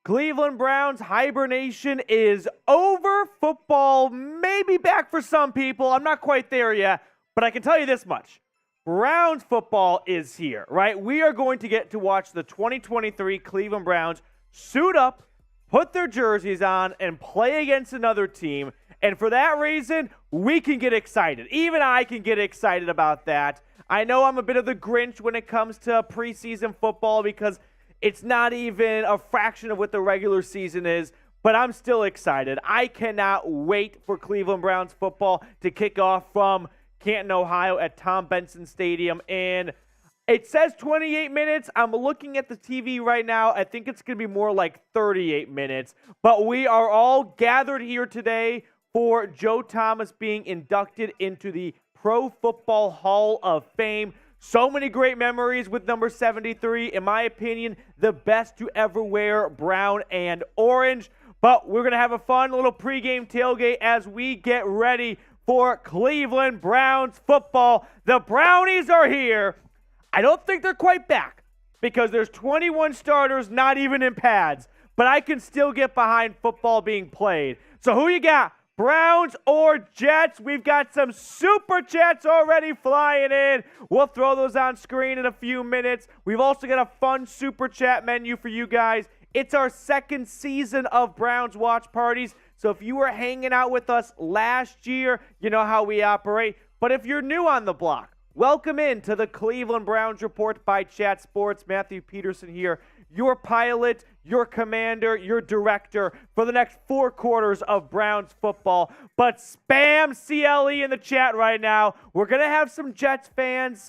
Cleveland Browns hibernation is over. Football may be back for some people. I'm not quite there yet, but I can tell you this much. Browns football is here, right? We are going to get to watch the 2023 Cleveland Browns suit up, put their jerseys on, and play against another team. And for that reason, we can get excited. Even I can get excited about that. I know I'm a bit of the Grinch when it comes to preseason football because it's not even a fraction of what the regular season is, but I'm still excited. I cannot wait for Cleveland Browns football to kick off from Canton, Ohio at Tom Benson Stadium. And it says 28 minutes. I'm looking at the TV right now. I think it's going to be more like 38 minutes. But we are all gathered here today for Joe Thomas being inducted into the Pro Football Hall of Fame. So many great memories with number 73. In my opinion, the best to ever wear brown and orange. But we're going to have a fun little pregame tailgate as we get ready for Cleveland Browns football. The Brownies are here. I don't think they're quite back because there's 21 starters not even in pads. But I can still get behind football being played. So who you got? Browns or Jets? We've got some super chats already flying in. We'll throw those on screen in a few minutes. We've also got a fun super chat menu for you guys. It's our second season of Browns watch parties. So if you were hanging out with us last year, you know how we operate. But if you're new on the block, welcome in to the Cleveland Browns Report by Chat Sports. Matthew Peterson here, your pilot, your commander, your director for the next 4 quarters of Browns football. But spam CLE in the chat right now. We're going to have some Jets fans,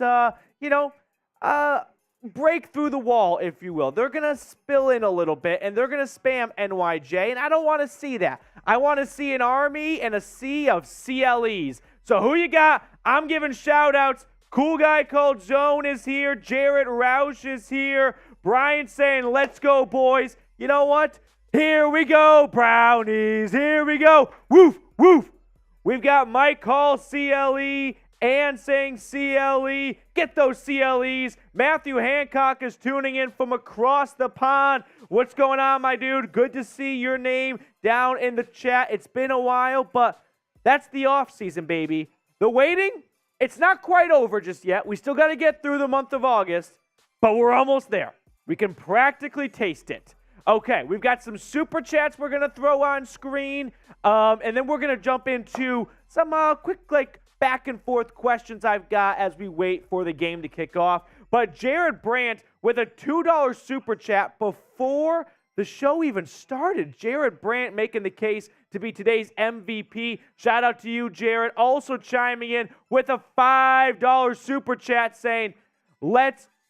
break through the wall, if you will. They're going to spill in a little bit, and they're going to spam NYJ, and I don't want to see that. I want to see an army and a sea of CLEs. So who you got? I'm giving shout-outs. Cool guy called Zone is here. Jarrett Roush is here. Brian saying, let's go, boys. You know what? Here we go, Brownies. Here we go. Woof, woof. We've got Mike Hall, CLE, and saying CLE. Get those CLEs. Matthew Hancock is tuning in from across the pond. What's going on, my dude? Good to see your name down in the chat. It's been a while, but that's the offseason, baby. The waiting, it's not quite over just yet. We still got to get through the month of August, but we're almost there. We can practically taste it. Okay, we've got some super chats we're going to throw on screen, and then we're going to jump into some quick back and forth questions I've got as we wait for the game to kick off. But Jared Brandt with a $2 super chat before the show even started. Jared Brandt making the case to be today's MVP. Shout out to you, Jared. Also chiming in with a $5 super chat saying,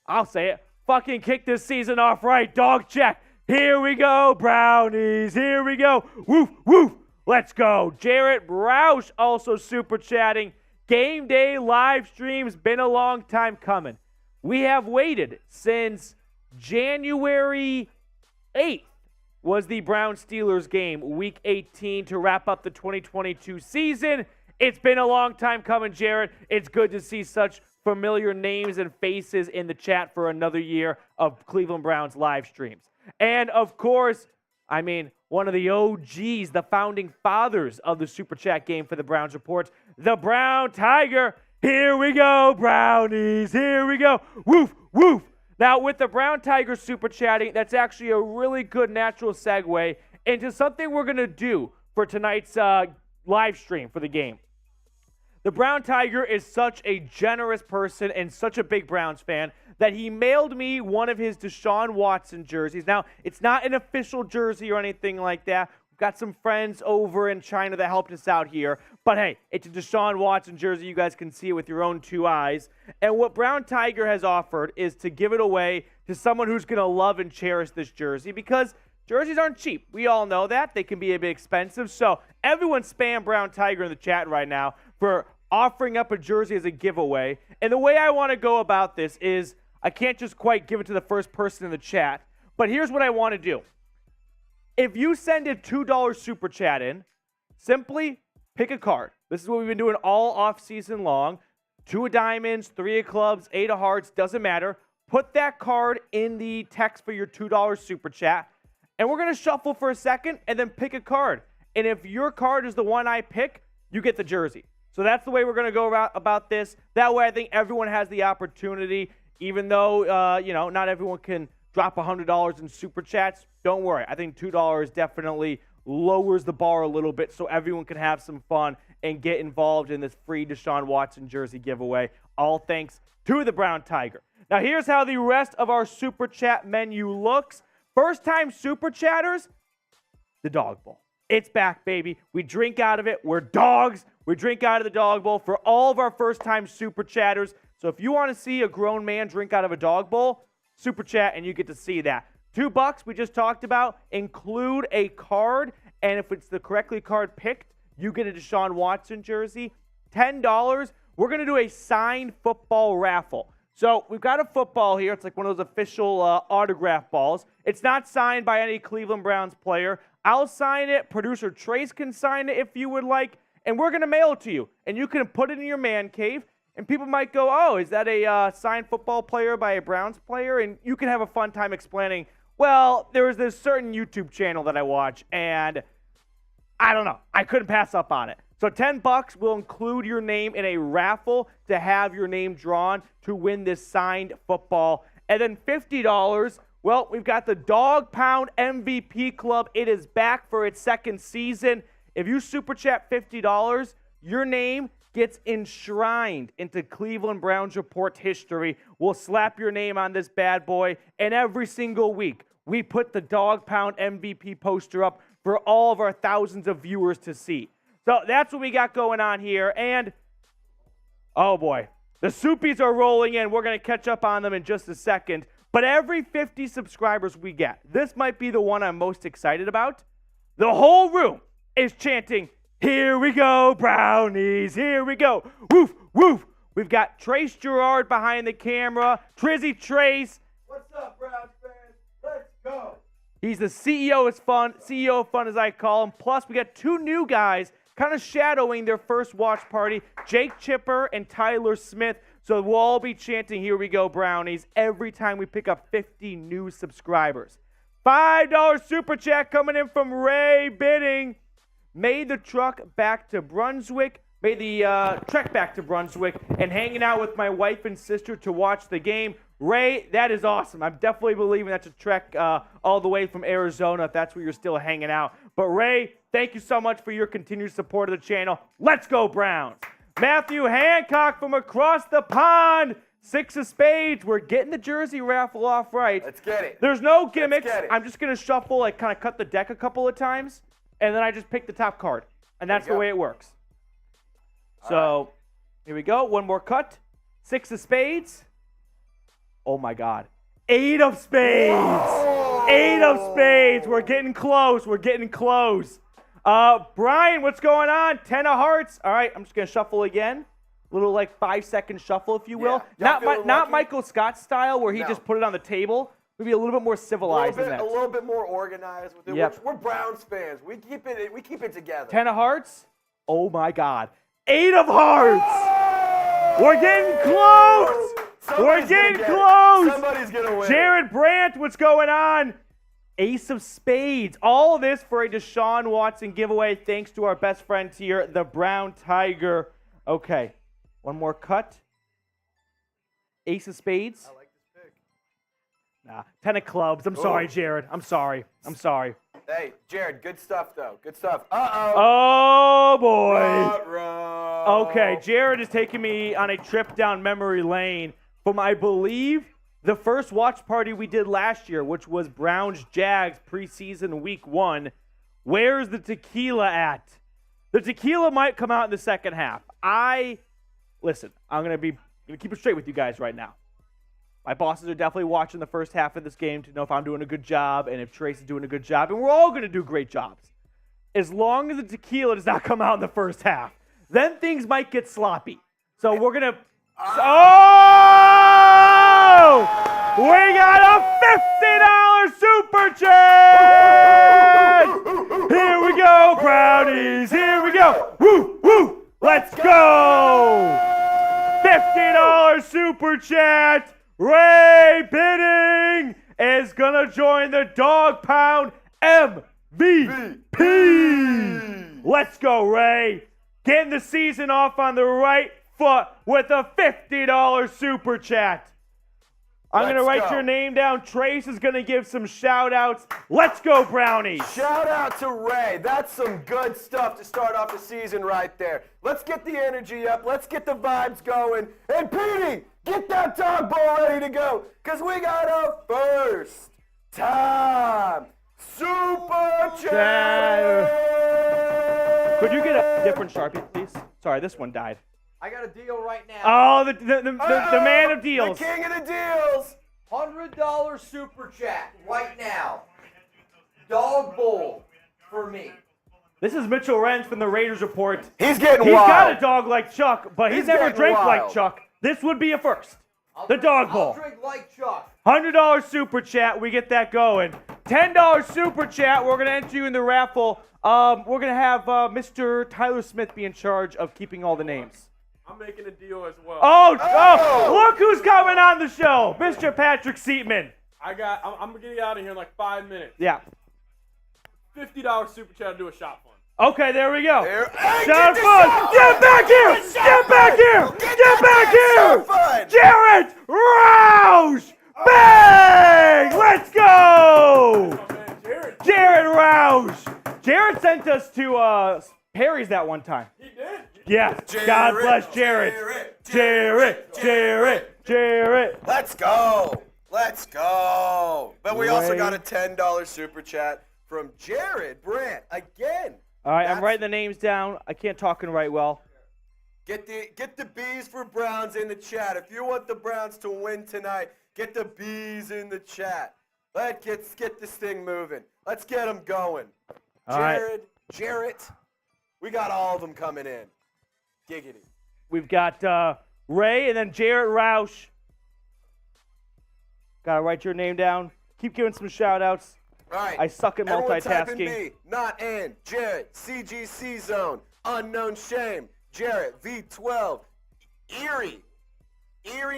I'll say it, fucking kick this season off right, dog check. Here we go, Brownies. Here we go. Woof, woof. Let's go. Jarrett Roush also super chatting. Game day live streams been a long time coming. We have waited since January 8th was the Browns-Steelers game, Week 18, to wrap up the 2022 season. It's been a long time coming, Jarrett. It's good to see such familiar names and faces in the chat for another year of Cleveland Browns live streams. And, of course, one of the OGs, the founding fathers of the Super Chat game for the Browns Report, the Brown Tiger. Here we go, Brownies. Here we go. Woof, woof. Now, with the Brown Tiger Super Chatting, that's actually a really good natural segue into something we're going to do for tonight's live stream for the game. The Brown Tiger is such a generous person and such a big Browns fan that he mailed me one of his Deshaun Watson jerseys. Now, it's not an official jersey or anything like that. We've got some friends over in China that helped us out here. But hey, it's a Deshaun Watson jersey. You guys can see it with your own 2 eyes. And what Brown Tiger has offered is to give it away to someone who's going to love and cherish this jersey because jerseys aren't cheap. We all know that. They can be a bit expensive. So everyone spam Brown Tiger in the chat right now for offering up a jersey as a giveaway. And the way I want to go about this is I can't just quite give it to the first person in the chat, but here's what I want to do. If you send a $2 super chat in, simply pick a card. This is what we've been doing all off season long. 2 of diamonds, 3 of clubs, 8 of hearts, doesn't matter. Put that card in the text for your $2 super chat. And we're going to shuffle for a second and then pick a card. And if your card is the one I pick, you get the jersey. So that's the way we're going to go about this. That way I think everyone has the opportunity, even though, not everyone can drop $100 in Super Chats. Don't worry. I think $2 definitely lowers the bar a little bit so everyone can have some fun and get involved in this free Deshaun Watson jersey giveaway. All thanks to the Brown Tiger. Now here's how the rest of our Super Chat menu looks. First-time Super Chatters, the Dog Bowl. It's back, baby. We drink out of it. We're dogs. We drink out of the Dog Bowl for all of our first-time Super Chatters. So if you want to see a grown man drink out of a Dog Bowl, Super Chat, and you get to see that. $2 we just talked about. Include a card, and if it's the correctly card picked, you get a Deshaun Watson jersey. $10, we're going to do a signed football raffle. So we've got a football here. It's like one of those official autograph balls. It's not signed by any Cleveland Browns player. I'll sign it. Producer Trace can sign it if you would like. And we're going to mail it to you. And you can put it in your man cave. And people might go, oh, is that a signed football player by a Browns player? And you can have a fun time explaining, well, there was this certain YouTube channel that I watch. And I don't know. I couldn't pass up on it. So $10 will include your name in a raffle to have your name drawn to win this signed football. And then $50, well, we've got the Dog Pound MVP Club. It is back for its second season. If you Super Chat $50, your name gets enshrined into Cleveland Browns Report history. We'll slap your name on this bad boy. And every single week, we put the Dog Pound MVP poster up for all of our thousands of viewers to see. So that's what we got going on here. And, oh boy, the Soupies are rolling in. We're going to catch up on them in just a second. But every 50 subscribers we get, this might be the one I'm most excited about. The whole room is chanting, here we go, Brownies, here we go. Woof, woof. We've got Trace Gerard behind the camera. Trizzy Trace. What's up, Browns fans? Let's go. He's the CEO of Fun as I call him. Plus, we got two new guys kind of shadowing their first watch party, Jake Chipper and Tyler Smith. So we'll all be chanting, here we go, Brownies, every time we pick up 50 new subscribers. $5 Super Chat coming in from Ray Bidding. Made the truck back to Brunswick. Made the trek back to Brunswick and hanging out with my wife and sister to watch the game. Ray, that is awesome. I'm definitely believing that's a trek all the way from Arizona if that's where you're still hanging out. But Ray, thank you so much for your continued support of the channel. Let's go, Browns. Matthew Hancock from across the pond. 6 of spades. We're getting the jersey raffle off right. Let's get it. There's no gimmicks. Let's get it. I'm just going to shuffle, like kind of cut the deck a couple of times, and then I just pick the top card. And that's the way it works. So, here we go. One more cut. 6 of spades. Oh, my God. 8 of spades. Whoa. 8 of spades. We're getting close. We're getting close. Brian, what's going on? 10 of hearts. All right, I'm just going to shuffle again. A little, like, 5-second shuffle, if you will. Yeah. Not Michael Scott style where he just put it on the table. Maybe a little bit more civilized than that. A little bit more organized with it. Yep. We're Browns fans. We keep it together. 10 of hearts. Oh, my God. 8 of hearts. We're getting close. We're getting close. Somebody's going to win. Jared Brandt, what's going on? Ace of spades. All of this for a Deshaun Watson giveaway thanks to our best friends here, the Brown Tiger. Okay, one more cut. Ace of spades. I like this pick. Nah, 10 of clubs. I'm sorry, Jared. I'm sorry. Hey, Jared, good stuff, though. Good stuff. Uh-oh. Oh, boy. Ruh-roh. Okay, Jared is taking me on a trip down memory lane from, I believe, the first watch party we did last year, which was Browns-Jags preseason week 1. Where's the tequila at? The tequila might come out in the second half. Listen, I'm going to keep it straight with you guys right now. My bosses are definitely watching the first half of this game to know if I'm doing a good job and if Trace is doing a good job, and we're all going to do great jobs. As long as the tequila does not come out in the first half, then things might get sloppy. So we're going to... Oh! We got a $50 Super Chat! Here we go, Brownies! Here we go! Woo! Woo! Let's go! $50 Super Chat! Ray Bidding is going to join the Dog Pound MVP. Let's go, Ray. Getting the season off on the right foot with a $50 super chat. I'm going to write your name down. Trace is going to give some shout-outs. Let's go, Brownies. Shout out to Ray. That's some good stuff to start off the season right there. Let's get the energy up. Let's get the vibes going. And Petey, get that dog bowl ready to go, because we got a first time super chat. Could you get a different Sharpie, please? Sorry, this one died. I got a deal right now. Oh, the man of deals. The king of the deals. $100 super chat right now. Dog bowl for me. This is Mitchell Renz from the Raiders Report. He's getting He's wild. got a dog like Chuck, but he's never getting drank wild. like Chuck. This would be a first. I'll The dog bowl. I'll drink like Chuck. $100 super chat, we get that going. $10 super chat, we're going to enter you in the raffle. We're going to have Mr. Tyler Smith be in charge of keeping all the names. I'm making a deal as well. Oh, look who's coming on the show, Mr. Patrick Seatman. I'm gonna get you out of here in like 5 minutes. Yeah. $50 super chat to do a shot fund. Okay, there we go. Hey, Shot get fun. this Get back here. Get back here. Get back here. fun. Jarrett Roush. Bang. Let's go. Oh man, Jared. Jarrett Roush. Jarrett sent us to Perry's that one time. He did. Yeah. God bless Jarrett. Jarrett. Let's go. Let's go. But we also Ray. got a $10 super chat from Jared Brandt again. All right, I'm That's- writing the names down. I can't talk and write well. Get the B's for Browns in the chat. If you want the Browns to win tonight, get the B's in the chat. Let's get this thing moving. Let's get them going. All right. Jarrett, we got all of them coming in. Giggity. We've got Ray and then Jarrett Roush. Gotta write your name down. Keep giving some shout outs. All right. I suck at Everyone type in multitasking. B, not in. Jarrett, CGC Zone, Unknown Shame, Jarrett, V12, Erie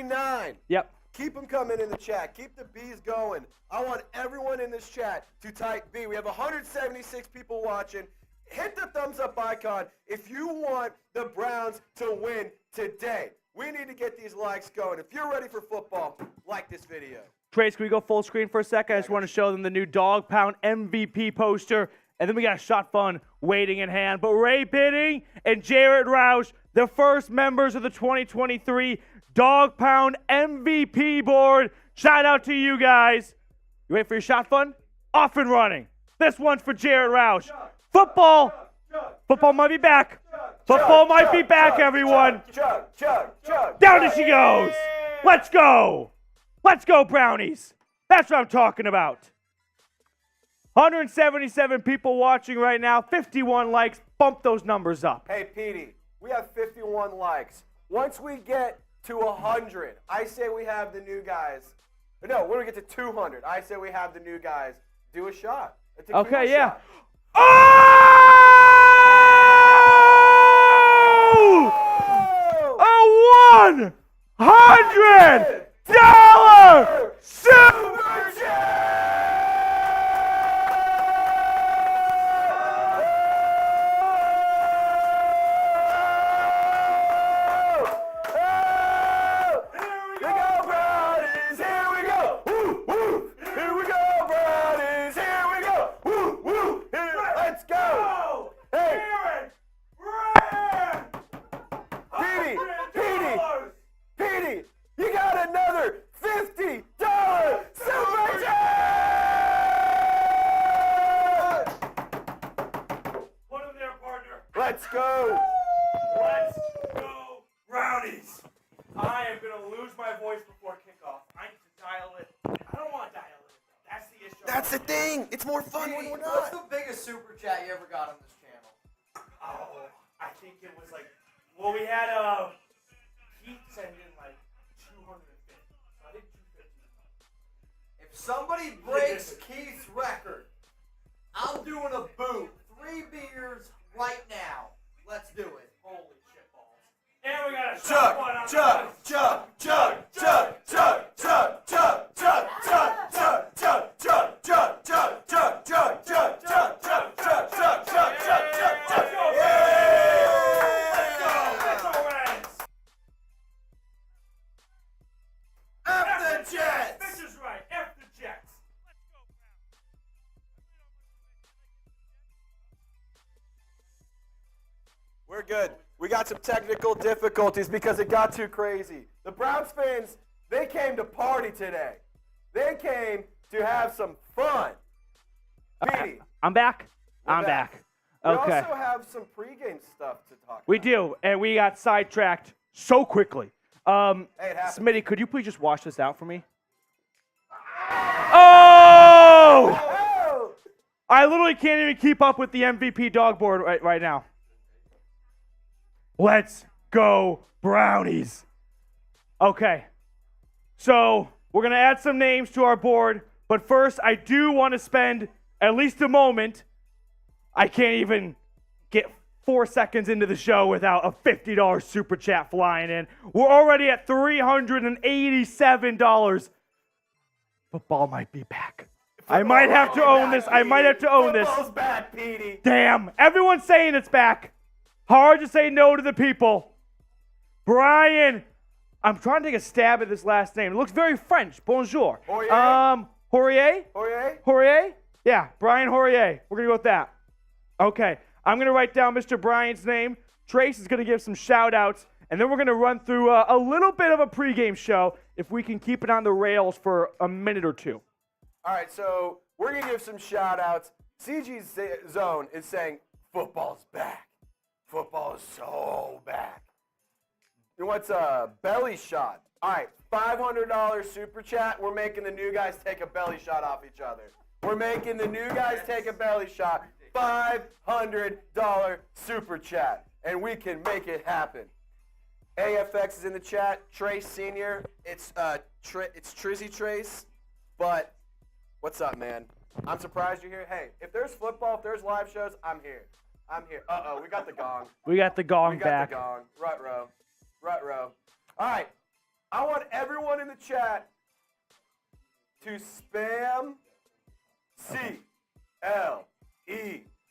9. Yep. Keep them coming in the chat. Keep the B's going. I want everyone in this chat to type B. We have 176 people watching. Hit the thumbs up icon if you want the Browns to win today. We need to get these likes going. If you're ready for football, like this video. Trace, can we go full screen for a second? I just want to show them the new Dog Pound MVP poster. And then we got a shot fun waiting in hand. But Ray Bidding and Jarrett Roush, the first members of the 2023 Dog Pound MVP board. Shout out to you guys. You ready for your shot fun? Off and running. This one's for Jarrett Roush. Football might be back. Football might be back, everyone. Chug. Down as she goes. Let's go. Let's go, Brownies. That's what I'm talking about. 177 people watching right now, 51 likes. Bump those numbers up. Hey, Petey, we have 51 likes. Once we get to 100, I say we have the new guys. No, when we get to 200, I say we have the new guys do a shot. A tequila Okay, yeah. shot. Oh! A $100 super Petey, you got another $50 super chat! Put him there, partner. Let's go! Let's go, Brownies. I am going to lose my voice before kickoff. I need to dial it. I don't want to dial it. That's the issue. That's the thing. It's more fun when we're What's not. the biggest super chat you ever got on this channel? Oh, I think it was like, well, we had Heat send in like 250. I think 250. If somebody breaks Keith's record, I'm doing a boot. 3 beers right now. Let's do it. Holy shit balls. And we got a Chug, shot one on chug, the chug, chug, chug, chug, chug, chug, chug, chug, chug, chug, chug, chug, chug, chug, chug, chug, chug. good. We got some technical difficulties because it got too crazy. The Browns fans, they came to party today. They came to have some fun. Petey. I'm back. I'm back. Okay. We also have some pregame stuff to talk about. We do, and we got sidetracked so quickly. Hey, it happens. Smitty, could you please just wash this out for me? Oh! Oh! I literally can't even keep up with the MVP dog board right now. Let's go, Brownies. Okay. So, we're going to add some names to our board, but first, I do want to spend at least a moment. I can't even get 4 seconds into the show without a $50 super chat flying in. We're already at $387. Football might be back. I might have to own this. I might have to own this. Football's back, Petey. Damn. Everyone's saying it's back. Hard to say no to the people. Brian. I'm trying to take a stab at this last name. It looks very French. Bonjour. Hourier? Hourier? Hourier? Hourier? Yeah, Brian Hourier. We're going to go with that. Okay. I'm going to write down Mr. Brian's name. Trace is going to give some shout-outs, and then we're going to run through a little bit of a pregame show if we can keep it on the rails for a minute or two. All right, so we're going to give some shout-outs. CG's Zone is saying, football's back. Football is so back. You know what's a belly shot? All right, $500 super chat. We're making the new guys take a belly shot off each other. We're making the new guys take a belly shot. $500 super chat, and we can make it happen. AFX is in the chat. Trace Senior, it's Trizzy Trace, but what's up, man? I'm surprised you're here. Hey, if there's football, if there's live shows, I'm here. I'm here. Uh-oh, we got the gong. We got the gong back. We got the gong. Rut row. Rut row. All right, I want everyone in the chat to spam C-L-E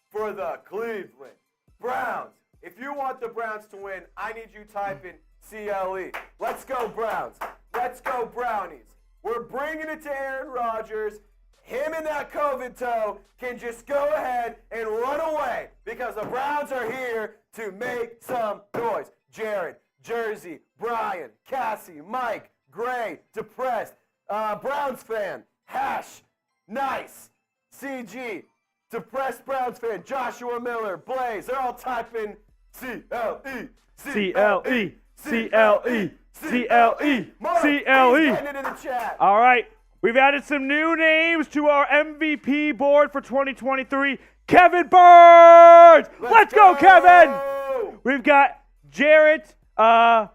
for the Cleveland Browns. If you want the Browns to win, I need you typing CLE. Let's go, Browns. Let's go, Brownies. We're bringing it to Aaron Rodgers. Him and that COVID toe can just go ahead and run away because the Browns are here to make some noise. Jared, Jersey, Brian, Cassie, Mike, Gray, Depressed, Browns fan, Hash, Nice, CG, Depressed Browns fan, Joshua Miller, Blaze, they're all typing C-L-E, C-L-E, C-L-E, C-L-E, C-L-E. Getting it in the chat. All right. We've added some new names to our MVP board for 2023. Kevin Bird! Let's go, Kevin! We've got Jarrett Brandt.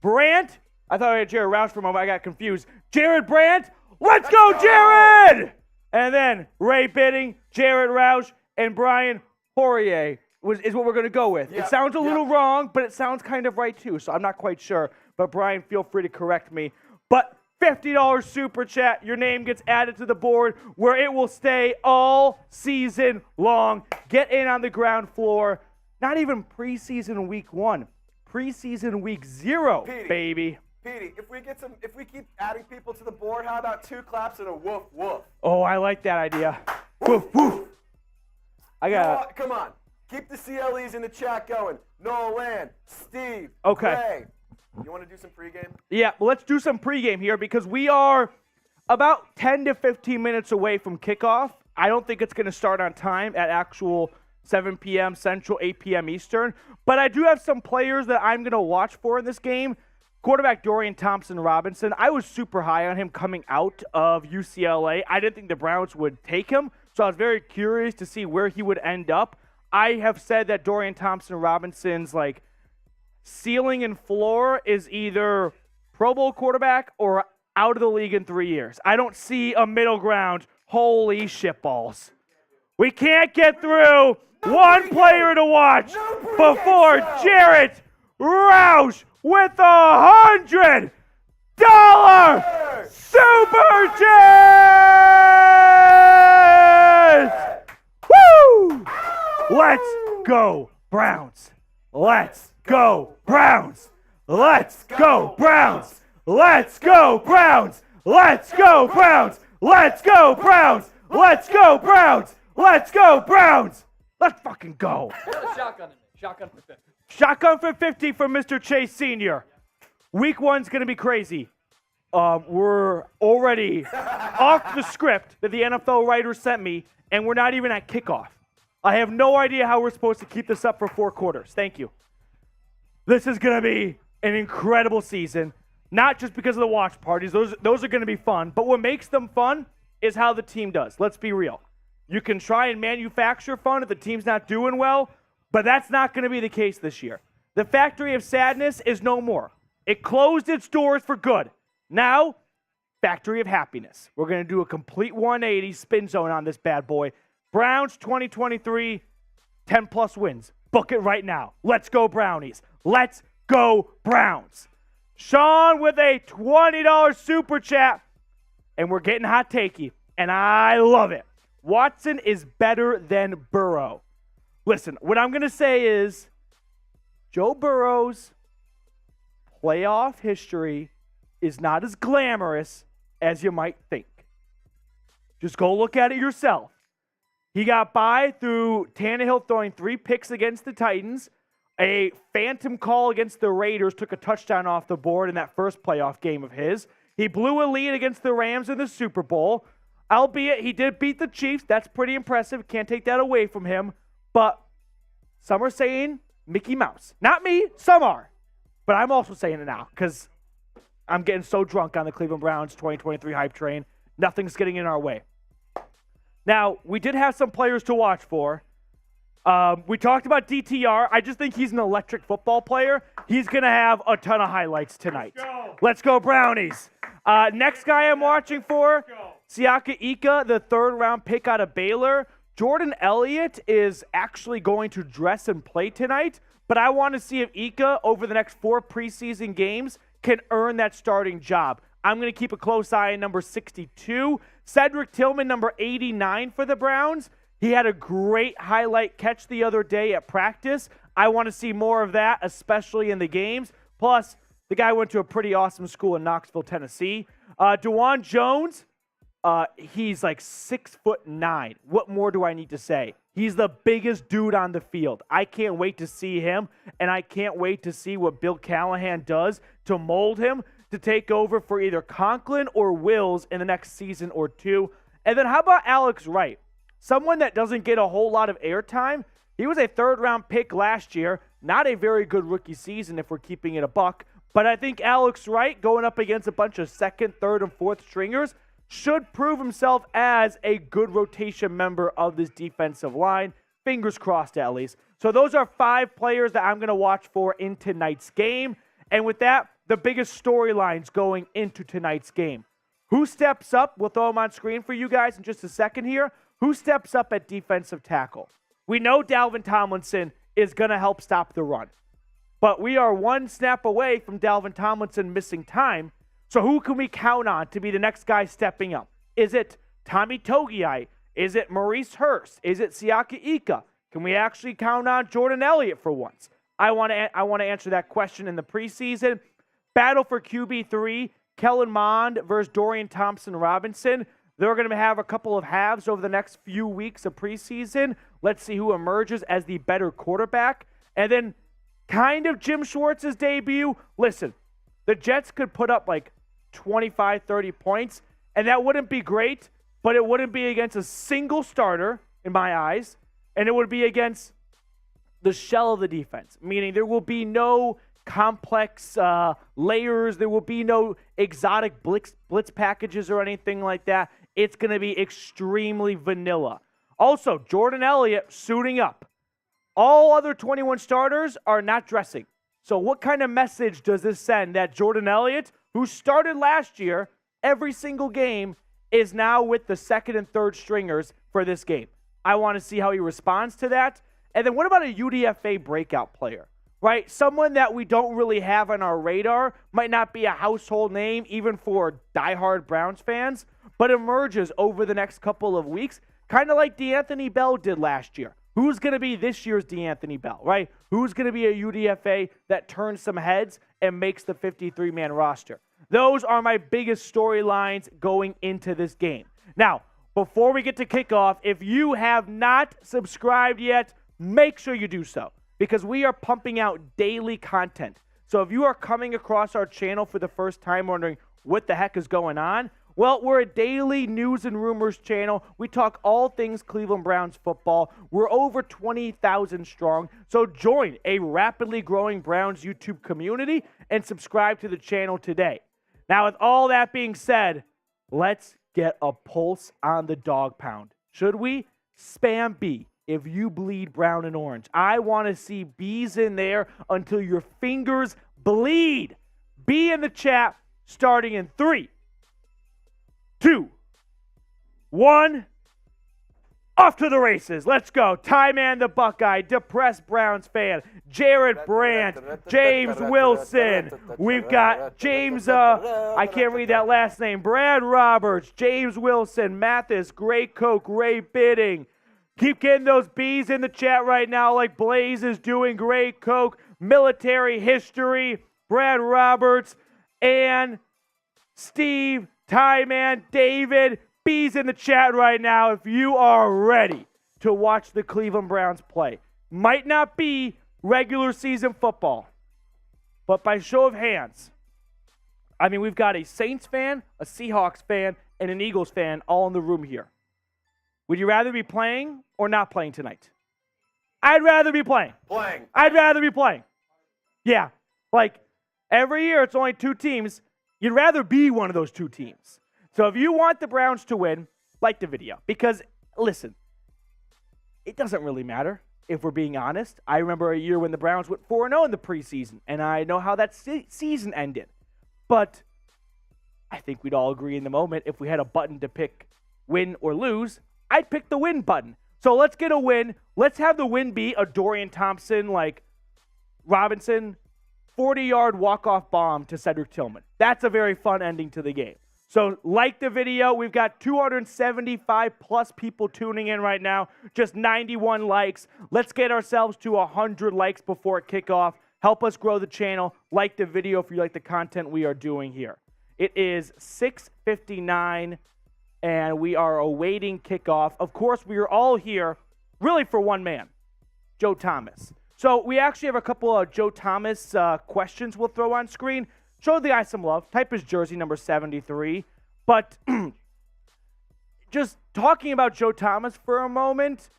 I thought I had Jared Roush for a moment. I got confused. Jared Brandt. Let's go, Jared! And then Ray Bidding, Jared Roush, and Brian Hourier is what we're going to go with. Yep. It sounds a little wrong, but it sounds kind of right, too, so I'm not quite sure. But, Brian, feel free to correct me. But $50 super chat, your name gets added to the board where it will stay all season long. Get in on the ground floor. Not even preseason week 1. Preseason week 0, Petey, baby. Petey, if we keep adding people to the board, how about 2 claps and a woof woof? Oh, I like that idea. Woof, woof. I got Come on. Keep the CLEs in the chat going. Nolan, Steve, Okay. Ray. You want to do some pregame? Yeah, well, let's do some pregame here because we are about 10 to 15 minutes away from kickoff. I don't think it's going to start on time at actual 7 p.m. Central, 8 p.m. Eastern. But I do have some players that I'm going to watch for in this game. Quarterback Dorian Thompson-Robinson, I was super high on him coming out of UCLA. I didn't think the Browns would take him, so I was very curious to see where he would end up. I have said that Dorian Thompson-Robinson's ceiling and floor is either Pro Bowl quarterback or out of the league in 3 years. I don't see a middle ground. Holy shitballs. We can't get through one player to watch before Jarrett Roush with $100 super chat! Woo! Let's go, Browns. Let's go, Browns. Let's go, Browns. Let's go, Browns. Let's go, Browns. Let's go, Browns. Let's go, Browns. Let's go, Browns. Let's fucking go. Shotgun in me. Shotgun for 50. Shotgun for 50 from Mr. Chase Sr. Week 1's going to be crazy. We're already off the script that the NFL writers sent me, and we're not even at kickoff. I have no idea how we're supposed to keep this up for 4 quarters. Thank you. This is going to be an incredible season, not just because of the watch parties. Those are going to be fun, but what makes them fun is how the team does. Let's be real. You can try and manufacture fun if the team's not doing well, but that's not going to be the case this year. The Factory of Sadness is no more. It closed its doors for good. Now, Factory of Happiness. We're going to do a complete 180 spin zone on this bad boy. Browns 2023, 10-plus wins. Book it right now. Let's go Brownies. Let's go Browns. Sean with a $20 super chat. And we're getting hot takey, and I love it. Watson is better than Burrow. Listen, what I'm going to say is Joe Burrow's playoff history is not as glamorous as you might think. Just go look at it yourself. He got by through Tannehill throwing 3 picks against the Titans. A phantom call against the Raiders took a touchdown off the board in that first playoff game of his. He blew a lead against the Rams in the Super Bowl. Albeit he did beat the Chiefs. That's pretty impressive. Can't take that away from him. But some are saying Mickey Mouse. Not me. Some are. But I'm also saying it now because I'm getting so drunk on the Cleveland Browns 2023 hype train. Nothing's getting in our way. Now, we did have some players to watch for. We talked about DTR. I just think he's an electric football player. He's going to have a ton of highlights tonight. Let's go Brownies. Next guy I'm watching for, Siaka Ika, the 3rd-round pick out of Baylor. Jordan Elliott is actually going to dress and play tonight, but I want to see if Ika, over the next 4 preseason games, can earn that starting job. I'm going to keep a close eye on number 62. Cedric Tillman, number 89 for the Browns. He had a great highlight catch the other day at practice. I want to see more of that, especially in the games. Plus, the guy went to a pretty awesome school in Knoxville, Tennessee. DeJuan Jones, he's like 6'9". What more do I need to say? He's the biggest dude on the field. I can't wait to see him, and I can't wait to see what Bill Callahan does to mold him to take over for either Conklin or Wills in the next season or 2. And then how about Alex Wright? Someone that doesn't get a whole lot of airtime. He was a 3rd-round pick last year. Not a very good rookie season if we're keeping it a buck. But I think Alex Wright, going up against a bunch of 2nd, 3rd, and 4th stringers, should prove himself as a good rotation member of this defensive line. Fingers crossed, at least. So those are 5 players that I'm going to watch for in tonight's game. And with that, the biggest storylines going into tonight's game. Who steps up? We'll throw them on screen for you guys in just a second here. Who steps up at defensive tackle? We know Dalvin Tomlinson is going to help stop the run. But we are 1 snap away from Dalvin Tomlinson missing time. So who can we count on to be the next guy stepping up? Is it Tommy Togiai? Is it Maurice Hurst? Is it Siaka Ika? Can we actually count on Jordan Elliott for once? I want to answer that question in the preseason. Battle for QB3, Kellen Mond versus Dorian Thompson-Robinson. They're going to have a couple of halves over the next few weeks of preseason. Let's see who emerges as the better quarterback. And then kind of Jim Schwartz's debut. Listen, the Jets could put up like 25, 30 points, and that wouldn't be great, but it wouldn't be against a single starter in my eyes, and it would be against the shell of the defense, meaning there will be no complex layers. There will be no exotic blitz packages or anything like that. It's going to be extremely vanilla. Also, Jordan Elliott suiting up. All other 21 starters are not dressing. So what kind of message does this send that Jordan Elliott, who started last year every single game, is now with the 2nd and 3rd stringers for this game? I want to see how he responds to that. And then what about a UDFA breakout player, right? Someone that we don't really have on our radar, might not be a household name even for diehard Browns fans, but emerges over the next couple of weeks, kind of like DeAnthony Bell did last year. Who's going to be this year's DeAnthony Bell, right? Who's going to be a UDFA that turns some heads and makes the 53-man roster? Those are my biggest storylines going into this game. Now, before we get to kickoff, if you have not subscribed yet, make sure you do so. because we are pumping out daily content. So if you are coming across our channel for the first time wondering what the heck is going on, well, we're a daily news and rumors channel. We talk all things Cleveland Browns football. We're over 20,000 strong. So join a rapidly growing Browns YouTube community and subscribe to the channel today. Now, with all that being said, let's get a pulse on the dog pound. Should we? Spam B if you bleed brown and orange. I want to see B's in there until your fingers bleed. B in the chat starting in 3, 2, 1. Off to the races. Let's go. Ty Man the Buckeye, depressed Browns fan, Jared Brandt, James Wilson. We've got James, I can't read that last name, Brad Roberts, James Wilson, Mathis, Gray Coke, Ray Bidding. Keep getting those B's in the chat right now like Blaze is doing. Gray Coke, Military History, Brad Roberts, and Steve, Ty Man, David. B's in the chat right now if you are ready to watch the Cleveland Browns play. Might not be regular season football, but by show of hands, I mean, we've got a Saints fan, a Seahawks fan, and an Eagles fan all in the room here. Would you rather be playing or not playing tonight? I'd rather be playing. I'd rather be playing. Yeah, like every year it's only 2 teams. You'd rather be one of those 2 teams. So if you want the Browns to win, like the video. Because, listen, it doesn't really matter if we're being honest. I remember a year when the Browns went 4-0 in the preseason, and I know how that season ended. But I think we'd all agree in the moment, if we had a button to pick win or lose, I'd pick the win button. So let's get a win. Let's have the win be a Dorian Thompson, like Robinson, 40-yard walk-off bomb to Cedric Tillman. That's a very fun ending to the game. So like the video. We've got 275 plus people tuning in right now. Just 91 likes. Let's get ourselves to 100 likes before kickoff. Help us grow the channel. Like the video if you like the content we are doing here. It is 6:59, and we are awaiting kickoff. Of course, we are all here really for one man, Joe Thomas. So we actually have a couple of Joe Thomas questions we'll throw on screen. Show the guy some love. Type his jersey, number 73. But just talking about Joe Thomas for a moment,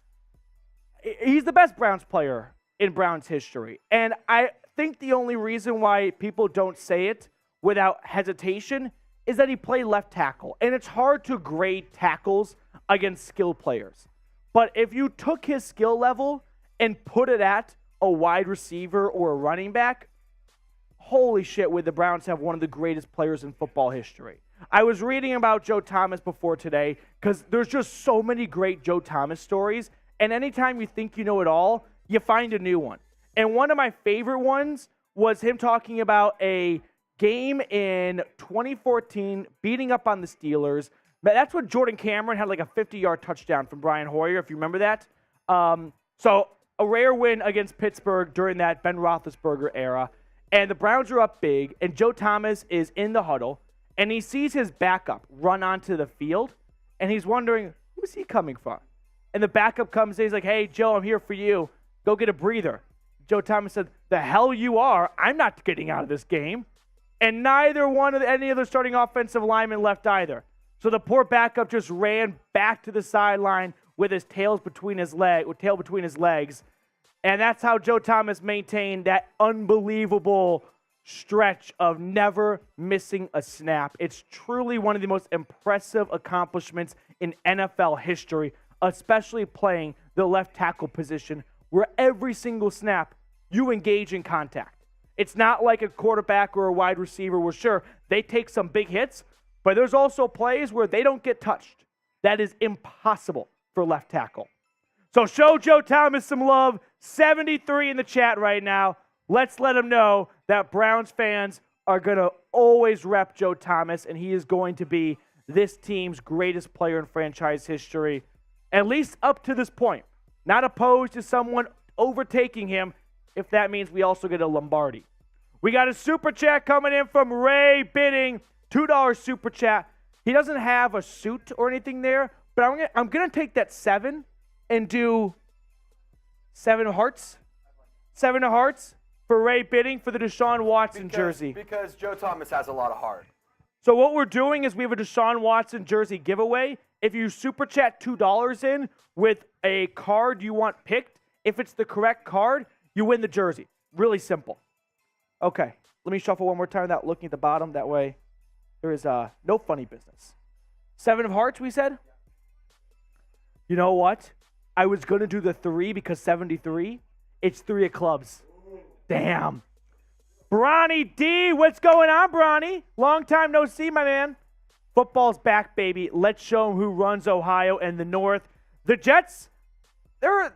he's the best Browns player in Browns history. And I think the only reason why people don't say it without hesitation is that he played left tackle. And it's hard to grade tackles against skill players. But if you took his skill level and put it at a wide receiver or a running back, holy shit, would the Browns have one of the greatest players in football history. I was reading about Joe Thomas before today because there's just so many great Joe Thomas stories, and anytime you think you know it all, you find a new one. And one of my favorite ones was him talking about a game in 2014, beating up on the Steelers. That's when Jordan Cameron had like a 50-yard touchdown from Brian Hoyer, if you remember that. So a rare win against Pittsburgh during that Ben Roethlisberger era. And the Browns are up big, and Joe Thomas is in the huddle, and he sees his backup run onto the field, and he's wondering, who's he coming from? And the backup comes in, he's like, hey, Joe, I'm here for you. Go get a breather. Joe Thomas said, the hell you are. I'm not getting out of this game. And neither one of any other starting offensive linemen left either. So the poor backup just ran back to the sideline with his tail between his legs. And that's how Joe Thomas maintained that unbelievable stretch of never missing a snap. It's truly one of the most impressive accomplishments in NFL history, especially playing the left tackle position where every single snap you engage in contact. It's not like a quarterback or a wide receiver where, sure, they take some big hits, but there's also plays where they don't get touched. That is impossible for left tackle. So show Joe Thomas some love. 73 in the chat right now. Let's let him know that Browns fans are going to always rep Joe Thomas, and he is going to be this team's greatest player in franchise history, at least up to this point. Not opposed to someone overtaking him, if that means we also get a Lombardi. We got a super chat coming in from Ray Bidding, $2 super chat. He doesn't have a suit or anything there, but I'm going to take that 7 and do 7 hearts. 7 of hearts for Ray bidding for the Deshaun Watson jersey. Because Joe Thomas has a lot of heart. So what we're doing is we have a Deshaun Watson jersey giveaway. If you super chat $2 in with a card you want picked, if it's the correct card, you win the jersey. Really simple. Okay, let me shuffle one more time without looking at the bottom. That way there is no funny business. 7 of hearts, we said? You know what? I was going to do the 3 because 73. It's 3 of clubs. Damn. Bronny D, what's going on, Bronny? Long time no see, my man. Football's back, baby. Let's show them who runs Ohio and the North. The Jets, they're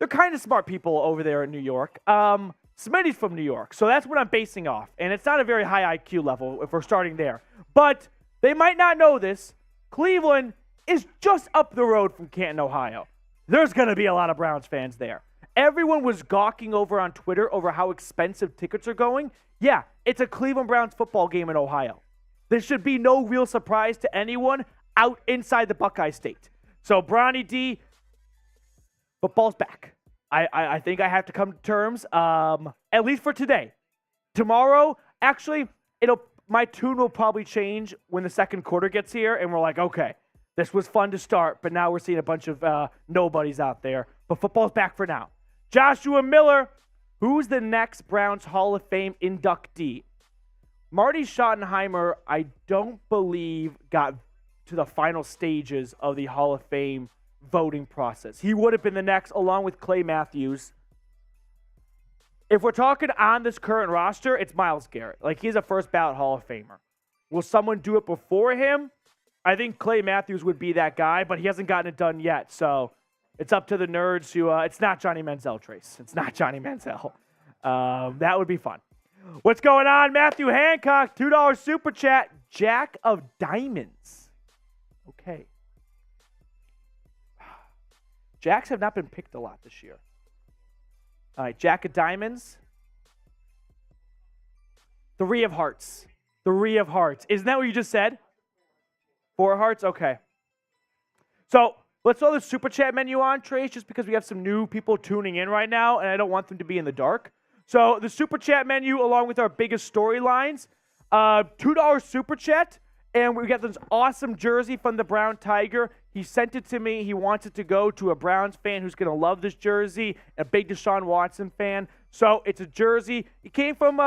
kind of smart people over there in New York. Smitty's from New York, so that's what I'm basing off. And it's not a very high IQ level if we're starting there. But they might not know this. Cleveland is just up the road from Canton, Ohio. There's going to be a lot of Browns fans there. Everyone was gawking over on Twitter over how expensive tickets are going. Yeah, it's a Cleveland Browns football game in Ohio. There should be no real surprise to anyone out inside the Buckeye State. So, Bronny D, football's back. I think I have to come to terms, at least for today. Tomorrow, actually, my tune will probably change when the second quarter gets here, and we're like, okay, this was fun to start, but now we're seeing a bunch of nobodies out there. But football's back for now. Joshua Miller, who's the next Browns Hall of Fame inductee? Marty Schottenheimer, I don't believe, got to the final stages of the Hall of Fame voting process. He would have been the next, along with Clay Matthews. If we're talking on this current roster, it's Myles Garrett. Like, he's a first ballot Hall of Famer. Will someone do it before him? I think Clay Matthews would be that guy, but he hasn't gotten it done yet. So it's up to the nerds who, it's not Johnny Manziel, Trace. It's not Johnny Manziel. That would be fun. What's going on? Matthew Hancock, $2 super chat. Jack of Diamonds. Okay. Jacks have not been picked a lot this year. All right, Jack of Diamonds. 3 of hearts. 3 of hearts. Isn't that what you just said? 4 hearts? Okay. So let's throw the super chat menu on, Trace, just because we have some new people tuning in right now, and I don't want them to be in the dark. So the super chat menu, along with our biggest storylines, $2 super chat, and we got this awesome jersey from the Brown Tiger. He sent it to me. He wants it to go to a Browns fan who's going to love this jersey, a big Deshaun Watson fan. So it's a jersey. It came from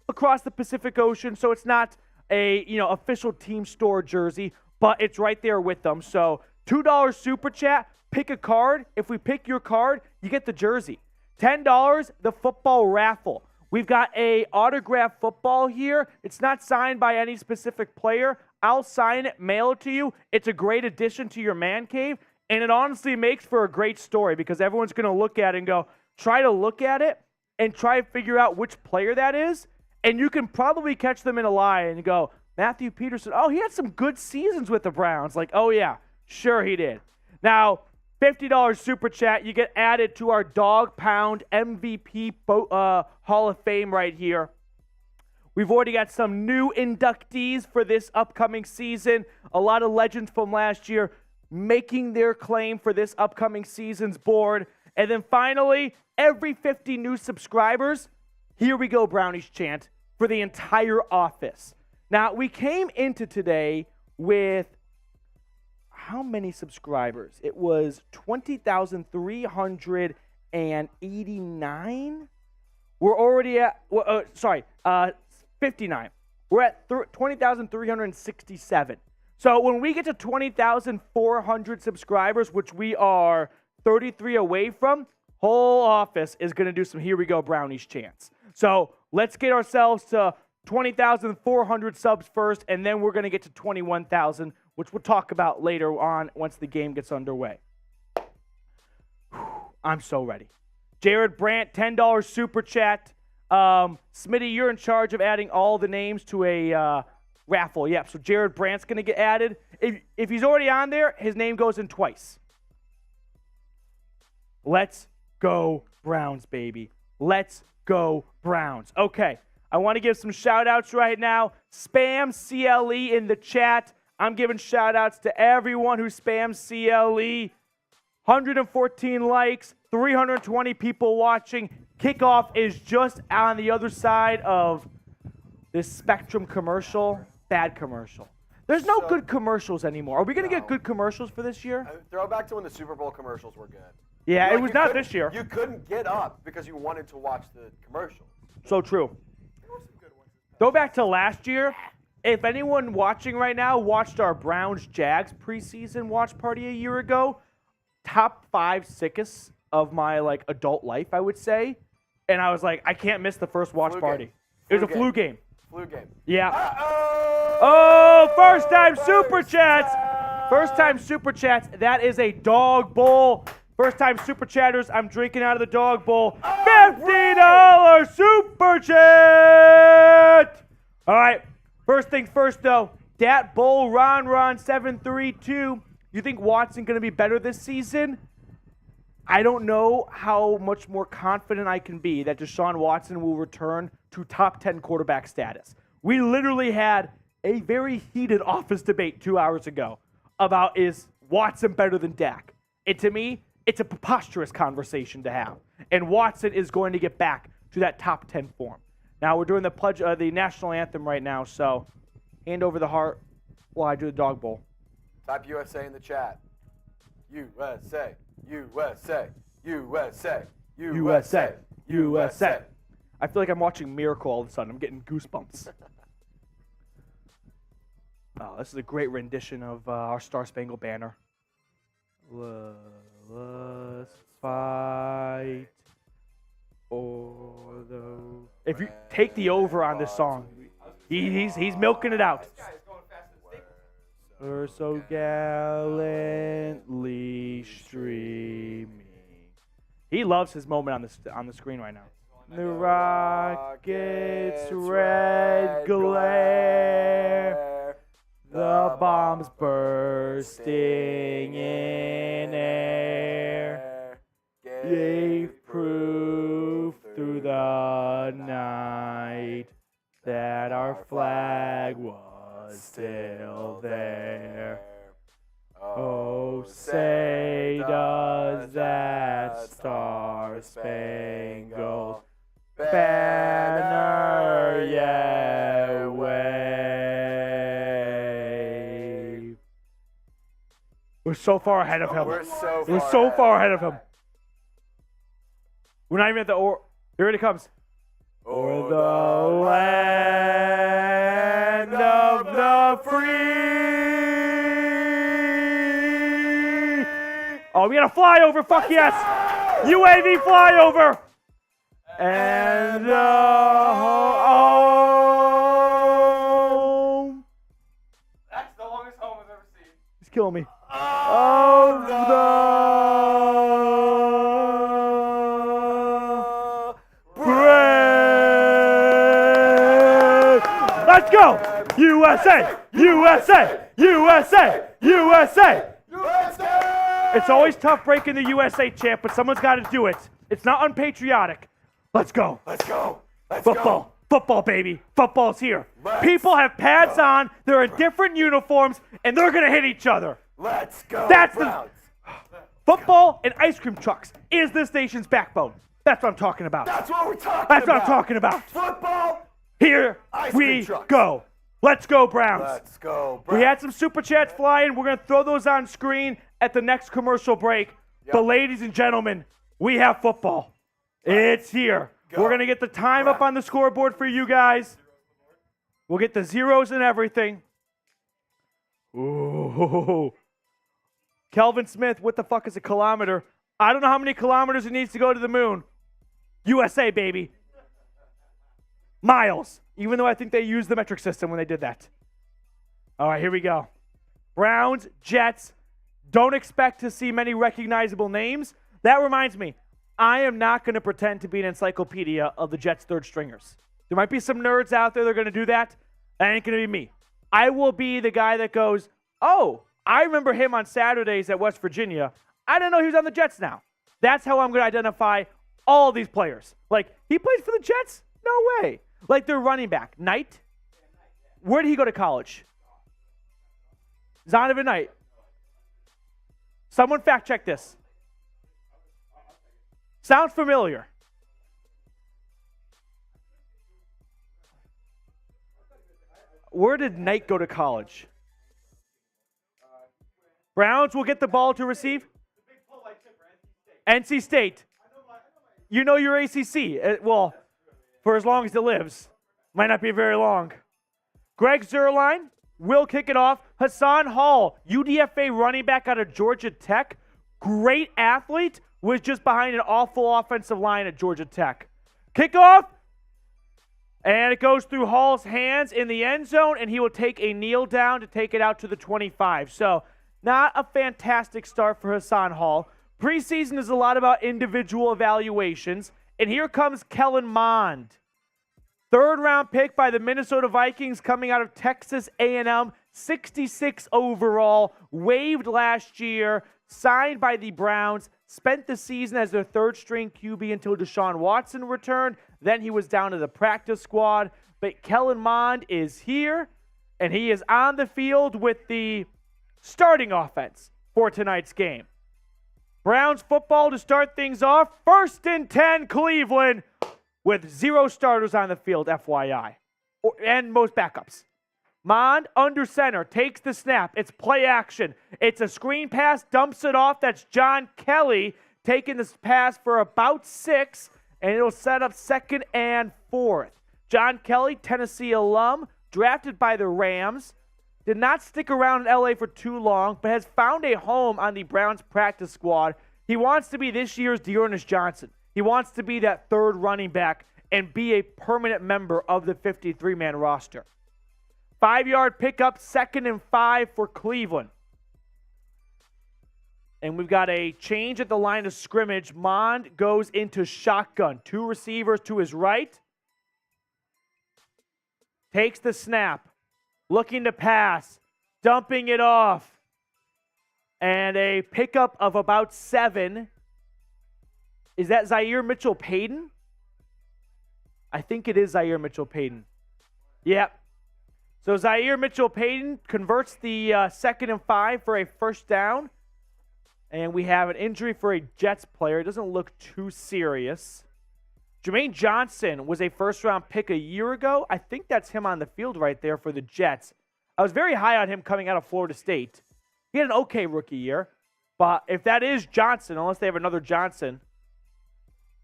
across the Pacific Ocean, so it's not a official team store jersey, but it's right there with them. So $2 super chat, pick a card. If we pick your card, you get the jersey. $10, the football raffle. We've got a autographed football here. It's not signed by any specific player. I'll sign it, mail it to you. It's a great addition to your man cave, and it honestly makes for a great story because everyone's going to look at it and go, try to look at it and try to figure out which player that is, and you can probably catch them in a lie and go, Matthew Peterson, oh, he had some good seasons with the Browns. Like, oh, yeah, sure he did. Now, $50 super chat, you get added to our Dog Pound MVP Hall of Fame right here. We've already got some new inductees for this upcoming season. A lot of legends from last year making their claim for this upcoming season's board. And then finally, every 50 new subscribers, here we go, Brownies chant, for the entire office. Now, we came into today with how many subscribers? It was 20,389. We're already at, 59. We're at 20,367. So when we get to 20,400 subscribers, which we are 33 away from, whole office is going to do some Here We Go Brownies chants. So let's get ourselves to 20,400 subs first, and then we're going to get to 21,000, which we'll talk about later on once the game gets underway. I'm so ready. Jared Brandt, $10 super chat. Smitty, you're in charge of adding all the names to a raffle. Yeah, so Jared Brandt's going to get added. If he's already on there, his name goes in twice. Let's go Browns, baby. Let's go Browns. Okay, I want to give some shout-outs right now. Spam CLE in the chat. I'm giving shout-outs to everyone who spams CLE. 114 likes, 320 people watching. Kickoff is just on the other side of this Spectrum commercial. Bad commercial. There's no good commercials anymore. Are we going to get good commercials for this year? Throw back to when the Super Bowl commercials were good. Yeah, Like, it was not this year. You couldn't get up because you wanted to watch the commercials. So true. Go back to last year. If anyone watching right now watched our Browns-Jags preseason watch party a year ago, top 5 sickest of my adult life, I would say. And I was like, I can't miss the first watch party. It was a flu game. Flu game. Yeah. Uh-oh! Oh, first time super chats. First time super chats. That is a dog bowl. First time super chatters. I'm drinking out of the dog bowl. $50 super chat. All right. First things first, though. Dat Bowl Ron 732. You think Watson going to be better this season? I don't know how much more confident I can be that Deshaun Watson will return to top 10 quarterback status. We literally had a very heated office debate 2 hours ago about is Watson better than Dak? And to me, it's a preposterous conversation to have. And Watson is going to get back to that top 10 form. Now we're doing the national anthem right now, so hand over the heart while I do the dog bowl. Type USA in the chat. USA, USA, USA, USA, USA. I feel like I'm watching Miracle all of a sudden. I'm getting goosebumps. Oh, this is a great rendition of our Star Spangled Banner. Let's fight for the... If you take the over on this song, he's milking it out. We're so gallantly streaming. He loves his moment on the screen right now. The rocket's red glare, the bombs bursting in air, gave proof through the night that our flag was still there. Oh, say does that star-spangled banner yet wave? We're so far ahead of him. We're so far ahead of him. We're not even at the or. Here it comes. O'er the land of the free. Oh, we got a flyover. Fuck yes. UAV flyover. And home. That's the longest home I've ever seen. He's killing me. Of the brave. Let's go. USA. USA. USA. USA. It's always tough breaking the USA chant, but someone's got to do it. It's not unpatriotic. Let's go. Let's go. Let's Football. go. Football, baby. Football's here. People have pads on. They're in different uniforms, and they're going to hit each other. Let's go. That's Browns. Football and ice cream trucks is this nation's backbone. That's what I'm talking about. That's what we're talking That's about. what I'm talking about. Football. Here Ice we cream trucks. go. Let's go, Browns. Let's go, Browns. We had some super chats flying. We're going to throw those on screen at the next commercial break. Yep. But ladies and gentlemen, we have football. It's here. Go. We're going to get the time up on the scoreboard for you guys. We'll get the zeros and everything. Ooh. Kelvin Smith, what the fuck is a kilometer? I don't know how many kilometers it needs to go to the moon. USA, baby. Miles, even though I think they used the metric system when they did that. All right, here we go. Browns, Jets. Don't expect to see many recognizable names. That reminds me, I am not going to pretend to be an encyclopedia of the Jets' third stringers. There might be some nerds out there that are going to do that. That ain't going to be me. I will be the guy that goes, oh, I remember him on Saturdays at West Virginia. I didn't know he was on the Jets now. That's how I'm going to identify all these players. Like, he plays for the Jets? No way. Like their running back, Knight. Where did he go to college? Zonovan Knight. Someone fact check this. Sounds familiar. Where did Knight go to college? Browns will get the ball to receive. NC State. You know your ACC. Well, for as long as it lives. Might not be very long. Greg Zuerlein will kick it off. Hassan Hall, UDFA running back out of Georgia Tech. Great athlete. Was just behind an awful offensive line at Georgia Tech. Kickoff. And it goes through Hall's hands in the end zone, and he will take a kneel down to take it out to the 25. So, not a fantastic start for Hassan Hall. Preseason is a lot about individual evaluations, and here comes Kellen Mond. Third-round pick by the Minnesota Vikings coming out of Texas A&M, 66 overall, waived last year, signed by the Browns, spent the season as their third-string QB until Deshaun Watson returned. Then he was down to the practice squad. But Kellen Mond is here, and he is on the field with the starting offense for tonight's game. Browns football to start things off. 1st and 10, Cleveland, with 0 starters on the field, FYI, and most backups. Mond under center, takes the snap. It's play action. It's a screen pass, dumps it off. That's John Kelly taking this pass for about 6, and it'll set up 2nd and 4th. John Kelly, Tennessee alum, drafted by the Rams, did not stick around in LA for too long, but has found a home on the Browns practice squad. He wants to be this year's Dearness Johnson. He wants to be that third running back and be a permanent member of the 53-man roster. 5-yard pickup, 2nd and 5 for Cleveland. And we've got a change at the line of scrimmage. Mond goes into shotgun. 2 receivers to his right. Takes the snap. Looking to pass. Dumping it off. And a pickup of about 7. Is that Zaire Mitchell-Payton? I think it is Zaire Mitchell-Payton. Yep. So Zaire Mitchell-Payton converts the 2nd and 5 for a first down. And we have an injury for a Jets player. It doesn't look too serious. Jermaine Johnson was a first-round pick a year ago. I think that's him on the field right there for the Jets. I was very high on him coming out of Florida State. He had an okay rookie year. But if that is Johnson, unless they have another Johnson,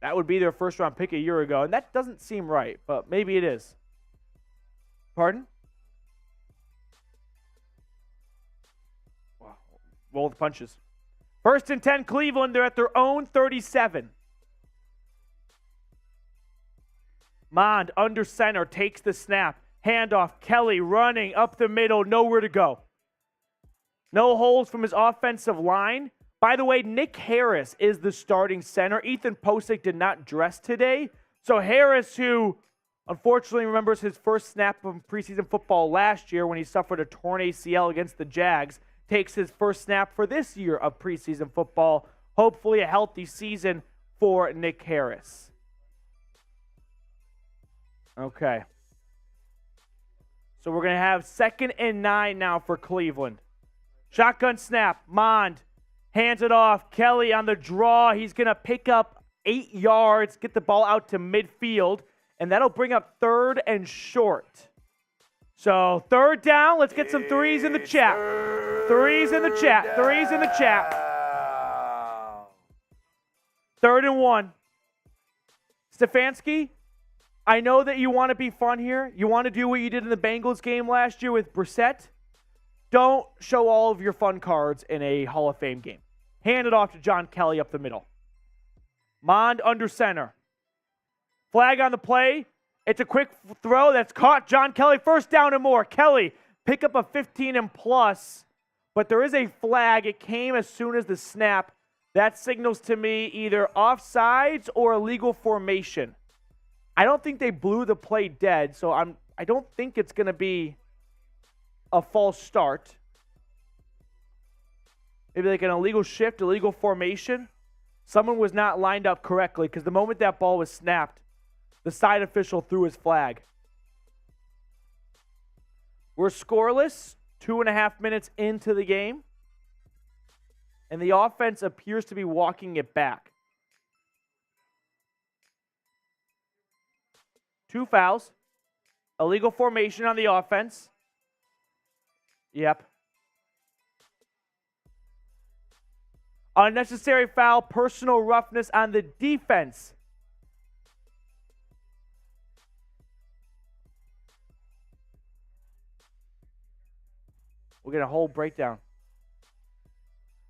that would be their first-round pick a year ago. And that doesn't seem right, but maybe it is. Pardon? Wow. Roll the punches. 1st and 10, Cleveland. They're at their own 37. Mond under center, takes the snap. Handoff, Kelly running up the middle, nowhere to go. No holes from his offensive line. By the way, Nick Harris is the starting center. Ethan Posick did not dress today. So Harris, who unfortunately remembers his first snap of preseason football last year when he suffered a torn ACL against the Jags, takes his first snap for this year of preseason football. Hopefully a healthy season for Nick Harris. Okay. So we're going to have 2nd and 9 now for Cleveland. Shotgun snap. Mond hands it off. Kelly on the draw. He's going to pick up 8 yards, get the ball out to midfield, and that'll bring up 3rd and short. So 3rd down. Let's get some threes in the chat. Threes in the chat. Threes in the chat. 3rd and 1. Stefanski, I know that you want to be fun here. You want to do what you did in the Bengals game last year with Brissett. Don't show all of your fun cards in a Hall of Fame game. Hand it off to John Kelly up the middle. Mond under center. Flag on the play. It's a quick throw that's caught. John Kelly, 1st down and more. Kelly, pick up a 15 and plus. But there is a flag. It came as soon as the snap. That signals to me either offsides or illegal formation. I don't think they blew the play dead, so I don't think it's going to be a false start. Maybe like an illegal shift, illegal formation. Someone was not lined up correctly because the moment that ball was snapped, the side official threw his flag. We're scoreless, 2.5 minutes into the game, and the offense appears to be walking it back. 2 fouls. Illegal formation on the offense. Yep. Unnecessary foul, personal roughness on the defense. We'll get a whole breakdown.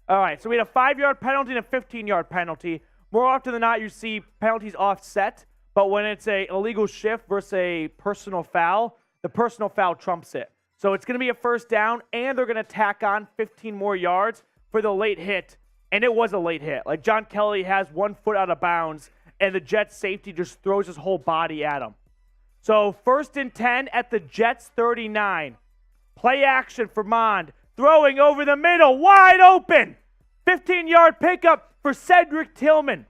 All right, so we had a 5-yard penalty and a 15-yard penalty. More often than not, you see penalties offset, but when it's an illegal shift versus a personal foul, the personal foul trumps it. So it's going to be a first down, and they're going to tack on 15 more yards for the late hit, and it was a late hit. Like, John Kelly has 1 foot out of bounds, and the Jets safety just throws his whole body at him. So 1st and 10 at the Jets 39. Play action for Mond. Throwing over the middle, wide open. 15-yard pickup for Cedric Tillman.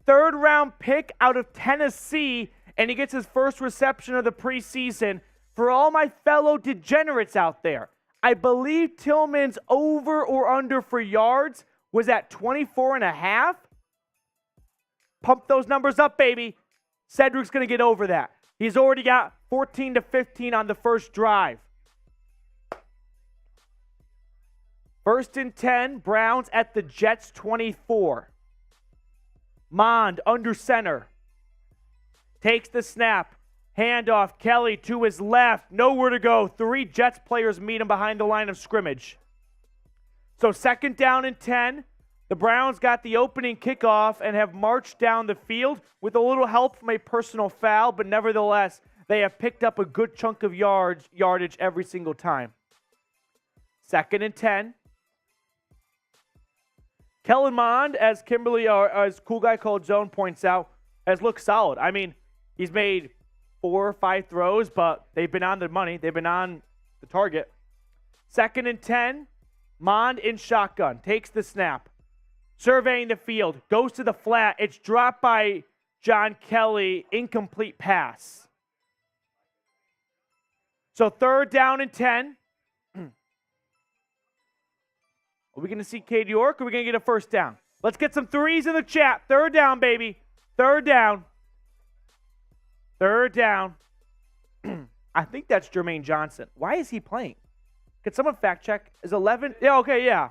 3rd-round pick out of Tennessee, and he gets his first reception of the preseason. For all my fellow degenerates out there, I believe Tillman's over or under for yards was at 24.5. Pump those numbers up, baby. Cedric's going to get over that. He's already got 14 to 15 on the first drive. 1st and 10, Browns at the Jets 24. Mond under center. Takes the snap. Handoff, Kelly to his left. Nowhere to go. 3 Jets players meet him behind the line of scrimmage. So 2nd down and 10. The Browns got the opening kickoff and have marched down the field with a little help from a personal foul, but nevertheless, they have picked up a good chunk of yardage every single time. 2nd and 10. Kellen Mond, as Kimberly, or as Cool Guy Called Zone points out, has looked solid. I mean, he's made 4 or 5 throws, but they've been on the money. They've been on the target. 2nd and 10, Mond in shotgun, takes the snap. Surveying the field, goes to the flat. It's dropped by John Kelly, incomplete pass. So 3rd down and 10. Are we going to see Cade York, or are we going to get a first down? Let's get some threes in the chat. 3rd down, baby. 3rd down. 3rd down. I think that's Jermaine Johnson. Why is he playing? Could someone fact check? Is 11? Yeah, okay, yeah.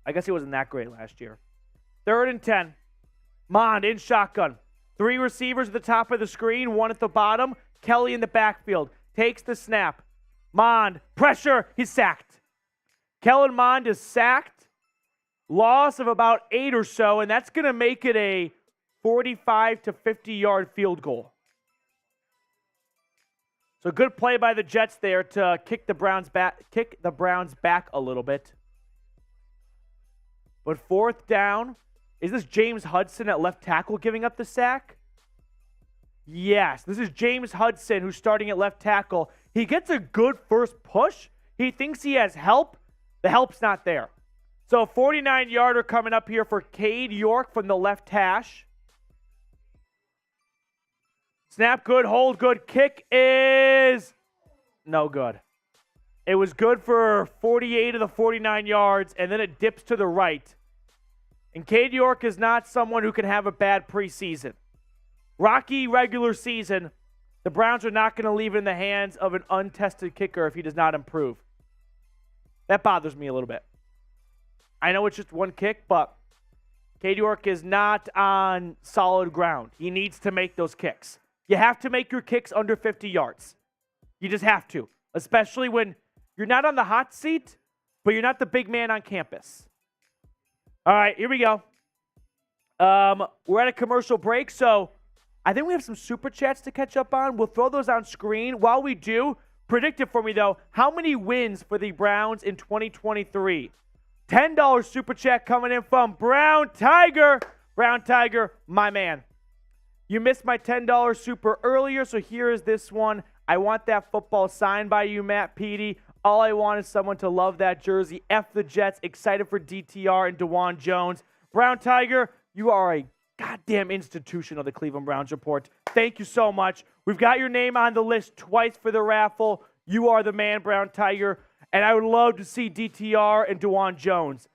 I guess he wasn't that great last year. 3rd and 10. Mond in shotgun. 3 receivers at the top of the screen, 1 at the bottom. Kelly in the backfield. Takes the snap. Mond, pressure, he's sacked. Kellen Mond is sacked. Loss of about 8 or so, and that's going to make it a 45 to 50-yard field goal. So good play by the Jets there to kick the Browns back a little bit. But 4th down, is this James Hudson at left tackle giving up the sack? Yes, this is James Hudson who's starting at left tackle. He gets a good first push. He thinks he has help. The help's not there. So a 49-yarder coming up here for Cade York from the left hash. Snap good, hold good. Kick is no good. It was good for 48 of the 49 yards, and then it dips to the right. And Cade York is not someone who can have a bad preseason. Rocky regular season, the Browns are not going to leave it in the hands of an untested kicker if he does not improve. That bothers me a little bit. I know it's just 1 kick, but Cade York is not on solid ground. He needs to make those kicks. You have to make your kicks under 50 yards. You just have to, especially when you're not on the hot seat, but you're not the big man on campus. All right, here we go. We're at a commercial break, so I think we have some super chats to catch up on. We'll throw those on screen. While we do, predict it for me, though. How many wins for the Browns in 2023? $10 super chat coming in from Brown Tiger. Brown Tiger, my man. You missed my $10 super earlier, so here is this one. I want that football signed by you, Matt Petey. All I want is someone to love that jersey. F the Jets. Excited for DTR and DeJuan Jones. Brown Tiger, you are a goddamn institution of the Cleveland Browns Report. Thank you so much. We've got your name on the list twice for the raffle. You are the man, Brown Tiger. And I would love to see DTR and DeJuan Jones.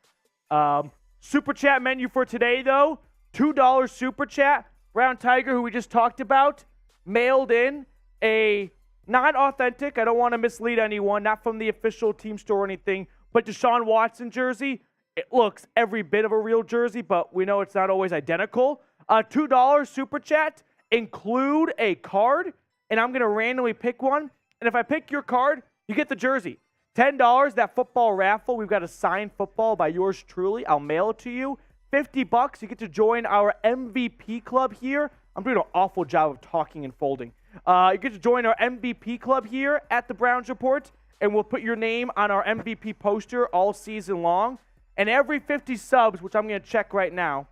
Super chat menu for today, though. $2 super chat. Brown Tiger, who we just talked about, mailed in a not authentic, I don't want to mislead anyone, not from the official team store or anything, but Deshaun Watson jersey. It looks every bit of a real jersey, but we know it's not always identical. $2 super chat, include a card, and I'm going to randomly pick one. And if I pick your card, you get the jersey. $10, that football raffle. We've got a signed football by yours truly. I'll mail it to you. $50, you get to join our MVP club here. I'm doing an awful job of talking and folding. You get to join our MVP club here at the Browns Report, and we'll put your name on our MVP poster all season long. And every 50 subs, which I'm going to check right now,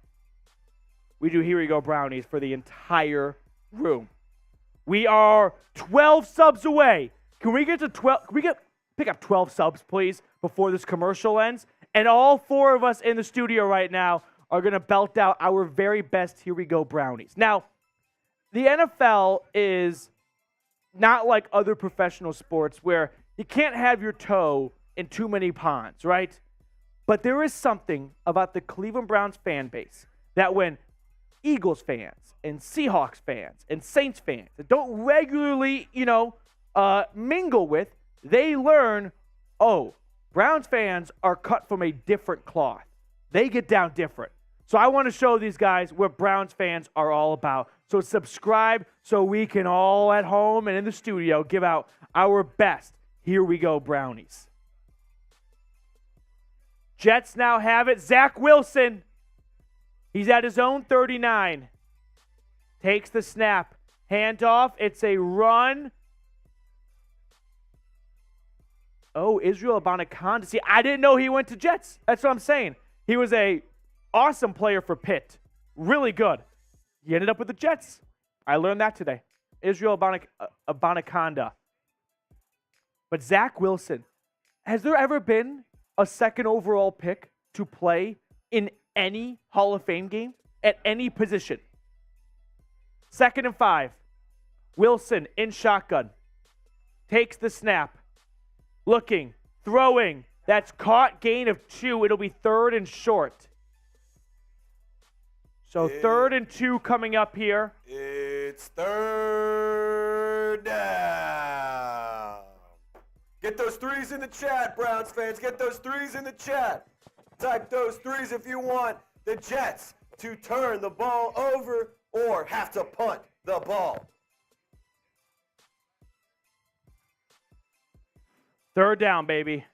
we do Here We Go Brownies for the entire room. We are 12 subs away. Can we get to 12? Can we pick up 12 subs, please, before this commercial ends? And all 4 of us in the studio right now are going to belt out our very best Here We Go Brownies. Now, the NFL is not like other professional sports where you can't have your toe in too many ponds, right? But there is something about the Cleveland Browns fan base that when Eagles fans and Seahawks fans and Saints fans that don't regularly, mingle with, they learn, oh, Browns fans are cut from a different cloth. They get down different. So I want to show these guys what Browns fans are all about. So subscribe so we can all at home and in the studio give out our best Here We Go Brownies. Jets now have it. Zach Wilson. He's at his own 39. Takes the snap. Handoff. It's a run. Oh, Israel Abanikanda. See, I didn't know he went to Jets. That's what I'm saying. He was a awesome player for Pitt. Really good. He ended up with the Jets. I learned that today. Israel Abanikanda. But Zach Wilson, has there ever been a second overall pick to play in any Hall of Fame game at any position? 2nd and 5. Wilson in shotgun. Takes the snap. Looking. Throwing. That's caught. Gain of 2. It'll be 3rd and short. So 3rd and 2 coming up here. It's 3rd down. Get those 3s in the chat, Browns fans. Get those 3s in the chat. Type those 3s if you want the Jets to turn the ball over or have to punt the ball. 3rd down, baby.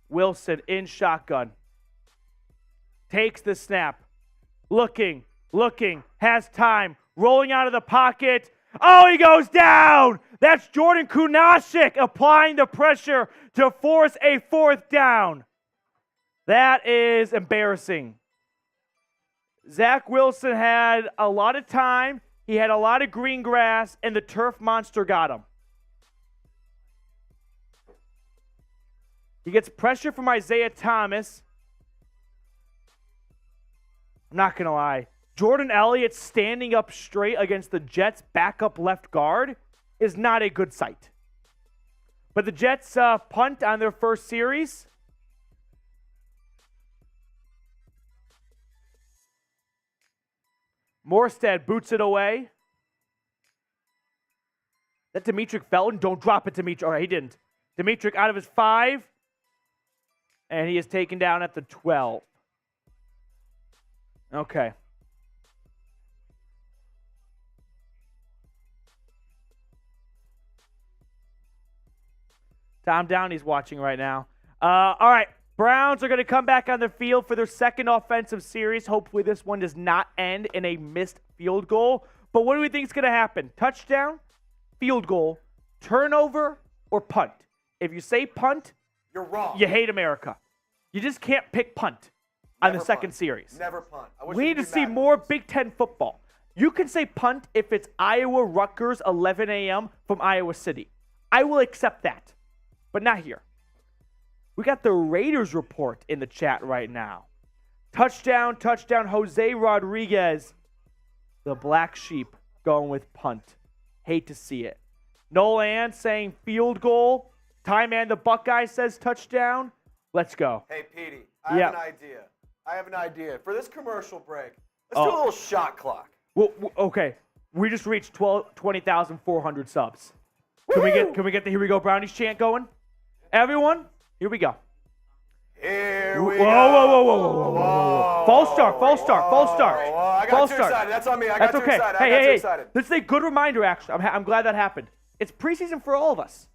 Wilson in shotgun. Takes the snap. Looking, has time. Rolling out of the pocket. Oh, he goes down! That's Jordan Kunaszyk applying the pressure to force a 4th down. That is embarrassing. Zach Wilson had a lot of time. He had a lot of green grass, and the turf monster got him. He gets pressure from Isaiah Thomas. I'm not going to lie. Jordan Elliott standing up straight against the Jets' backup left guard is not a good sight. But the Jets punt on their first series. Morstead boots it away. That Demetric Felton. Don't drop it, Demetric. All right, he didn't. Demetric out of his 5. And he is taken down at the 12. Okay. Tom Downey's watching right now. All right. Browns are going to come back on the field for their second offensive series. Hopefully this one does not end in a missed field goal. But what do we think is going to happen? Touchdown, field goal, turnover, or punt? If you say punt, you're wrong. You hate America. You just can't pick punt on the second series. Never punt. We need to see more Big Ten football. You can say punt if it's Iowa Rutgers 11 a.m. from Iowa City. I will accept that, but not here. We got the Raiders report in the chat right now. Touchdown, Jose Rodriguez. The black sheep going with punt. Hate to see it. Nolan saying field goal. Ty Man, the Buckeye, says touchdown. Let's go. Hey, Petey, I have an idea. For this commercial break, let's do a little shot clock. Well, okay. We just reached 20,400 subs. Can we get the Here We Go Brownies chant going? Everyone, here we go. Here we go. Whoa. False start. I got too excited. That's on me. I got too excited. Hey. This is a good reminder, actually. I'm glad that happened. It's preseason for all of us.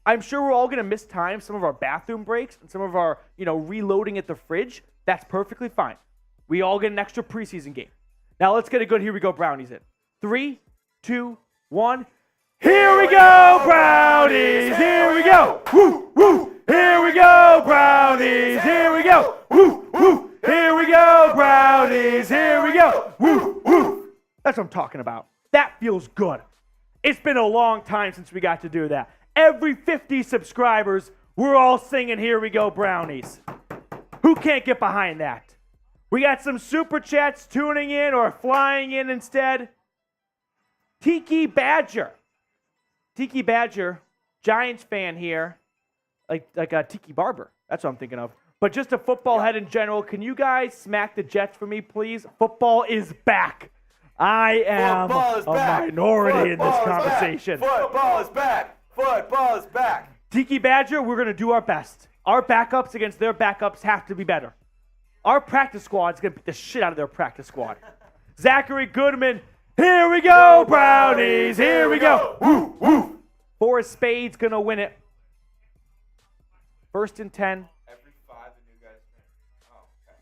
I'm sure we're all going to miss time, some of our bathroom breaks, and some of our, reloading at the fridge. That's perfectly fine. We all get an extra preseason game. Now let's get a good Here We Go Brownies in. 3, 2, 1. Here we go, Brownies! Here we go! Woo, woo! Here we go, Brownies! Here we go! Woo, woo! Here we go, Brownies! Here we go! Woo, woo! That's what I'm talking about. That feels good. It's been a long time since we got to do that. Every 50 subscribers, we're all singing Here We Go, Brownies. Who can't get behind that? We got some super chats tuning in or flying in instead. Tiki Badger, Giants fan here, like a Tiki Barber. That's what I'm thinking of. But just a football head in general. Can you guys smack the Jets for me, please? Football is back. I am a minority in this conversation. Football is back. Tiki Badger, we're going to do our best. Our backups against their backups have to be better. Our practice squad is going to beat the shit out of their practice squad. Zachary Goodman, here we go, Brownies. Here we go. Woo, woo. Forrest Spade's going to win it. 1st and 10. Every 5 the new guys win. Oh, okay.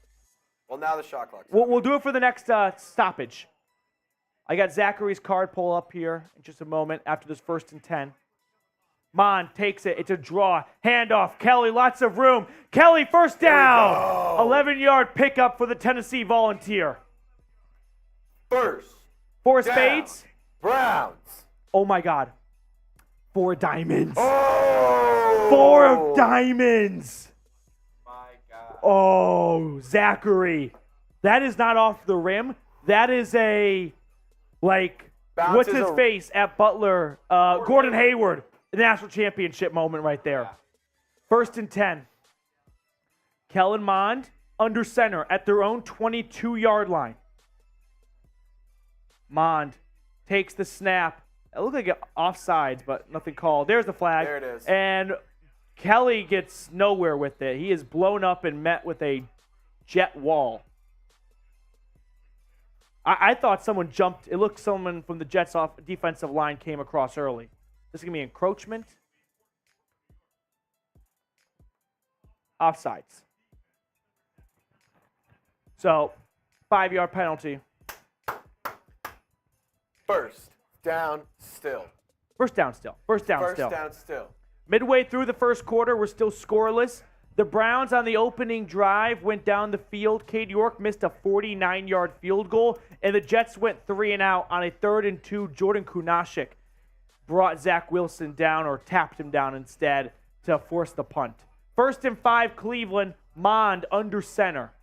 Well, now the shot clock. We'll do it for the next stoppage. I got Zachary's card pull up here in just a moment after this 1st and 10. Mond takes it. It's a draw. Handoff. Kelly, lots of room. Kelly, first down. 11-yard pickup for the Tennessee Volunteer. First. 4 spades. Browns. Oh, my God. 4 diamonds. Oh. 4 of diamonds. My God. Oh, Zachary. That is not off the rim. That is a, what's his face at Butler? Gordon Hayward. The national championship moment right there. 1st and 10. Kellen Mond under center at their own 22-yard line. Mond takes the snap. It looked like offsides, but nothing called. There's the flag. There it is. And Kelly gets nowhere with it. He is blown up and met with a jet wall. I thought someone jumped. It looked someone from the Jets off defensive line came across early. This is going to be encroachment. Offsides. So, 5-yard penalty. First down still. First down still. Midway through the first quarter, we're still scoreless. The Browns on the opening drive went down the field. Cade York missed a 49-yard field goal, and the Jets went 3 and out on a 3rd and 2. Jordan Kunashik brought Zach Wilson down or tapped him down instead to force the punt. 1st and 5, Cleveland. Mond under center.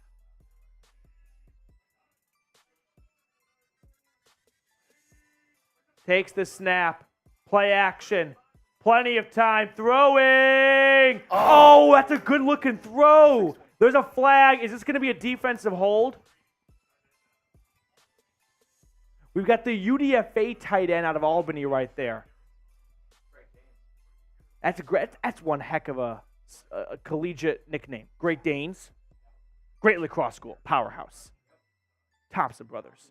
Takes the snap. Play action. Plenty of time. Throwing. Oh, that's a good-looking throw. There's a flag. Is this going to be a defensive hold? We've got the UDFA tight end out of Albany right there. That's one heck of a collegiate nickname. Great Danes. Great lacrosse school. Powerhouse. Thompson Brothers.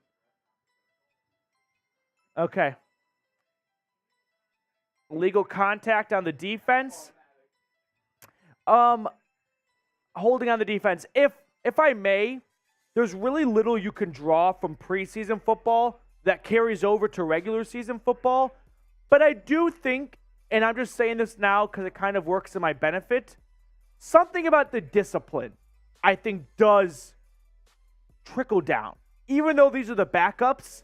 Okay. Illegal contact on the defense. Holding on the defense. If I may, there's really little you can draw from preseason football that carries over to regular season football. But I do think, and I'm just saying this now because it kind of works in my benefit, something about the discipline, I think, does trickle down. Even though these are the backups,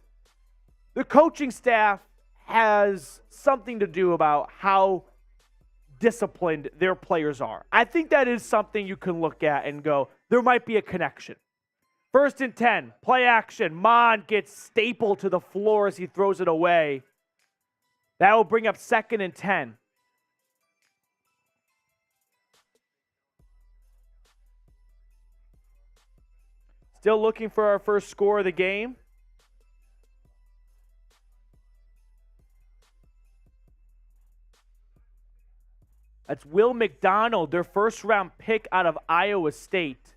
the coaching staff has something to do about how disciplined their players are. I think that is something you can look at and go, there might be a connection. 1st and 10, play action. Mond gets stapled to the floor as he throws it away. That will bring up 2nd and 10. Still looking for our first score of the game. That's Will McDonald, their first-round pick out of Iowa State.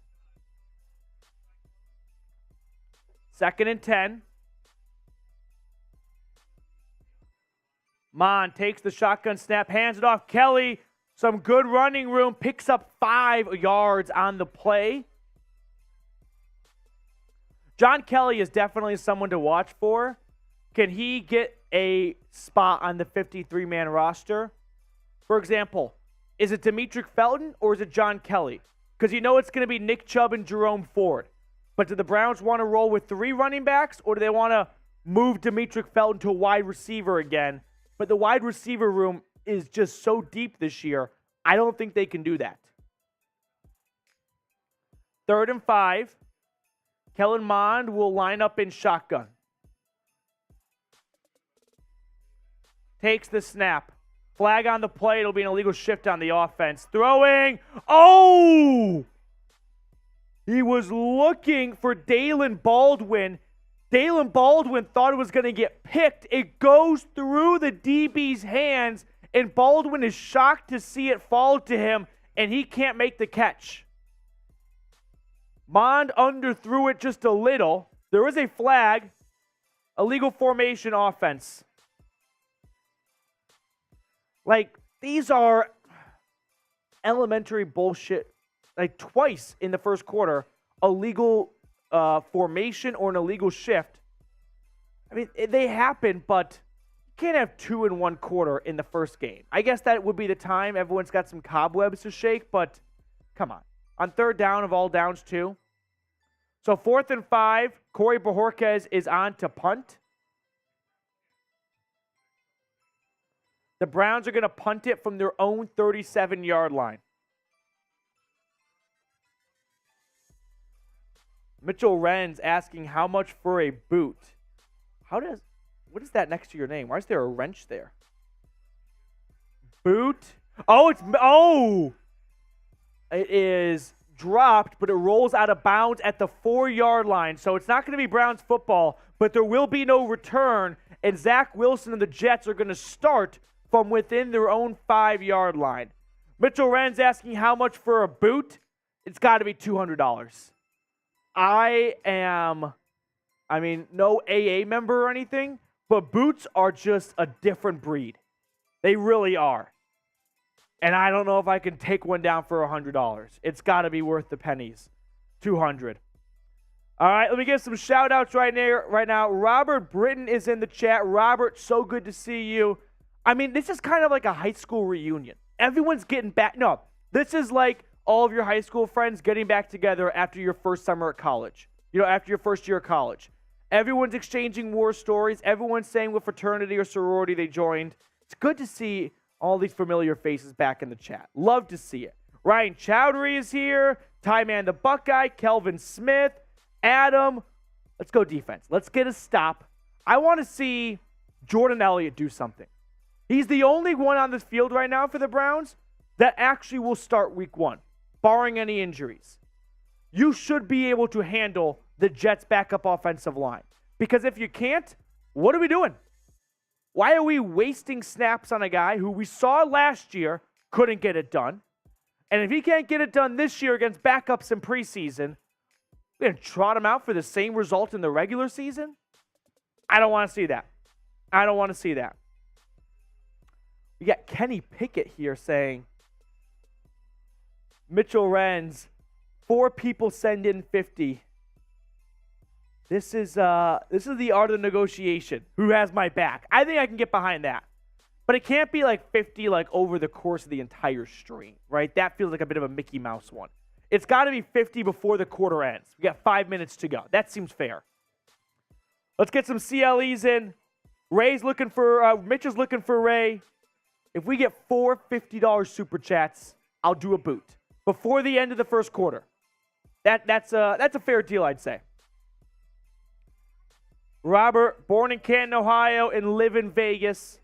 2nd and 10. Mond takes the shotgun snap, hands it off. Kelly, some good running room, picks up 5 yards on the play. John Kelly is definitely someone to watch for. Can he get a spot on the 53-man roster? For example, is it Demetric Felton or is it John Kelly? Because you know it's going to be Nick Chubb and Jerome Ford. But do the Browns want to roll with 3 running backs, or do they want to move Demetric Felton to a wide receiver again? But the wide receiver room is just so deep this year, I don't think they can do that. 3rd and 5. Kellen Mond will line up in shotgun. Takes the snap. Flag on the play. It'll be an illegal shift on the offense. Throwing. Oh! He was looking for Dalen Baldwin. Dalen Baldwin thought it was going to get picked. It goes through the DB's hands, and Baldwin is shocked to see it fall to him, and he can't make the catch. Mond underthrew it just a little. There is a flag. Illegal formation offense. Like, these are elementary bullshit. Like, twice in the first quarter, illegal formation or an illegal shift. I mean, they happen, but you can't have 2 in 1 quarter in the first game. I guess that would be the time. Everyone's got some cobwebs to shake, but come on. On 3rd down of all downs, too. So 4th and 5, Corey Bojorquez is on to punt. The Browns are going to punt it from their own 37-yard line. Mitchell Wren's asking how much for a boot. What is that next to your name? Why is there a wrench there? Boot. It is dropped, but it rolls out of bounds at the 4-yard line. So it's not going to be Browns football, but there will be no return. And Zach Wilson and the Jets are going to start from within their own 5-yard line. Mitchell Wren's asking how much for a boot. It's got to be $200. No AA member or anything, but boots are just a different breed. They really are. And I don't know if I can take one down for $100. It's got to be worth the pennies. $200. All right, let me give some shout-outs right now. Robert Britton is in the chat. Robert, so good to see you. I mean, this is kind of like a high school reunion. Everyone's getting back. No, this is like all of your high school friends getting back together after your first summer at college. After your first year of college. Everyone's exchanging war stories. Everyone's saying what fraternity or sorority they joined. It's good to see all these familiar faces back in the chat. Love to see it. Ryan Chowdhury is here. Ty Man the Buckeye. Kelvin Smith. Adam. Let's go defense. Let's get a stop. I want to see Jordan Elliott do something. He's the only one on this field right now for the Browns that actually will start week 1, barring any injuries. You should be able to handle the Jets' backup offensive line. Because if you can't, what are we doing? Why are we wasting snaps on a guy who we saw last year couldn't get it done? And if he can't get it done this year against backups in preseason, we're going to trot him out for the same result in the regular season? I don't want to see that. I don't want to see that. We got Kenny Pickett here saying, Mitchell Wren's, 4 people send in 50. This is the art of the negotiation. Who has my back? I think I can get behind that. But it can't be like 50 like over the course of the entire stream, right? That feels like a bit of a Mickey Mouse one. It's got to be 50 before the quarter ends. We got 5 minutes to go. That seems fair. Let's get some CLEs in. Mitch is looking for Ray. If we get 4 $50 super chats, I'll do a boot before the end of the first quarter. That's a fair deal, I'd say. Robert, born in Canton, Ohio, and live in Vegas.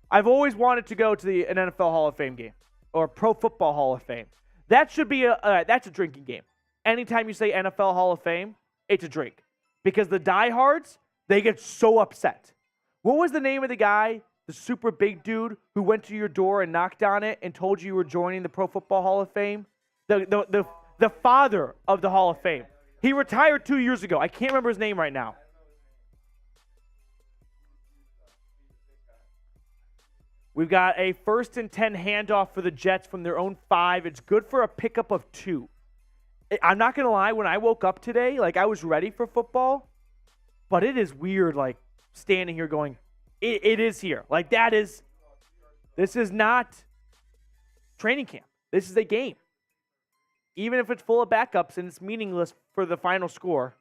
I've always wanted to go to an NFL Hall of Fame game or Pro Football Hall of Fame. That should be that's a drinking game. Anytime you say NFL Hall of Fame, it's a drink. Because the diehards, they get so upset. What was the name of the guy, the super big dude who went to your door and knocked on it and told you were joining the Pro Football Hall of Fame? The father of the Hall of Fame. He retired 2 years ago. I can't remember his name right now. We've got a 1st and 10 handoff for the Jets from their own 5. It's good for a pickup of 2. I'm not going to lie. When I woke up today, like, I was ready for football. But it is weird, like, standing here going, it is here. Like, this is not training camp. This is a game. Even if it's full of backups and it's meaningless for the final score,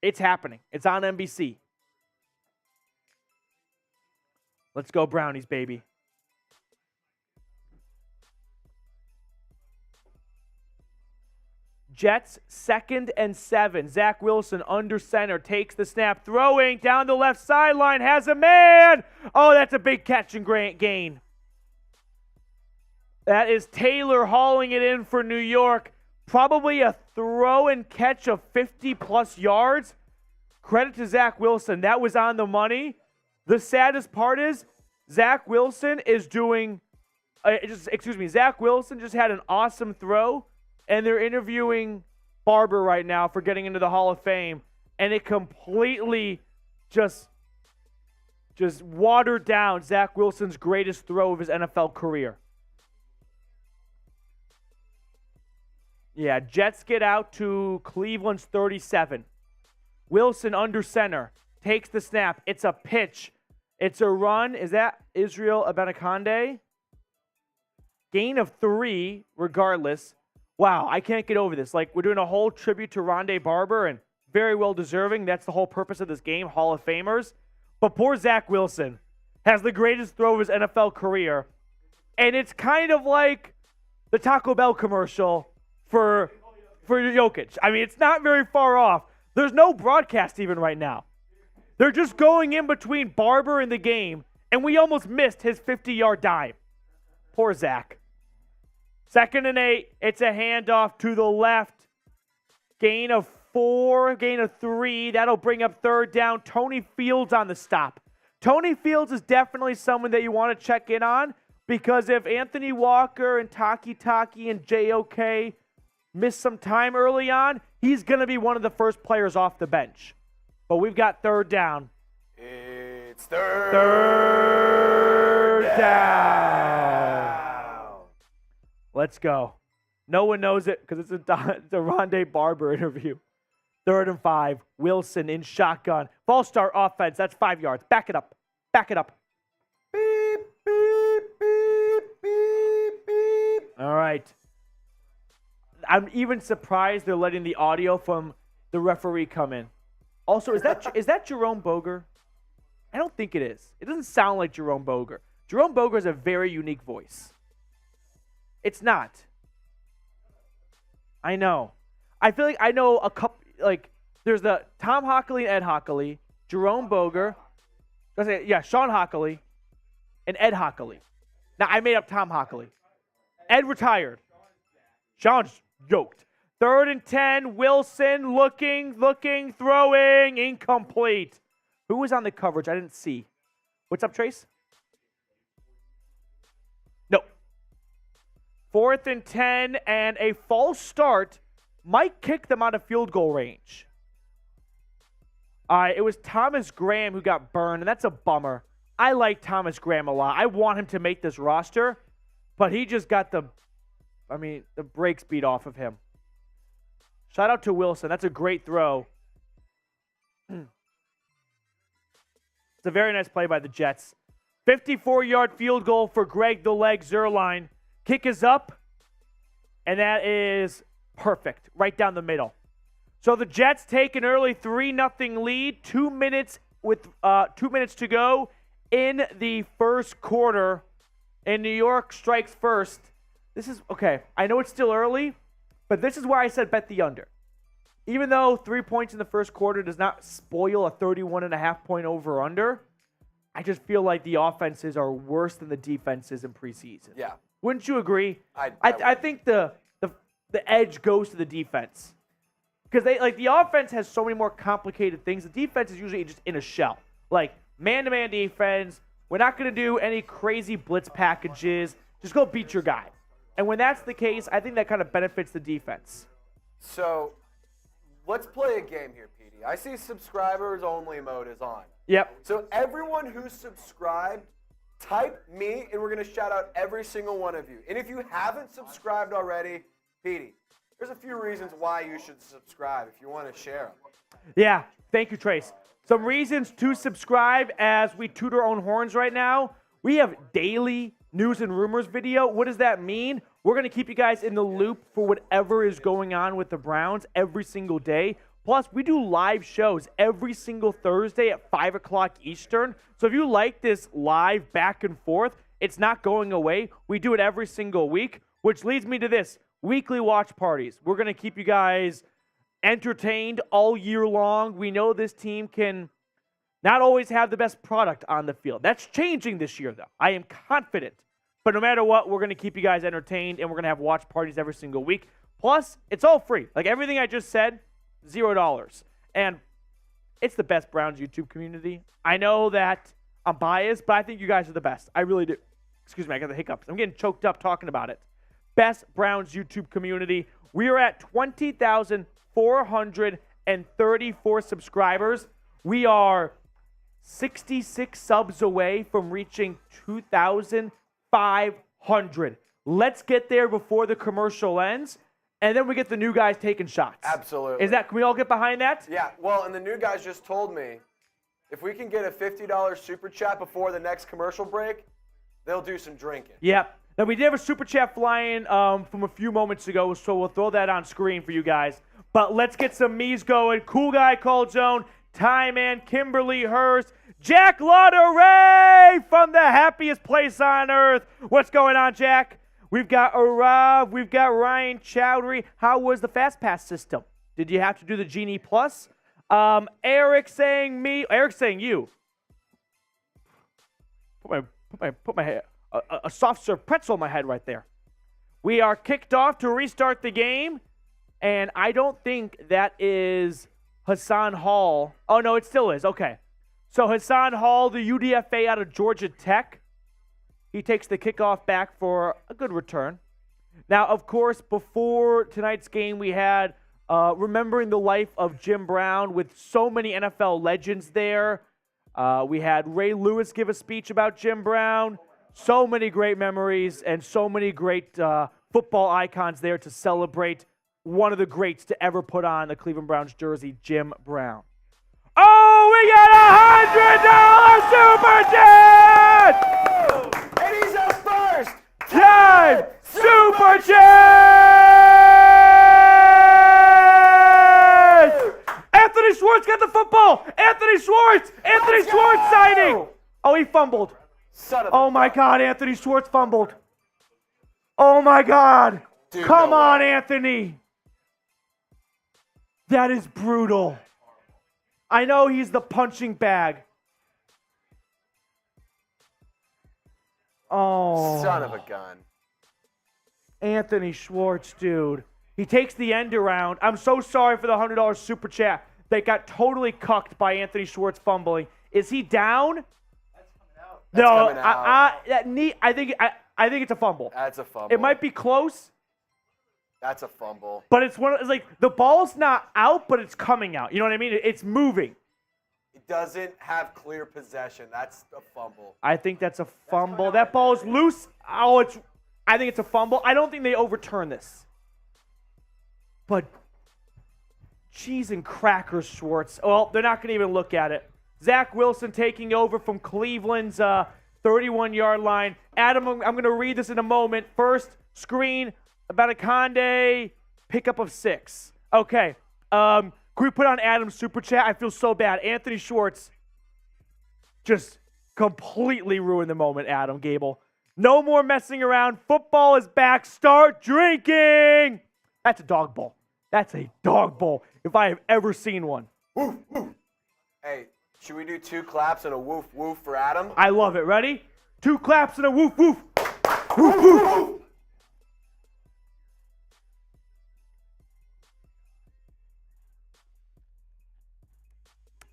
it's happening. It's on NBC. Let's go Brownies, baby. Jets, 2nd and 7. Zach Wilson under center, takes the snap, throwing down the left sideline, has a man. Oh, that's a big catch and gain. That is Taylor hauling it in for New York. Probably a throw and catch of 50-plus yards. Credit to Zach Wilson. That was on the money. The saddest part is Zach Wilson is doing Zach Wilson just had an awesome throw, and they're interviewing Barber right now for getting into the Hall of Fame, and it completely just watered down Zach Wilson's greatest throw of his NFL career. Yeah, Jets get out to Cleveland's 37. Wilson under center, takes the snap. It's a pitch. It's a run. Is that Israel Abanikande? Gain of 3, regardless. Wow, I can't get over this. Like, we're doing a whole tribute to Rondé Barber, and very well deserving. That's the whole purpose of this game, Hall of Famers. But poor Zach Wilson has the greatest throw of his NFL career, and it's kind of like the Taco Bell commercial for Jokic. I mean, it's not very far off. There's no broadcast even right now. They're just going in between Barber and the game, and we almost missed his 50-yard dive. Poor Zach. 2nd and 8. It's a handoff to the left. Gain of 4, gain of 3. That'll bring up 3rd down. Tony Fields on the stop. Tony Fields is definitely someone that you want to check in on, because if Anthony Walker and Taki and JOK miss some time early on, he's going to be one of the first players off the bench. But we've got 3rd down. It's third down. Let's go. No one knows it because it's a Rondé Barber interview. 3rd and 5. Wilson in shotgun. False start offense. That's 5 yards. Back it up. Back it up. Beep, beep, beep, beep, beep. All right. I'm even surprised they're letting the audio from the referee come in. Also, is that Jerome Boger? I don't think it is. It doesn't sound like Jerome Boger. Jerome Boger has a very unique voice. It's not. I know. I feel like I know a couple, like, there's the Tom Hockley and Ed Hockley, Jerome Boger, Sean Hockley, and Ed Hockley. Now, I made up Tom Hockley. Ed retired. Sean's yoked. 3rd and 10, Wilson looking, throwing, incomplete. Who was on the coverage? I didn't see. What's up, Trace? No. 4th and 10, and a false start might kick them out of field goal range. It was Thomas Graham who got burned, and that's a bummer. I like Thomas Graham a lot. I want him to make this roster, but he just got the brakes beat off of him. Shout out to Wilson. That's a great throw. It's a very nice play by the Jets. 54-yard field goal for Greg the Leg Zuerlein. Kick is up, and that is perfect, right down the middle. So the Jets take an early 3-0 lead. 2 minutes to go in the first quarter, and New York strikes first. This is okay. I know it's still early, but this is why I said bet the under. Even though 3 points in the first quarter does not spoil a 31.5-point over-under, I just feel like the offenses are worse than the defenses in preseason. Yeah. Wouldn't you agree? I I think the edge goes to the defense. Because the offense has so many more complicated things. The defense is usually just in a shell. Like, man-to-man defense, we're not going to do any crazy blitz packages. Just go beat your guy. And when that's the case, I think that kind of benefits the defense. So, let's play a game here, Petey. I see subscribers only mode is on. Yep. So everyone who's subscribed, type me, and we're going to shout out every single one of you. And if you haven't subscribed already, Petey, there's a few reasons why you should subscribe if you want to share them. Yeah. Thank you, Trace. Some reasons to subscribe as we toot our own horns right now. We have daily news and rumors video. What does that mean? We're going to keep you guys in the loop for whatever is going on with the Browns every single day. Plus, we do live shows every single Thursday at 5 o'clock Eastern. So if you like this live back and forth, it's not going away. We do it every single week, which leads me to this. Weekly watch parties. We're going to keep you guys entertained all year long. We know this team can not always have the best product on the field. That's changing this year, though. I am confident. But no matter what, we're going to keep you guys entertained, and we're going to have watch parties every single week. Plus, it's all free. Like everything I just said, $0. And it's the best Browns YouTube community. I know that I'm biased, but I think you guys are the best. I really do. Excuse me, I got the hiccups. I'm getting choked up talking about it. Best Browns YouTube community. We are at 20,434 subscribers. We are 66 subs away from reaching 2,500. Let's get there before the commercial ends, and then we get the new guys taking shots. Absolutely. Can we all get behind that? Yeah, well, and the new guys just told me if we can get a $50 super chat before the next commercial break, they'll do some drinking. Yep. Now, we did have a super chat flying from a few moments ago, so we'll throw that on screen for you guys. But let's get some me's going. Cool Guy Called Zone, Ty Man, Kimberly Hurst, Jack Lauderay from the happiest place on earth. What's going on, Jack? We've got Arav. We've got Ryan Chowdhury. How was the Fast Pass system? Did you have to do the Genie Plus? Eric saying me. Eric saying you. Put my head. A soft serve pretzel in my head right there. We are kicked off to restart the game, and I don't think that is Hassan Hall. Oh, no, it still is. Okay. So Hassan Hall, the UDFA out of Georgia Tech, he takes the kickoff back for a good return. Now, of course, before tonight's game, we had remembering the life of Jim Brown with so many NFL legends there. We had Ray Lewis give a speech about Jim Brown. So many great memories and so many great football icons there to celebrate one of the greats to ever put on the Cleveland Browns jersey, Jim Brown. Oh, we got a $100 Super Chat! And he's up first! Time Super Chat! Anthony Schwartz got the football! Anthony Schwartz signing! Oh, he fumbled. Oh my God, Anthony Schwartz fumbled. Oh my God. Dude, Come no on, way. Anthony. That is brutal. I know he's the punching bag. Oh. Son of a gun. Anthony Schwartz, dude. He takes the end around. I'm so sorry for the $100 super chat. They got totally cucked by Anthony Schwartz fumbling. Is he down? That's No, coming out. I think it's a fumble. That's a fumble. It might be close, That's a fumble. but it's like the ball's not out, but it's coming out. You know what I mean? It's moving. It doesn't have clear possession. That's a fumble. I think that's a fumble. That ball is loose. I think it's a fumble. I don't think they overturn this. But cheese and crackers, Schwartz. Well, they're not going to even look at it. Zach Wilson taking over from Cleveland's 31-yard line. Adam, I'm going to read this in a moment. First, screen, Abanikande, pickup of 6. Okay. Can we put on Adam's super chat? I feel so bad. Anthony Schwartz just completely ruined the moment, Adam Gable. No more messing around. Football is back. Start drinking. That's a dog bowl. That's a dog bowl if I have ever seen one. Woof, woof. Hey, should we do 2 claps and a woof woof for Adam? I love it. Ready? 2 claps and a woof woof. Woof woof.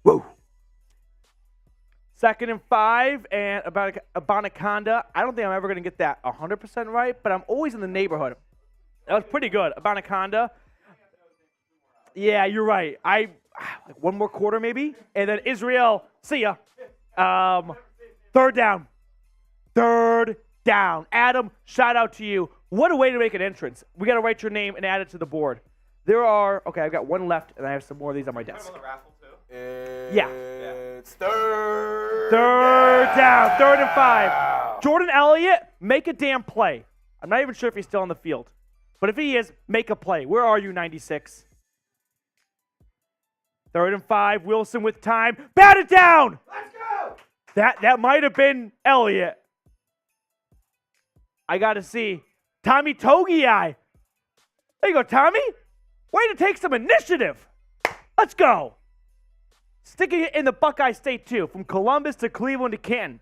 Whoa. 2nd and 5, and Abanaconda. I don't think I'm ever going to get that 100% right, but I'm always in the neighborhood. That was pretty good. Abanaconda. Yeah, you're right. Like one more quarter maybe, and then Israel. See ya. 3rd down. 3rd down. Adam, shout out to you. What a way to make an entrance. We got to write your name and add it to the board. Okay, I've got one left, and I have some more of these on my desk. On the raffle too? Yeah. It's 3rd down. 3rd and 5. Jordan Elliott, make a damn play. I'm not even sure if he's still on the field. But if he is, make a play. Where are you, 96? 3rd and 5. Wilson with time. Bat it down! Let's go! That might have been Elliott. I got to see. Tommy Togiai. There you go, Tommy. Way to take some initiative. Let's go. Sticking it in the Buckeye State, too. From Columbus to Cleveland to Canton.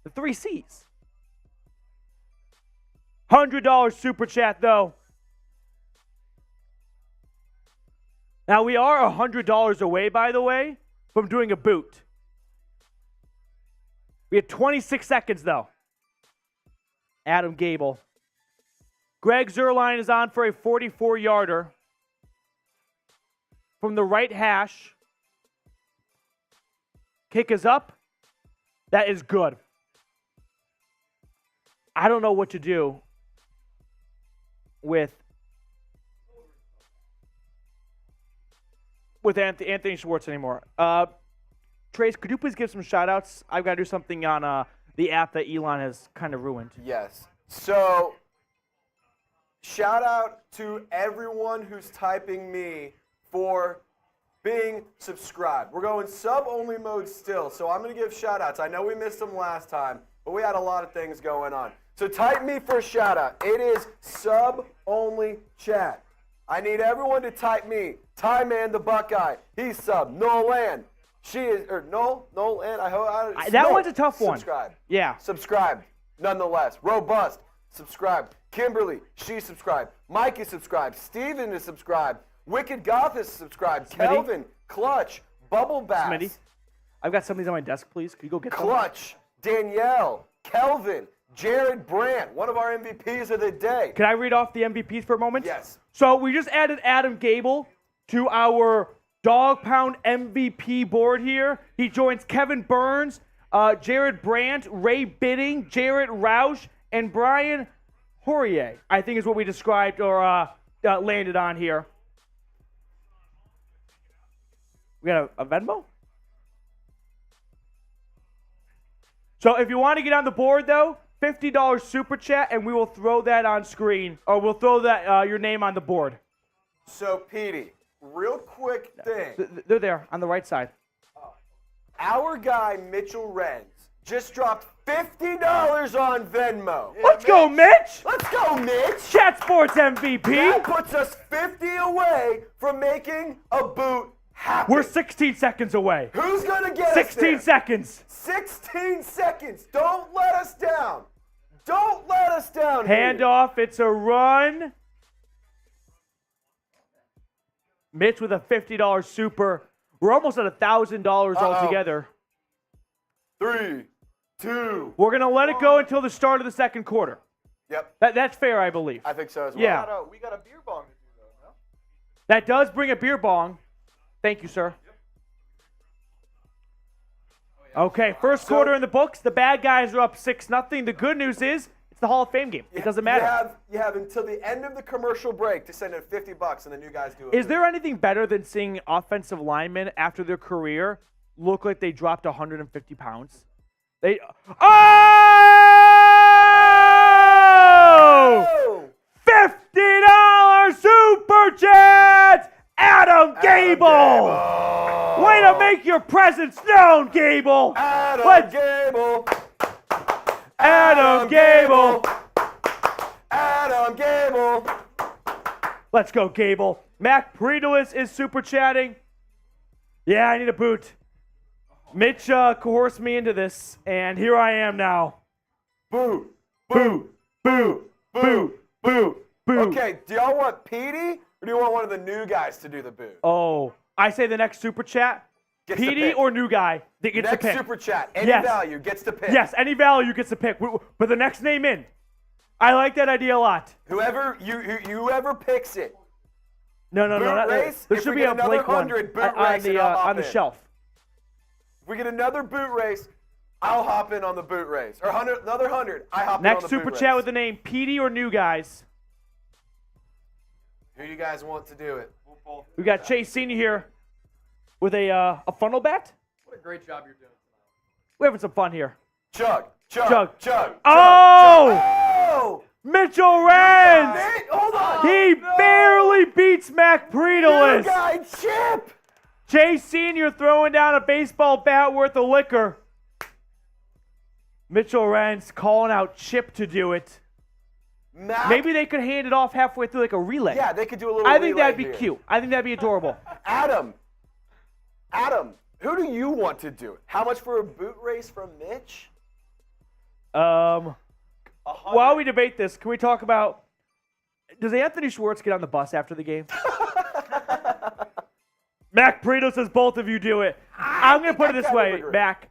The 3 C's. $100 super chat, though. Now, we are $100 away, by the way, from doing a boot. We have 26 seconds, though. Adam Gable. Greg Zuerlein is on for a 44-yarder. From the right hash. Kick is up. That is good. I don't know what to do with Anthony Schwartz anymore. Trace, could you please give some shout-outs? I've got to do something on the app that Elon has kind of ruined. Yes. So, shout out to everyone who's typing me for being subscribed. We're going sub-only mode still, so I'm going to give shout-outs. I know we missed them last time, but we had a lot of things going on. So type me for a shout-out. It is sub-only chat. I need everyone to type me. Ty Man the Buckeye. He's sub. Nolan. She is, or Nolan. I hope. That one's a tough one. Subscribe. Yeah. Subscribed. Nonetheless. Robust. Subscribed. Kimberly. She subscribed. Mike is subscribed. Steven is subscribed. Wicked Goth is subscribed. Smitty? Kelvin. Clutch. Bubble Bass. Smitty, I've got some of these on my desk, please. Could you go get them? Clutch. Danielle. Kelvin. Jared Brandt. One of our MVPs of the day. Can I read off the MVPs for a moment? Yes. So we just added Adam Gable to our Dog Pound MVP board here. He joins Kevin Burns, Jared Brandt, Ray Bidding, Jarrett Roush, and Brian Hourier, I think is what we described or landed on here. We got a Venmo? So if you want to get on the board, though, $50 super chat, and we will throw that on screen, or we'll throw that your name on the board. So, Petey, real quick thing. They're there on the right side. Our guy, Mitchell Renz, just dropped $50 on Venmo. Let's go, Mitch! Let's go, Mitch! Chat Sports MVP! That puts us 50 away from making a boot happen. We're 16 seconds away. Who's going to get 16 us there? seconds. 16 seconds. Don't let us down. Don't let us down. Hand off. It's a run. Mitch with a $50 super. We're almost at $1,000 altogether. 3, 2. We're going to let it go until the start of the second quarter. Yep. That's fair, I believe. I think so as well. Yeah. We got a beer bong to do, though, no? That does bring a beer bong. Thank you, sir. Okay, first quarter in the books. The bad guys are up 6-0. The good news is it's the Hall of Fame game. It doesn't matter. You have until the end of the commercial break to send in $50, and the new guys do it. Is there anything better than seeing offensive linemen after their career look like they dropped 150 pounds? Oh! $50 super chat! Adam Gable! Way to make your presence known, Gable! Adam Gable! Adam Gable! Adam Gable! Let's go, Gable. Mac Predelis is super chatting. Yeah, I need a boot. Mitch coerced me into this, and here I am now. Boot! Boot! Boot! Boot! Boot! Boot! Okay, do y'all want Petey, or do you want one of the new guys to do the boot? Oh, I say the next super chat. gets to PD pick. or new guy that gets Next to pick. super chat, any Yes. value gets to pick. Yes, any value gets to pick. But the next name in. I like that idea a lot. Whoever whoever picks it. No. Boot race? There If should we be get a another Blake one 100 boot on race, and I'll hop on the in. shelf. If we get another boot race, I'll hop in on the boot race. Or another 100, I hop in on Next the super boot chat race. with the name PD or new guys. Who do you guys want to do it? We got Chase Senior here with a funnel bat. What a great job you're doing tonight. We're having some fun here. Chug. Chug. Oh! Oh! Mitchell Renz! Nate, hold on. He barely beats Mac New Predelis. guy, Chip. Chase Senior throwing down a baseball bat worth of liquor. Mitchell Renz calling out Chip to do it. Mac. Maybe they could hand it off halfway through like a relay. Yeah, they could do a little I think relay that'd be here. cute. I think that'd be adorable. Adam, who do you want to do it? How much for a boot race from Mitch? While we debate this, can we talk about, does Anthony Schwartz get on the bus after the game? Mac Preto says both of you do it. I'm going to put it this kind of way, agree. Mac.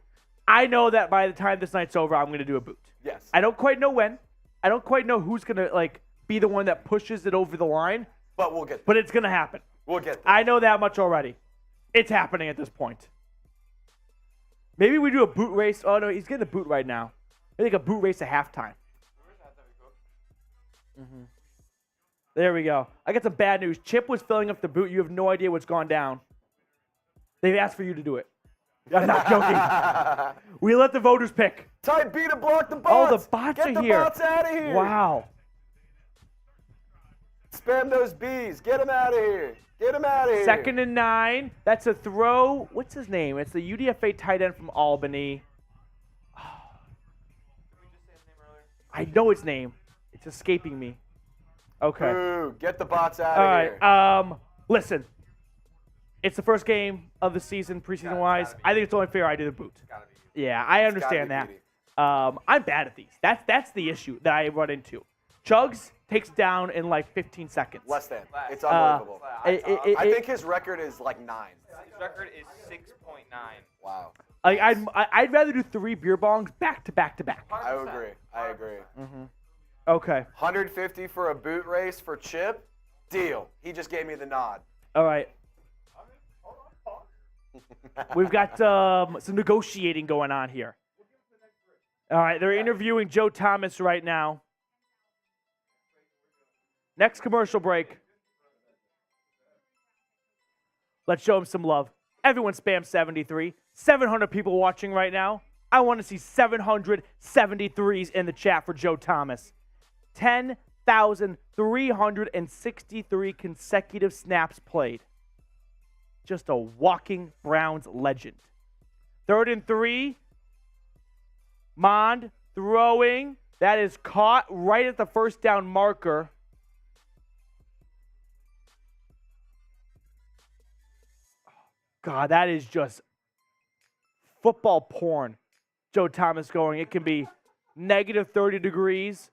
I know that by the time this night's over, I'm going to do a boot. Yes. I don't quite know when. I don't quite know who's going to be the one that pushes it over the line, But we'll get there. but it's going to happen. We'll get there. I know that much already. It's happening at this point. Maybe we do a boot race. Oh, no, he's getting a boot right now. I think a boot race at halftime. There we go. I got some bad news. Chip was filling up the boot. You have no idea what's gone down. They've asked for you to do it. I'm not joking. We let the voters pick. Type B to block the Oh, bots. the bots Get are the here. bots out of here. Wow. Spam those Bs. Get them out of here. Get them out of here. 2nd and 9. That's a throw. What's his name? It's the UDFA tight end from Albany. I know his name. It's escaping me. Okay. Ooh, get the bots out All of right. here. Listen. It's the first game of the season, preseason-wise. I think it's only fair I do the boot. Yeah, I understand that. be I'm bad at these. That's the issue that I run into. Chugs takes down in like 15 seconds. Less than. It's unbelievable. I think his record is like 9. His record is 6.9. Wow. I'd rather do 3 beer bongs back to back to back. I agree. I agree. Okay. 150 for a boot race for Chip? Deal. He just gave me the nod. All right. We've got some negotiating going on here. All right, they're interviewing Joe Thomas right now. Next commercial break. Let's show him some love. Everyone spam 73. 700 people watching right now. I want to see 773s in the chat for Joe Thomas. 10,363 consecutive snaps played. Just a walking Browns legend. 3rd and 3. Mond throwing. That is caught right at the first down marker. God, that is just football porn. Joe Thomas going. It can be negative 30 degrees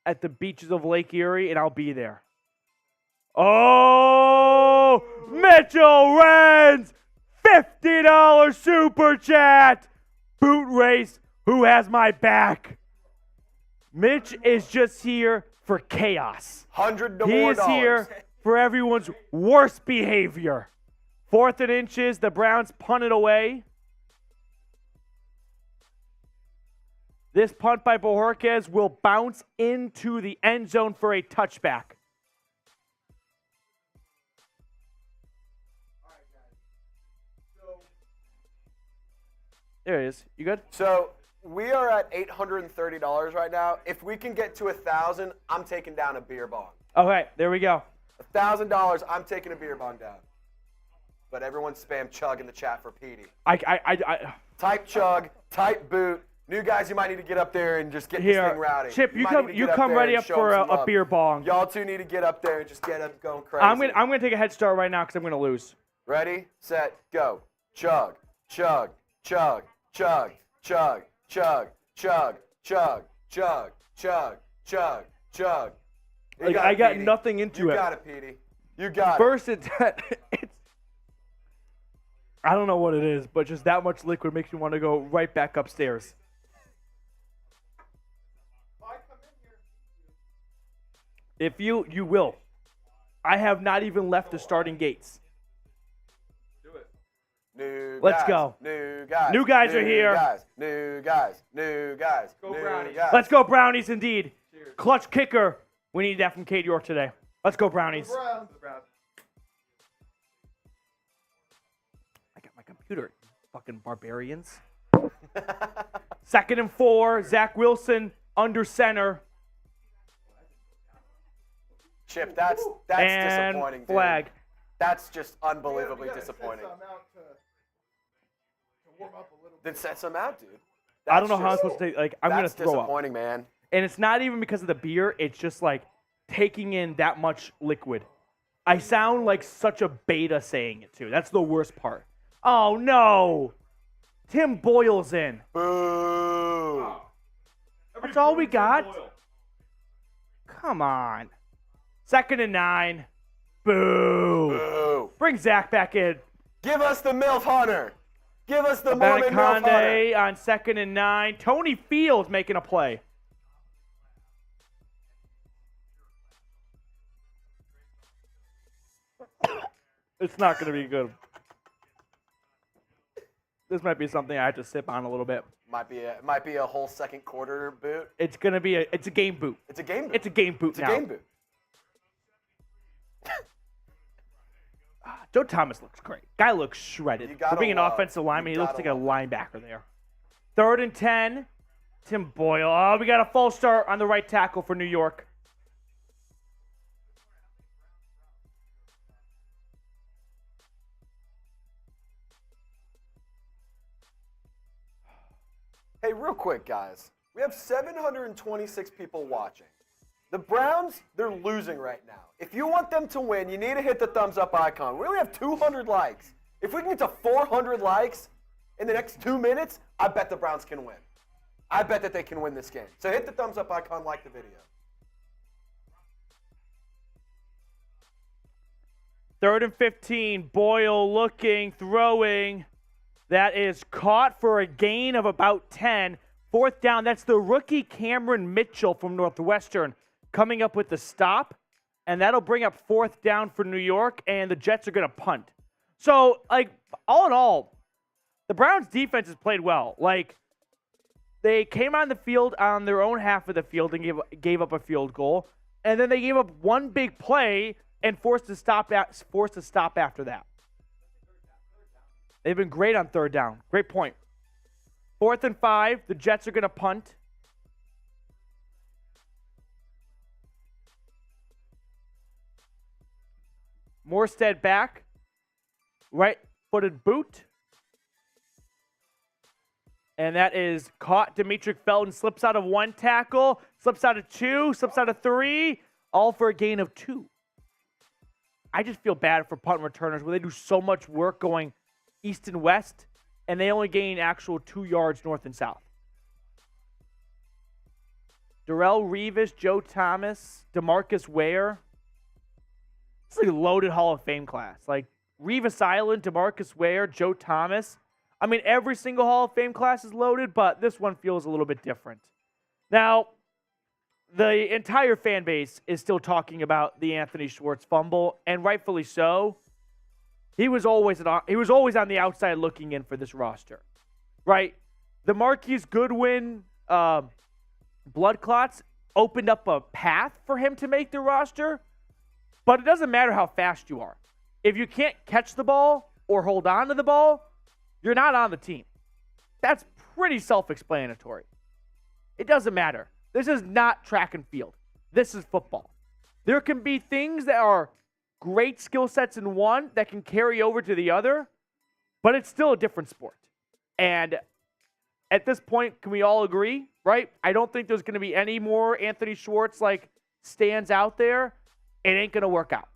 at the beaches of Lake Erie, and I'll be there. Oh, Mitchell Renz, $50 super chat. Boot race, who has my back? Mitch is just here for chaos. $100 He more is dollars. here for everyone's worst behavior. 4th and inches, the Browns punt it away. This punt by Bojorquez will bounce into the end zone for a touchback. There it is. You good? So we are at $830 right now. If we can get to 1,000, I'm taking down a beer bong. Okay, there we go. $1,000, I'm taking a beer bong down. But everyone spam chug in the chat for Petey. I Type chug, type boot. New guys, you might need to get up there and just get this here, thing rowdy. Chip, you might come need to get come there ready and up show for 'em some a love. beer bong. Y'all two need to get up there and just get up going crazy. I'm gonna take a head start right now because I'm gonna lose. Ready, set, go. Chug, chug, chug, chug, chug, chug, chug, chug, chug, chug, chug, chug. You got I it, got Petey. nothing into You it. got it, Petey. You got it. First, it's I don't know what it is, but just that much liquid makes me want to go right back upstairs. If you will. I have not even left the starting gates. Do it. New Let's guys, go. New guys. New guys are here. New guys. Go new Brownies. guys. Let's go Brownies indeed. Cheers. Clutch kicker. We need that from Cade York today. Let's go Brownies. Browns. I got my computer. Fucking barbarians. 2nd and 4. Zach Wilson under center. Chip, that's And disappointing, dude. flag. That's just unbelievably disappointing. Then set some out, dude. I don't know how I'm supposed to take. Like, I'm gonna That's throw up. disappointing, man. And it's not even because of the beer. It's just like taking in that much liquid. I sound like such a beta saying it too. That's the worst part. Oh no, Tim Boyle's in. Boo. That's all we got. Come on. 2nd and 9. Boo. Boo. Bring Zach back in. Give us the MILF Hunter. Give us the Mormon MILF Hunter. Abanikande on 2nd and 9. Tony Fields making a play. It's not going to be good. This might be something I have to sip on a little bit. Might be a whole second quarter boot. It's going to be it's a game boot. It's a game boot. It's a game boot It's now. a game boot. Joe Thomas looks great. Guy looks shredded. You gotta For being an love- offensive lineman, you he looks gotta like a linebacker there. 3rd and 10. Tim Boyle. Oh, we got a false start on the right tackle for New York. Hey, real quick, guys. We have 726 people watching. The Browns, they're losing right now. If you want them to win, you need to hit the thumbs up icon. We only have 200 likes. If we can get to 400 likes in the next 2 minutes, I bet the Browns can win. I bet that they can win this game. So hit the thumbs up icon, like the video. 3rd and 15. Boyle looking, throwing. That is caught for a gain of about 10. 4th down. That's the rookie Cameron Mitchell from Northwestern coming up with the stop. And that'll bring up 4th down for New York, and the Jets are going to punt. So, like, all in all, the Browns' defense has played well. Like, they came on the field on their own half of the field and gave up a field goal. And then they gave up one big play and forced a stop after that. They've been great on 3rd down. Great point. 4th and 5, the Jets are going to punt. Morstead back. Right-footed boot. And that is caught. Demetric Felton slips out of 1 tackle, slips out of 2, slips out of 3, all for a gain of 2. I just feel bad for punt returners where they do so much work going east and west, and they only gain actual 2 yards north and south. Darrelle Revis, Joe Thomas, DeMarcus Ware. It's like a loaded Hall of Fame class. Like Revis Island, DeMarcus Ware, Joe Thomas. I mean, every single Hall of Fame class is loaded, but this one feels a little bit different. Now, the entire fan base is still talking about the Anthony Schwartz fumble, and rightfully so. He was always on the outside looking in for this roster, right? The Marquise Goodwin blood clots opened up a path for him to make the roster, but it doesn't matter how fast you are. If you can't catch the ball or hold on to the ball, you're not on the team. That's pretty self-explanatory. It doesn't matter. This is not track and field. This is football. There can be things that are great skill sets in one that can carry over to the other, but it's still a different sport. And at this point, can we all agree, right? I don't think there's going to be any more Anthony Schwartz like stands out there. It ain't going to work out.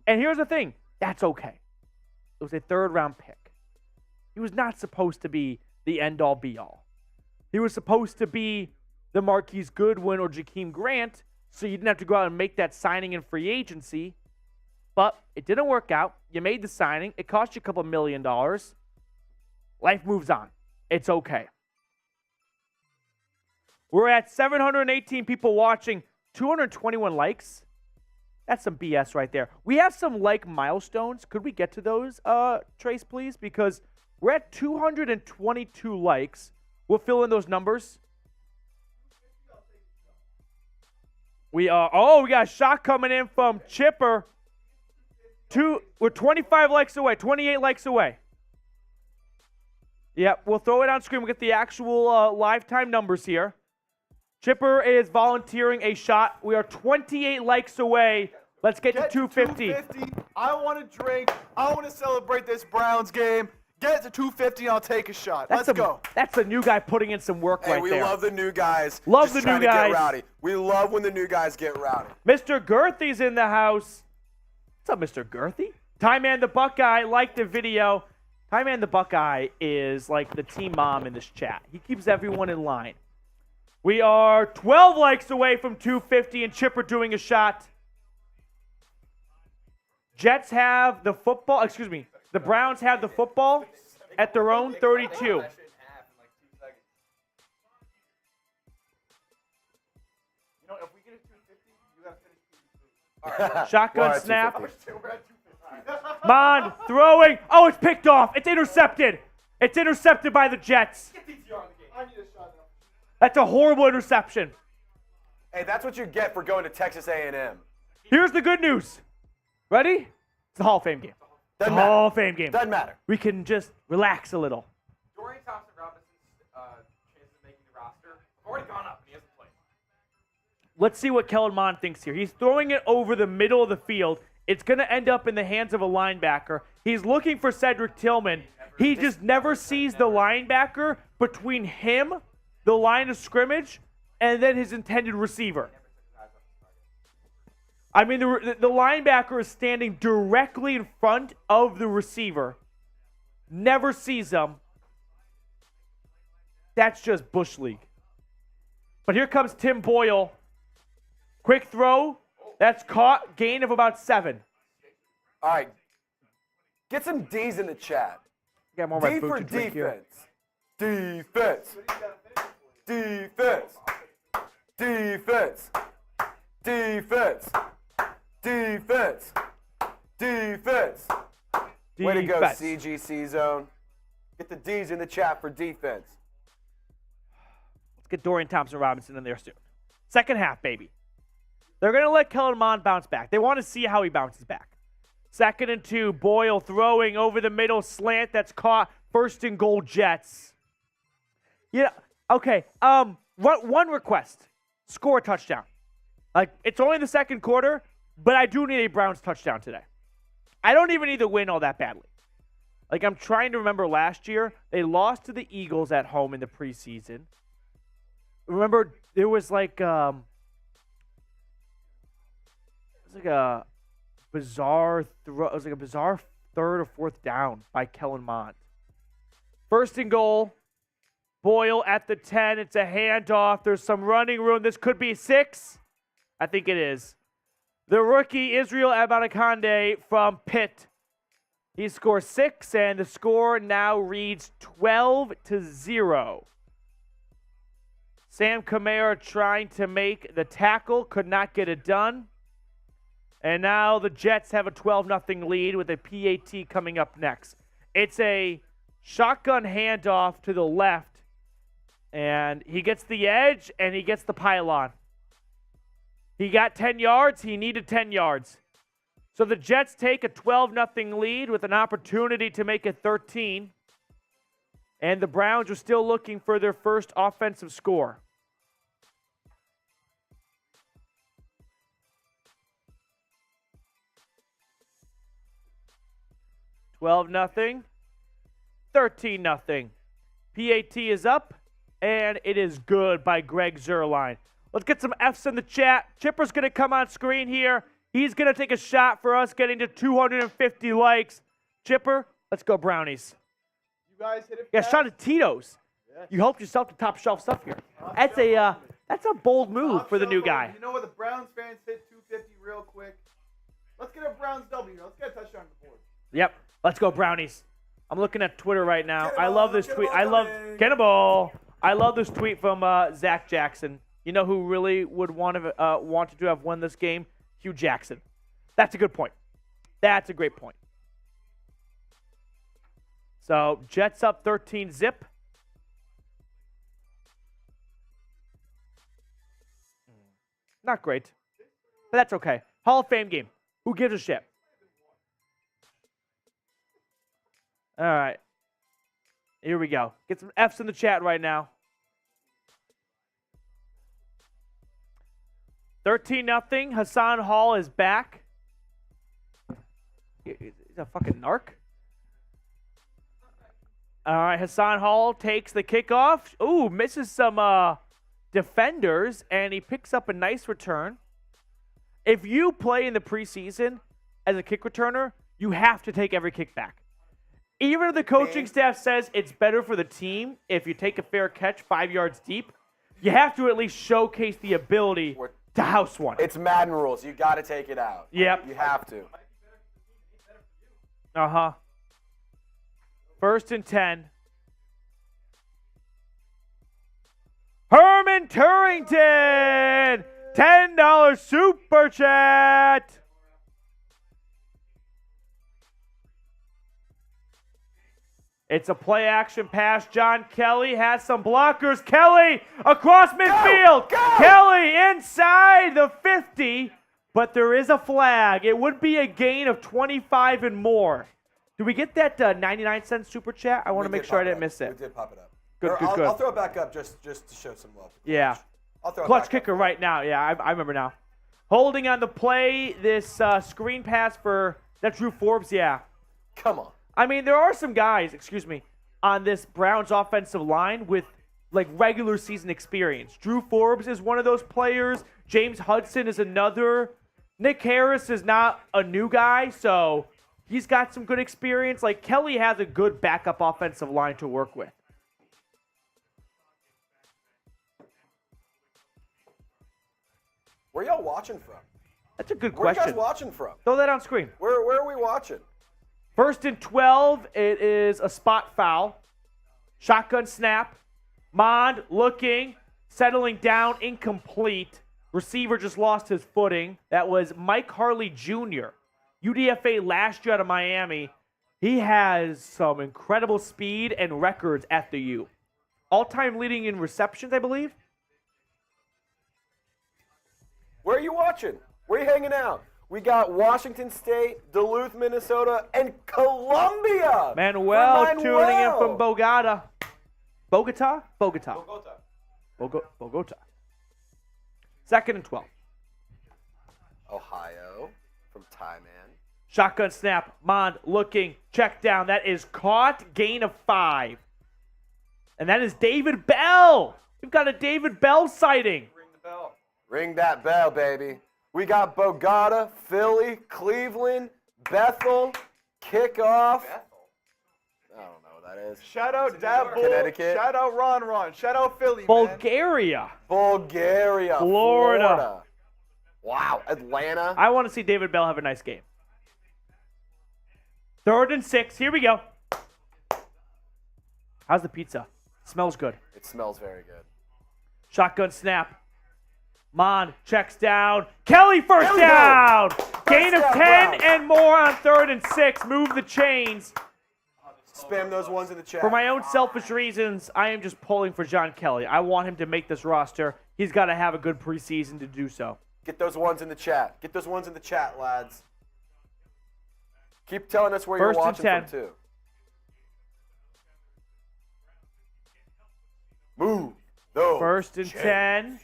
And here's the thing. That's okay. It was a 3rd-round pick. He was not supposed to be the end-all, be-all. He was supposed to be the Marquise Goodwin or Jakeem Grant, so you didn't have to go out and make that signing in free agency. But it didn't work out. You made the signing. It cost you a couple $1 million. Life moves on. It's okay. We're at 718 people watching, 221 likes. That's some BS right there. We have some like milestones. Could we get to those, Trace, please? Because we're at 222 likes. We'll fill in those numbers. We got a shot coming in from Chipper. We're 25 likes away, 28 likes away. Yep, we'll throw it on screen. We'll get the actual lifetime numbers here. Chipper is volunteering a shot. We are 28 likes away. Let's get to 250. 250. I want to drink. I want to celebrate this Browns game. Get it to 250, I'll take a shot. Let's go. That's a new guy putting in some work right there. We love the new guys. Love the new guys. Get rowdy. We love when the new guys get rowdy. Mr. Girthy's in the house. What's up, Mr. Girthy? Ty Man the Buckeye liked the video. Ty Man the Buckeye is like the team mom in this chat. He keeps everyone in line. We are 12 likes away from 250 and Chipper doing a shot. Jets have the football. Excuse me. The Browns have the football at their own 32. Shotgun snap. Mond throwing. Oh, it's picked off. It's intercepted. It's intercepted by the Jets. That's a horrible interception. Hey, that's what you get for going to Texas A&M. Here's the good news. Ready? It's the Hall of Fame game. Hall of Fame game. Doesn't matter. We can just relax a little. Dorian Thompson-Robinson's chances of making the roster have already gone up, and he hasn't played. Let's see what Kellen Mond thinks here. He's throwing it over the middle of the field. It's going to end up in the hands of a linebacker. He's looking for Cedric Tillman. He just never sees the linebacker between him, the line of scrimmage, and then his intended receiver. I mean, the linebacker is standing directly in front of the receiver. Never sees him. That's just Bush League. But here comes Tim Boyle. Quick throw. That's caught. Gain of about 7. All right. Get some D's in the chat. Got more of my D food for to drink here. defense. Defense. Defense. Defense. Defense. Defense. Way to go, Defense. CGC zone. Get the D's in the chat for defense. Let's get Dorian Thompson-Robinson in there soon. Second half, baby. They're going to let Kellen Mond bounce back. They want to see how he bounces back. 2nd and 2, Boyle throwing over the middle slant that's caught. 1st and goal, Jets. Yeah, okay. One request. Score a touchdown. Like, it's only the second quarter, but I do need a Browns touchdown today. I don't even need to win all that badly. Like, I'm trying to remember last year, they lost to the Eagles at home in the preseason. Remember, there was like, a bizarre throw. It was like a bizarre 3rd or 4th down by Kellen Mond. 1st and goal. Boyle at the 10. It's a handoff. There's some running room. This could be 6. I think it is. The rookie Israel Abanikande from Pitt. He scores 6, and the score now reads 12-0. Sam Kamara trying to make the tackle, could not get it done. And now the Jets have a 12-0 lead with a PAT coming up next. It's a shotgun handoff to the left, and he gets the edge, and he gets the pylon. He got 10 yards. He needed 10 yards. So the Jets take a 12-0 lead with an opportunity to make it 13. And the Browns are still looking for their first offensive score. $12-0, 13-0. PAT is up, and it is good by Greg Zerline. Let's get some F's in the chat. Chipper's going to come on screen here. He's going to take a shot for us getting to 250 likes. Chipper, let's go Brownies. You guys hit it Yeah, fast? shot at Tito's. Yes. You helped yourself to top shelf stuff here. That's a bold move for the new guy. You know what? The Browns fans hit 250 real quick. Let's get a Browns W. Let's get a touchdown on the board. Yep. Let's go, Brownies. I'm looking at Twitter right now. I love this tweet. I love Cannonball. I love this tweet from Zach Jackson. You know who really would want to have won this game? Hugh Jackson. That's a good point. That's a great point. So Jets up 13-zip. Not great, but that's okay. Hall of Fame game. Who gives a shit? All right. Here we go. Get some F's in the chat right now. 13-0. Hassan Hall is back. He's a fucking narc. All right, Hassan Hall takes the kickoff. Ooh, misses some defenders, and he picks up a nice return. If you play in the preseason as a kick returner, you have to take every kick back. Even if the coaching staff says it's better for the team if you take a fair catch 5 yards deep, you have to at least showcase the ability to house one. It's Madden rules. You got to take it out. Yep. You have to. Uh-huh. 1st and 10. Herman Turrington, $10 super chat. It's a play action pass. John Kelly has some blockers. Kelly across midfield. Go! Kelly inside the 50, but there is a flag. It would be a gain of 25 and more. Did we get that 99-cent super chat? I want to make sure I didn't miss it. We did pop it up. Good, Or good, good. I'll throw it back up just to show some love. Yeah. I'll throw it Clutch back kicker up. right now. Yeah, I remember now. Holding on the play, this screen pass for that Drew Forbes. Yeah. Come on. I mean, there are some guys, on this Browns offensive line with like regular season experience. Drew Forbes is one of those players. James Hudson is another. Nick Harris is not a new guy, so he's got some good experience. Like Kelly has a good backup offensive line to work with. Where y'all watching from? That's a good Where are you question. guys watching from? Throw that on screen. Where are we watching? 1st and 12, it is a spot foul. Shotgun snap. Mond looking, settling down, incomplete. Receiver just lost his footing. That was Mike Harley Jr., UDFA last year out of Miami. He has some incredible speed and records at the U. All-time leading in receptions, I believe. Where are you watching? Where are you hanging out? We got Washington State, Duluth, Minnesota, and Columbia. Manuel For tuning in Manuel. from Bogota. Bogota? Bogota. 2nd and 12. Ohio from Thailand. Shotgun snap. Mond looking. Check down. That is caught. Gain of 5. And that is David Bell. We've got a David Bell sighting. Ring the bell. Ring that bell, baby. We got Bogota, Philly, Cleveland, Bethel, kickoff. I don't know what that is. Shout out Dab Bull. Connecticut. Shout out Ron. Shout out Philly, man. Bulgaria. Bulgaria, Florida. Wow, Atlanta. I want to see David Bell have a nice game. 3rd and 6. Here we go. How's the pizza? Smells good. It smells very good. Shotgun snap. Mond checks down. Kelly first There we down. go. Gain of 10 Browns. and more on 3rd and 6. Move the chains. Spam those ones in the chat. For my own selfish reasons, I am just pulling for John Kelly. I want him to make this roster. He's got to have a good preseason to do so. Get those ones in the chat. Get those ones in the chat, lads. Keep telling us where you're 1st and watching 10. from, too. Move those 1st and chains. 10.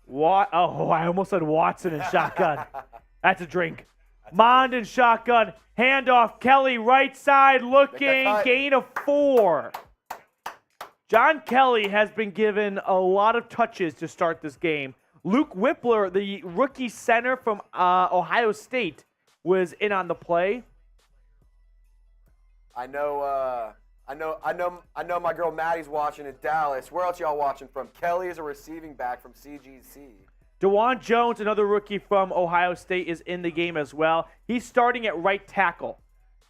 What? Oh, I almost said Watson and shotgun. That's a drink. Mond and shotgun. Handoff. Kelly right side looking. cut. Gain of 4. John Kelly has been given a lot of touches to start this game. Luke Whippler, the rookie center from Ohio State, was in on the play. I know my girl Maddie's watching in Dallas. Where else y'all watching from? Kelly is a receiving back from CGC. DeJuan Jones, another rookie from Ohio State, is in the game as well. He's starting at right tackle.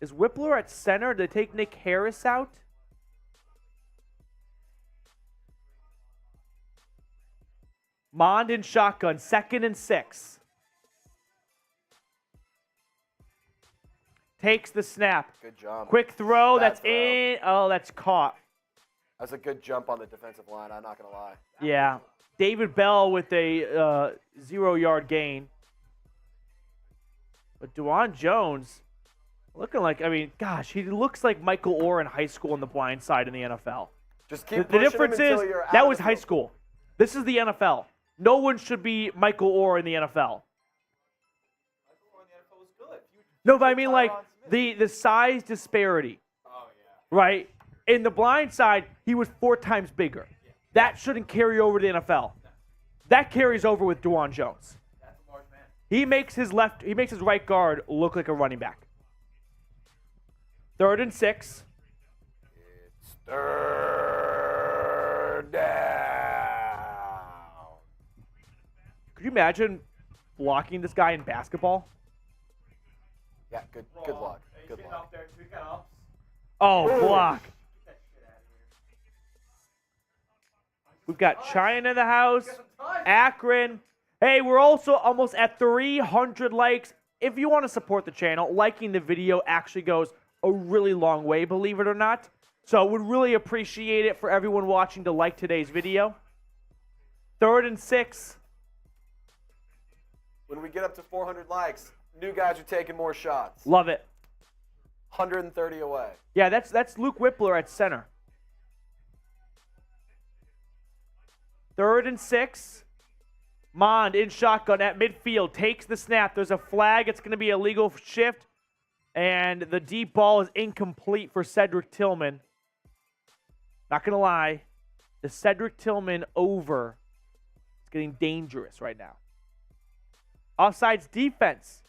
Is Whippler at center? Did they take Nick Harris out? Mond in shotgun, 2nd and 6. Takes the snap. Good jump. Quick throw. Bad That's throw. in. Oh, that's caught. That's a good jump on the defensive line. I'm not going to lie. Yeah. David Bell with a 0-yard gain. But DeJuan Jones looking like, I mean, gosh, he looks like Michael Orr in high school in the blind side in the NFL. Just keep The pushing him difference until is you're out that of was the high field. school. This is the NFL. No one should be Michael Orr in the NFL. No, but I mean like the size disparity. Right? In the blind side, he was 4 times bigger. That shouldn't carry over to the NFL. That carries over with DeJuan Jones. He makes his right guard look like a running back. 3rd and 6. It's 3rd down. Could you imagine blocking this guy in basketball? Yeah, good luck. Good luck. Oh, block. We've got China in the house, Akron. Hey, we're also almost at 300 likes. If you want to support the channel, liking the video actually goes a really long way, believe it or not. So would really appreciate it for everyone watching to like today's video. 3rd and 6. When we get up to 400 likes, new guys are taking more shots. Love it. 130 away. Yeah, that's Luke Whippler at center. 3rd and 6. Mond in shotgun at midfield. Takes the snap. There's a flag. It's going to be a legal shift. And the deep ball is incomplete for Cedric Tillman. Not going to lie. The Cedric Tillman over is getting dangerous right now. Offsides defense.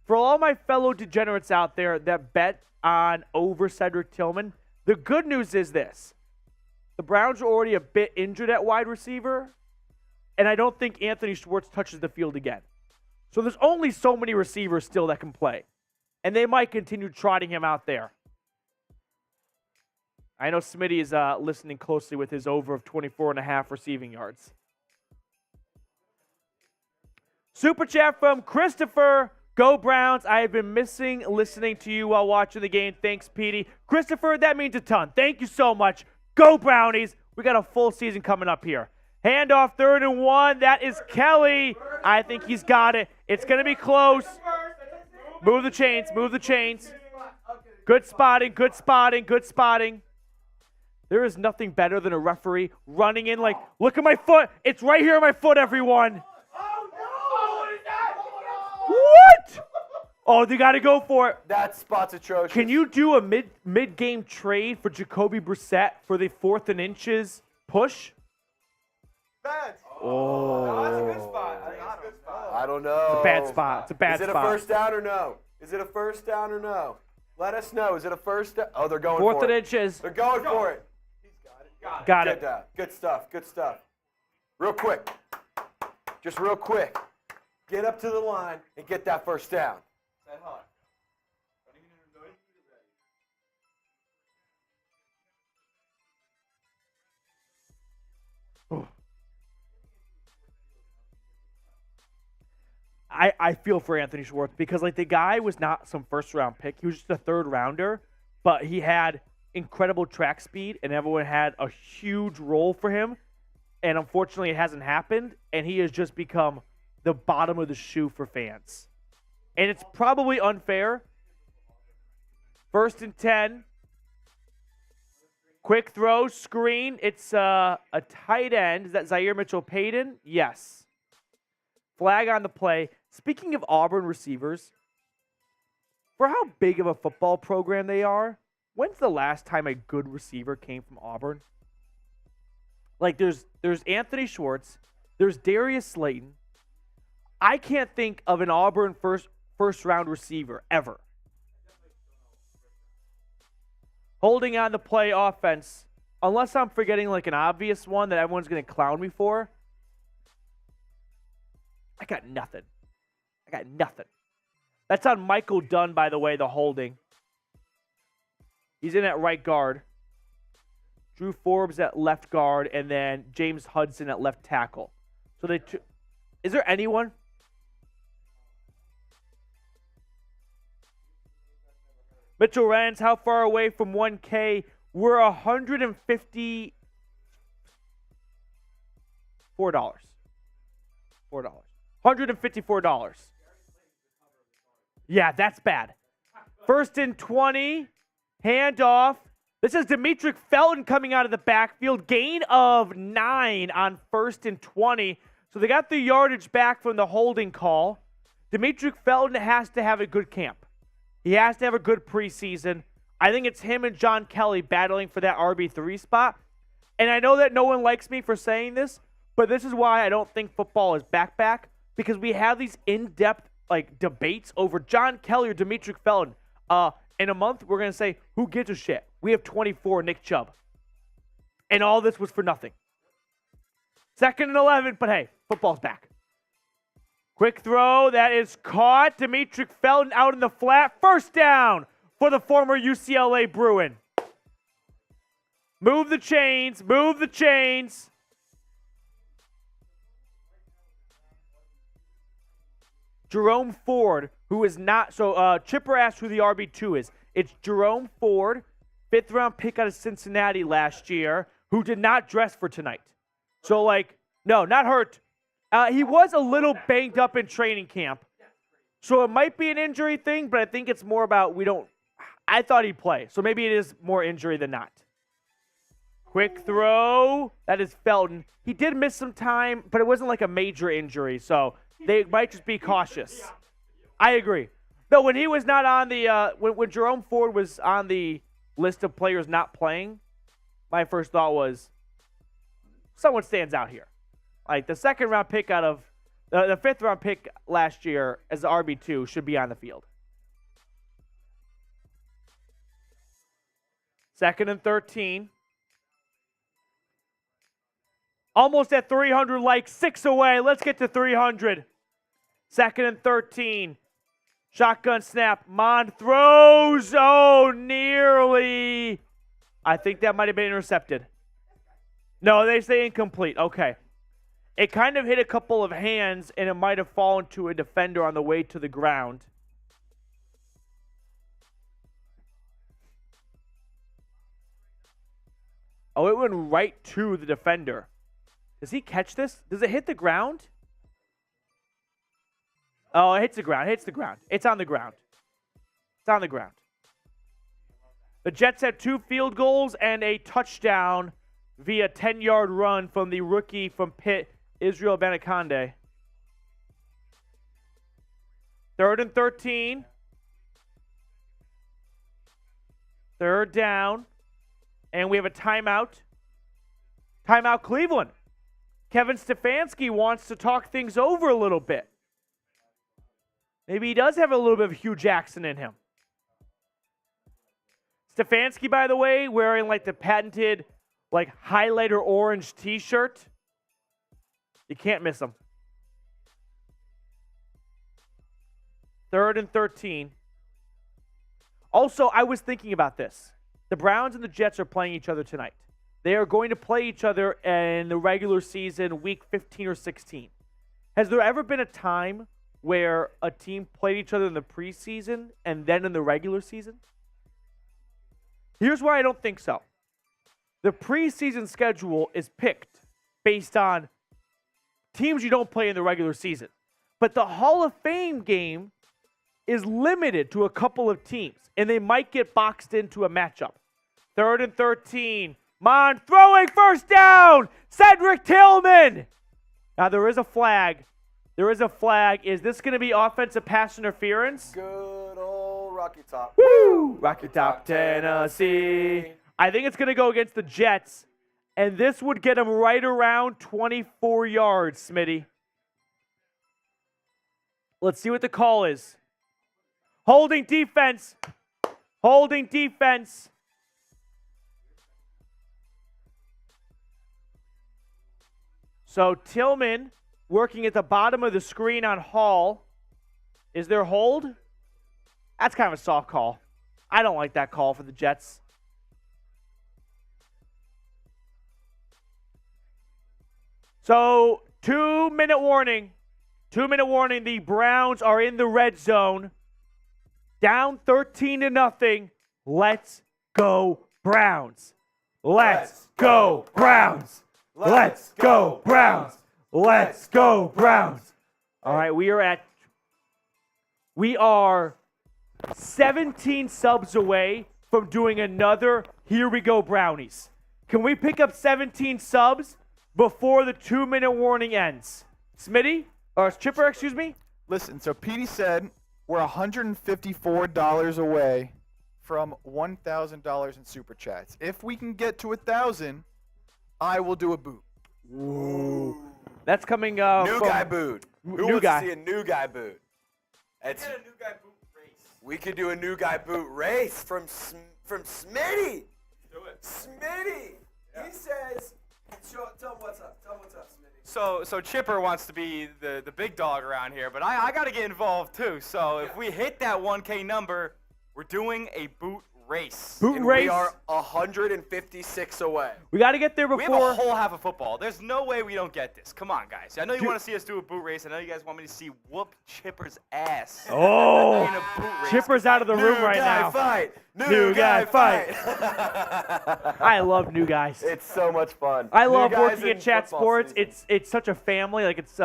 For all my fellow degenerates out there that bet on over Cedric Tillman, the good news is this. The Browns are already a bit injured at wide receiver, and I don't think Anthony Schwartz touches the field again. So there's only so many receivers still that can play, and they might continue trotting him out there. I know Smitty is listening closely with his over of 24.5 receiving yards. Super chat from Christopher. Go Browns. I have been missing listening to you while watching the game. Thanks, Petey. Christopher, that means a ton. Thank you so much. Go Brownies. We got a full season coming up here. Handoff 3rd and 1. That is Kelly. I think he's got it. It's going to be close. Move the chains. Move the chains. Good spotting. Good spotting. Good spotting. There is nothing better than a referee running in like, look at my foot. It's right here on my foot, everyone. What? Oh, they got to go for it. That spot's atrocious. Can you do a mid-game trade for Jacoby Brissett for the 4th and inches push? Bad. Oh. That's a good spot. I think that's a good spot. I don't know. Bad spot. It's a bad Is it spot. a first down or no? Is it a first down or no? Let us know. Is it a first down? Oh, they're going 4th for and it. inches. They're going for it. Got Good, it. good stuff. Good stuff. Real quick. Just real quick. Get up to the line and get that first down. I feel for Anthony Schwartz because like the guy was not some first-round pick. He was just a 3rd rounder, but he had incredible track speed and everyone had a huge role for him. And unfortunately, it hasn't happened, and he has just become the bottom of the shoe for fans. And it's probably unfair. 1st and 10. Quick throw, screen. It's a tight end. Is that Zaire Mitchell-Payton? Yes. Flag on the play. Speaking of Auburn receivers, for how big of a football program they are, when's the last time a good receiver came from Auburn? Like, there's Anthony Schwartz. There's Darius Slayton. I can't think of an Auburn first round receiver ever. Holding on the play offense, unless I'm forgetting like an obvious one that everyone's going to clown me for. I got nothing. That's on Michael Dunn, by the way, the holding. He's in at right guard. Drew Forbes at left guard, and then James Hudson at left tackle. So is there anyone? Mitchell Renz, how far away from 1K? We're $154. $154. Yeah, that's bad. 1st and 20. Handoff. This is Demetric Felton coming out of the backfield. Gain of 9 on 1st and 20. So they got the yardage back from the holding call. Demetric Felton has to have a good camp. He has to have a good preseason. I think it's him and John Kelly battling for that RB3 spot. And I know that no one likes me for saying this, but this is why I don't think football is back, because we have these in-depth debates over John Kelly or Demetric Felton. In a month, we're going to say, who gives a shit? We have 24, Nick Chubb. And all this was for nothing. 2nd and 11, but hey, football's back. Quick throw, that is caught. Demetric Felton out in the flat. 1st down for the former UCLA Bruin. Move the chains, move the chains. Jerome Ford, who is not, Chipper asked who the RB2 is. It's Jerome Ford, 5th round pick out of Cincinnati last year, who did not dress for tonight. So no, not hurt. He was a little banged up in training camp. So it might be an injury thing, but I think it's more about I thought he'd play. So maybe it is more injury than not. Quick throw. That is Felton. He did miss some time, but it wasn't like a major injury. So they might just be cautious. I agree. No, when he was not on the, when Jerome Ford was on the list of players not playing, my first thought was, someone stands out here. The 2nd round pick out of, the 5th round pick last year as the RB2 should be on the field. 2nd and 13. Almost at 300, 6 away. Let's get to 300. 2nd and 13. Shotgun snap. Mond throws. Oh, nearly. I think that might have been intercepted. No, they say incomplete. Okay. It kind of hit a couple of hands, and it might have fallen to a defender on the way to the ground. Oh, it went right to the defender. Does he catch this? Does it hit the ground? Oh, it hits the ground. It hits the ground. It's on the ground. It's on the ground. The Jets had 2 field goals and a touchdown via 10-yard run from the rookie from Pitt, Israel Abanikande. 3rd and 13. 3rd down. And we have a timeout. Timeout Cleveland. Kevin Stefanski wants to talk things over a little bit. Maybe he does have a little bit of Hugh Jackson in him. Stefanski, by the way, wearing the patented highlighter orange t-shirt. You can't miss him. 3rd and 13. Also, I was thinking about this. The Browns and the Jets are playing each other tonight. They are going to play each other in the regular season, week 15 or 16. Has there ever been a time where a team played each other in the preseason and then in the regular season? Here's why I don't think so. The preseason schedule is picked based on teams you don't play in the regular season. But the Hall of Fame game is limited to a couple of teams, and they might get boxed into a matchup. 3rd and 13. Mond throwing, 1st down. Cedric Tillman. Now there is a flag. Is this going to be offensive pass interference? Good old Rocky Top. Woo! Rocky Top, Tennessee. I think it's going to go against the Jets, and this would get them right around 24 yards, Smitty. Let's see what the call is. Holding defense. Holding defense. So Tillman working at the bottom of the screen on Hall. Is there hold? That's kind of a soft call. I don't like that call for the Jets. So, 2-minute warning. 2-minute warning. The Browns are in the red zone. Down 13-0. Let's go Browns. Let's go Browns. Let's go Browns. Let's go Browns. All right, we are 17 subs away from doing another Here We Go Brownies. Can we pick up 17 subs before the 2-minute warning ends? Smitty? Or Chipper, excuse me? Listen, so Petey said we're $154 away from $1,000 in Super Chats. If we can get to 1,000, I will do a boot. Ooh. That's coming New from guy boot. Who New wants guy. to see a new guy boot? It's, Get a new guy boot race. we could do a new guy boot race from Smitty. Do it. Smitty. He says, tell him what's up. Tell him what's up, Smitty. So Chipper wants to be the big dog around here, but I got to get involved too. So if we hit that 1K number, we're doing a boot race. boot And race. we are 156 away. We got to get there We have a before. whole half of football. There's no way we don't get this. Come on, guys. I know you want to see us do a boot race. I know you guys want me to see whoop Chipper's ass. in Oh, a boot race. Chipper's out of the room New right guy now. fight. New guy fight. fight. I love new guys. It's so much fun. I New love guys working in at Chat football Sports. season. It's such a family. Like it's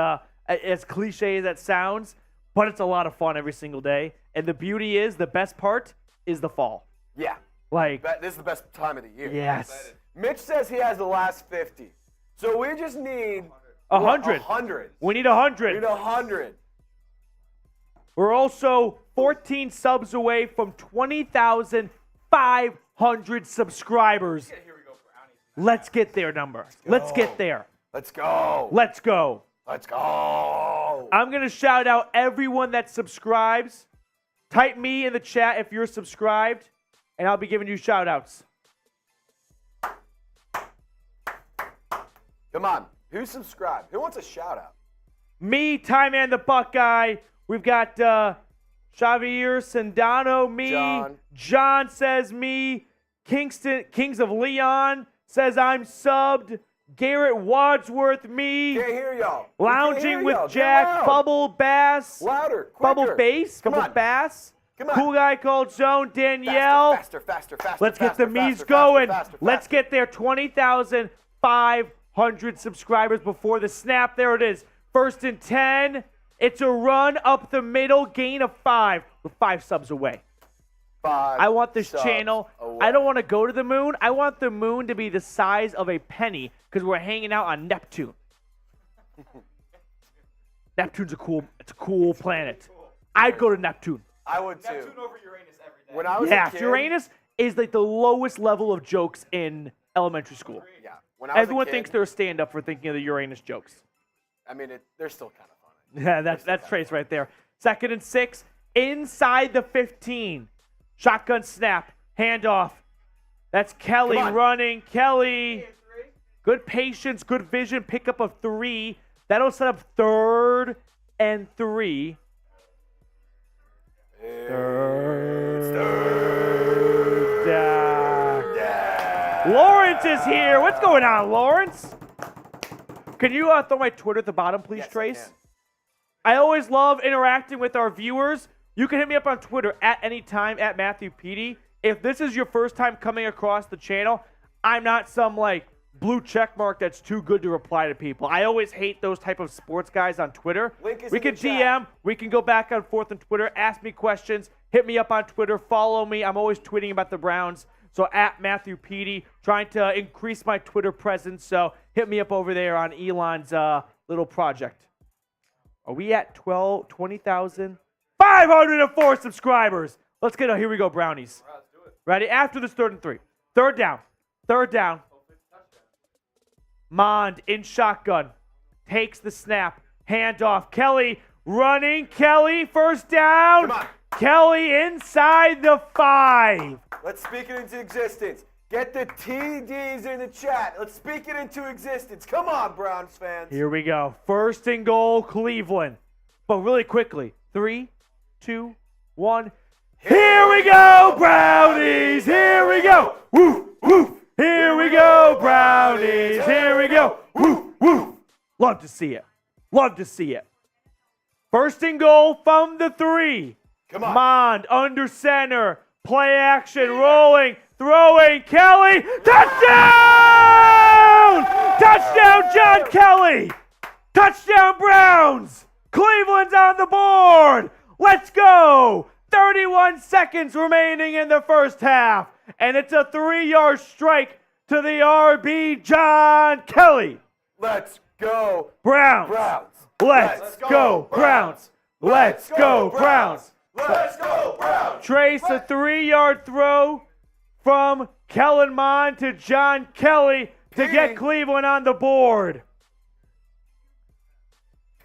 as cliche as that sounds, but it's a lot of fun every single day. And the beauty is, the best part is the fall. Yeah. Like, This is the best time of the year. yes, Mitch says he has the last 50. So we just need 100. 100. We need We 100. need 100. We're also 14 subs away from 20,500 subscribers. Let's get there, number. Let's get there. Let's go. Let's go. Let's go. I'm going to shout out everyone that subscribes. Type me in the chat if you're subscribed, and I'll be giving you shout outs. Come on. Who's subscribed? Who wants a shout out? Me, Ty Man the Buckeye. We've got Xavier Sandano, me. John says me. Kings of Leon says I'm subbed. Garrett Wadsworth, me. Can't hear y'all. We can't Lounging hear with y'all. Get Jack, loud. Bubble Bass. Louder. Quicker. Bubble Bass, Come Bubble on. Bass. Come on. Cool Guy Called Zone, Danielle. Faster. Let's get faster, the memes faster, going. faster, Let's faster. get there. 20,500 subscribers before the snap. There it is. 1st and 10. It's a run up the middle. Gain of 5. We're 5 subs away. 5 I want this subs channel. away. I don't want to go to the moon. I want the moon to be the size of a penny because we're hanging out on Neptune. Neptune's a cool planet. I'd go to Neptune. I would too. Neptune over Uranus every day. When I was Yeah, a kid, Uranus is like the lowest level of jokes in elementary school. Yeah. When I was Everyone a kid, thinks they're a stand-up for thinking of the Uranus jokes. I mean, they're still kind of funny. Yeah, that's Trace right there. 2nd and 6, inside the 15. Shotgun snap, handoff. That's Kelly Come on. running. Kelly, good patience, good vision, pickup of 3. That'll set up 3rd and 3. Lawrence is here. What's going on, Lawrence? Can you throw my Twitter at the bottom, please, Yes, I Trace? can. I always love interacting with our viewers. You can hit me up on Twitter at any time at Matthew Petey. If this is your first time coming across the channel, I'm not some like blue check mark that's too good to reply to people. I always hate those type of sports guys on Twitter. Link is We in can the chat. DM, we can go back and forth on Twitter, ask me questions, hit me up on Twitter, follow me. I'm always tweeting about the Browns. So at Matthew Petey, trying to increase my Twitter presence. So hit me up over there on Elon's little project. Are we at 20,504 subscribers? Let's get a Here We Go Brownies. Ready? After this 3rd and 3. 3rd down. 3rd down. Mond in shotgun. Takes the snap. Handoff. Kelly running. Kelly, 1st down. Come on. Kelly inside the 5. Let's speak it into existence. Get the TDs in the chat. Let's speak it into existence. Come on, Browns fans. Here we go. First and goal, Cleveland. But really quickly, 3, 2, 1. Here we go, Brownies. Here we go. Woo, woo. Here we go, Brownies. Here we go. Woo, woo. Love to see it. Love to see it. First and goal from the 3. Come on. Mond under center. Play action, rolling, throwing. Kelly. Touchdown! Touchdown, John Kelly. Touchdown, Browns. Cleveland's on the board. Let's go. 31 seconds remaining in the first half. And it's a 3-yard strike to the RB, John Kelly. Let's go, Browns. Browns. Let's go, Browns. Let's go, Browns. Let's go, Browns. Trace a 3-yard throw from Kellen Mond to John Kelly to get Cleveland on the board.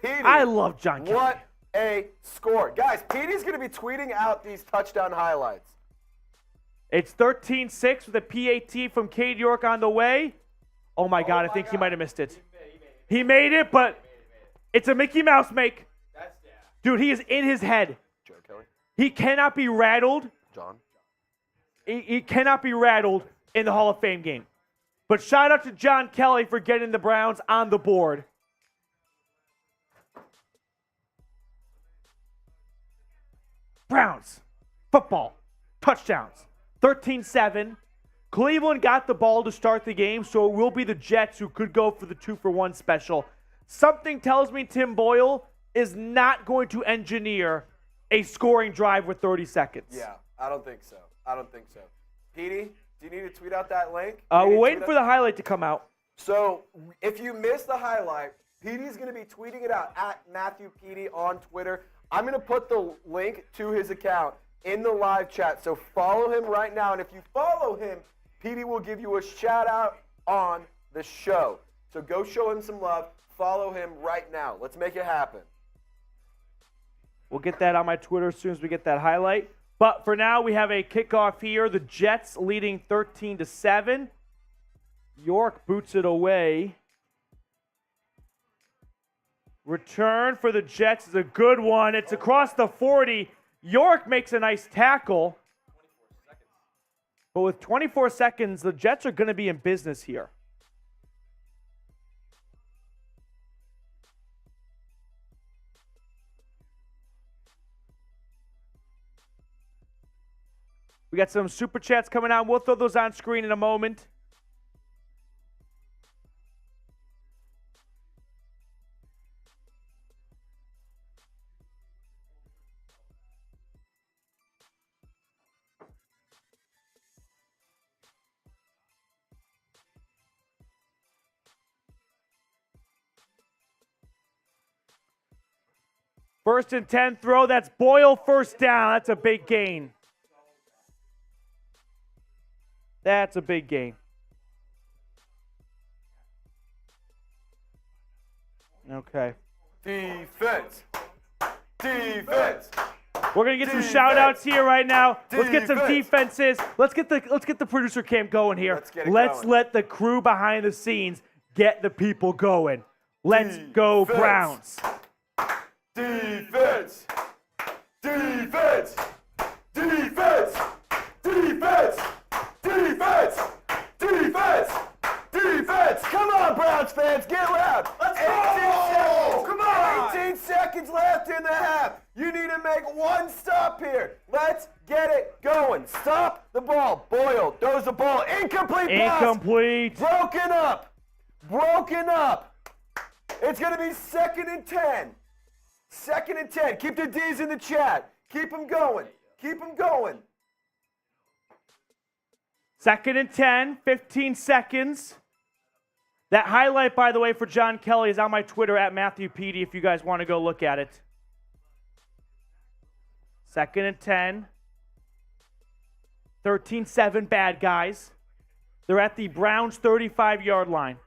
Petey, I love John Kelly. what a score. Guys, Petey's going to be tweeting out these touchdown highlights. It's 13-6 with a PAT from Cade York on the way. Oh my God, I think he might have missed it. He made it, but it's a Mickey Mouse make. Dude, he is in his head. Joe Kelly. He cannot be rattled. John. He cannot be rattled in the Hall of Fame game. But shout out to John Kelly for getting the Browns on the board. Browns, football, touchdowns, 13-7. Cleveland got the ball to start the game, so it will be the Jets who could go for the 2-for-1 special. Something tells me Tim Boyle is not going to engineer a scoring drive with 30 seconds. Yeah, I don't think so. Petey, do you need to tweet out that link? We're waiting for the highlight to come out. So if you missed the highlight, Petey's going to be tweeting it out at Matthew Petey on Twitter. I'm going to put the link to his account in the live chat. So follow him right now. And if you follow him, Petey will give you a shout out on the show. So go show him some love. Follow him right now. Let's make it happen. We'll get that on my Twitter as soon as we get that highlight. But for now, we have a kickoff here. The Jets leading 13-7. York boots it away. Return for the Jets is a good one. It's across the 40. York makes a nice tackle. But with 24 seconds, the Jets are going to be in business here. We got some super chats coming out. We'll throw those on screen in a moment. First and 10 throw. That's Boyle first down. That's a big gain. That's a big gain. Okay. Defense. We're going to get some shout-outs here right now. Let's get some defenses. Let's get the producer cam going here. Let's let the crew behind the scenes get the people going. Let's go Browns. Defense! Defense! Defense! Defense! Defense! Defense! Defense! Come on, Browns fans, get loud! Let's go! 18 seconds! Come on! 18 seconds left in the half. You need to make one stop here. Let's get it going. Stop the ball. Boyle throws the ball. Incomplete pass. Incomplete. Broken up. Broken up. It's going to be 2nd and 10. 2nd and 10. Keep the D's in the chat. Keep them going. Keep them going. 2nd and 10, 15 seconds. That highlight, by the way, for John Kelly is on my Twitter at Matthew Petey if you guys want to go look at it. 2nd and 10. 13-7 bad guys. They're at the Browns 35-yard line.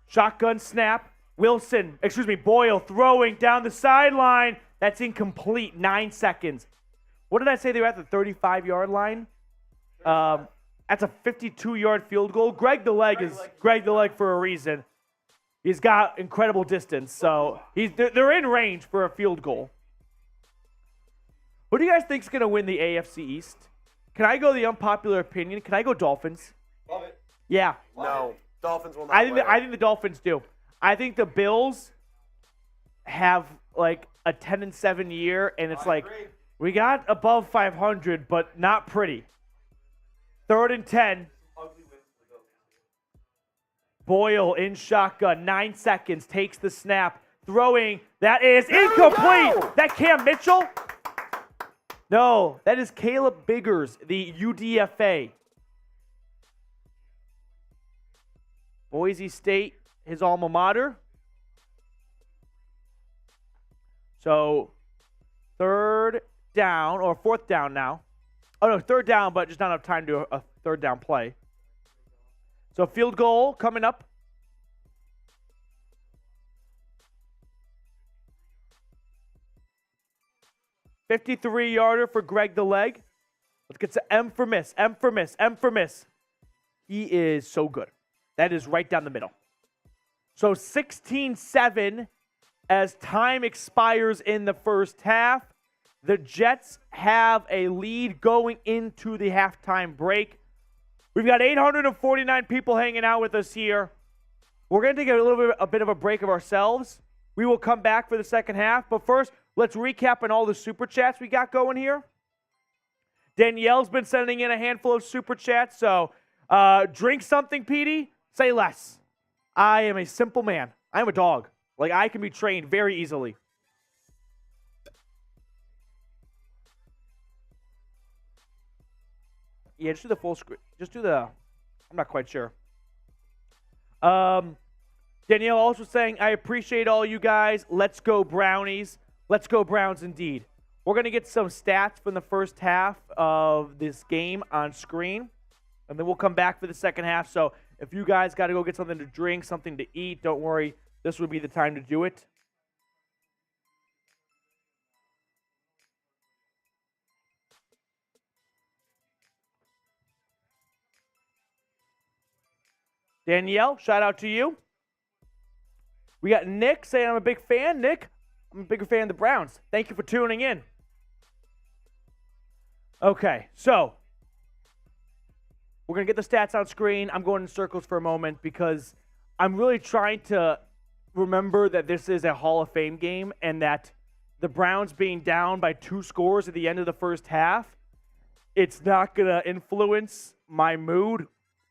Shotgun snap. Boyle throwing down the sideline. That's incomplete. 9 seconds. What did I say? They were at the 35-yard line? That's a 52-yard field goal. Greg the Leg is Greg the Leg for a reason. He's got incredible distance, so they're in range for a field goal. Who do you guys think is going to win the AFC East? Can I go the unpopular opinion? Can I go Dolphins? Love it. Yeah. No, Dolphins will not I win. think the Dolphins do. I think the Bills have like a 10-7 year, and it's like agree. we got above 500, but not pretty. 3rd and 10. Boyle in shotgun, 9 seconds, takes the snap, throwing. That is incomplete. go. That Cam Mitchell? No, that is Caleb Biggers, the UDFA. Boise State, his alma mater. So, 3rd down, or 4th down now. Oh, no, 3rd down, but just not enough time to do a 3rd down play. So, field goal coming up. $53-yarder for Greg the Leg. Let's get to M for miss, M for miss, M for miss. He is so good. That is right down the middle. So 16-7 as time expires in the first half. The Jets have a lead going into the halftime break. We've got 849 people hanging out with us here. We're going to take a bit of a break of ourselves. We will come back for the second half. But first, let's recap on all the super chats we got going here. Danielle's been sending in a handful of super chats. So drink something, Petey. Say less. I am a simple man. I am a dog. Like, I can be trained very easily. Yeah, just do the full screen. Just do the... I'm not quite sure. Danielle also saying, I appreciate all you guys. Let's go Brownies. Let's go Browns indeed. We're going to get some stats from the first half of this game on screen. And then we'll come back for the second half. So if you guys got to go get something to drink, something to eat, don't worry. This would be the time to do it. Danielle, shout out to you. We got Nick saying I'm a big fan. Nick, I'm a bigger fan of the Browns. Thank you for tuning in. Okay, so we're going to get the stats on screen. I'm going in circles for a moment because I'm really trying to remember that this is a Hall of Fame game and that the Browns being down by 2 scores at the end of the first half, it's not going to influence my mood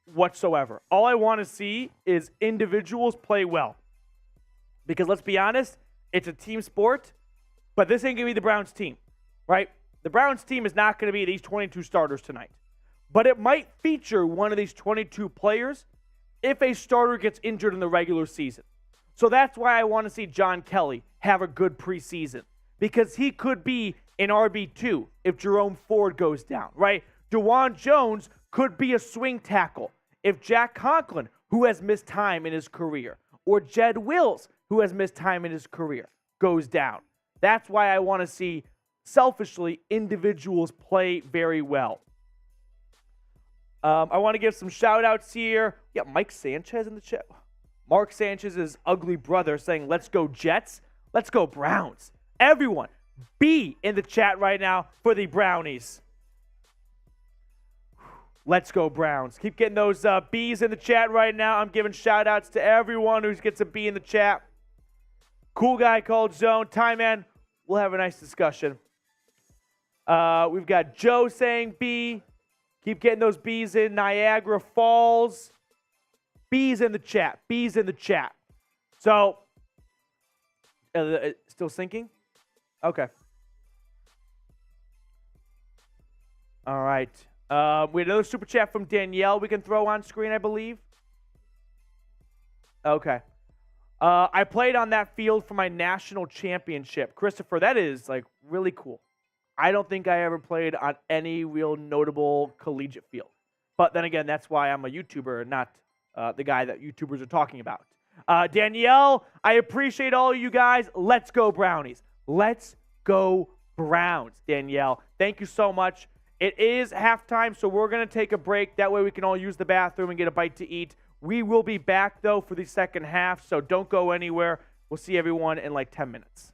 whatsoever. All I want to see is individuals play well. Because let's be honest, it's a team sport, but this ain't going to be the Browns team, right? The Browns team is not going to be these 22 starters tonight. But it might feature one of these 22 players if a starter gets injured in the regular season. So that's why I want to see John Kelly have a good preseason. Because he could be an RB2 if Jerome Ford goes down, right? DeJuan Jones could be a swing tackle if Jack Conklin, who has missed time in his career, or Jed Wills, who has missed time in his career, goes down. That's why I want to see, selfishly, individuals play very well. I want to give some shout-outs here. Yeah, Mike Sanchez in the chat. Mark Sanchez's ugly brother saying, let's go Jets. Let's go Browns. Everyone, be in the chat right now for the Brownies. Let's go Browns. Keep getting those B's in the chat right now. I'm giving shout-outs to everyone who gets a B in the chat. Cool guy called Zone. Time Man, we'll have a nice discussion. We've got Joe saying B. Keep getting those B's in. Niagara Falls. B's in the chat. B's in the chat. So, still syncing? Okay. All right. We had another super chat from Danielle we can throw on screen, I believe. Okay. I played on that field for my national championship. Christopher, that is like really cool. I don't think I ever played on any real notable collegiate field. But then again, that's why I'm a YouTuber, not the guy that YouTubers are talking about. Danielle, I appreciate all of you guys. Let's go Brownies. Let's go Browns, Danielle. Thank you so much. It is halftime, so we're going to take a break. That way we can all use the bathroom and get a bite to eat. We will be back, though, for the second half, so don't go anywhere. We'll see everyone in like 10 minutes.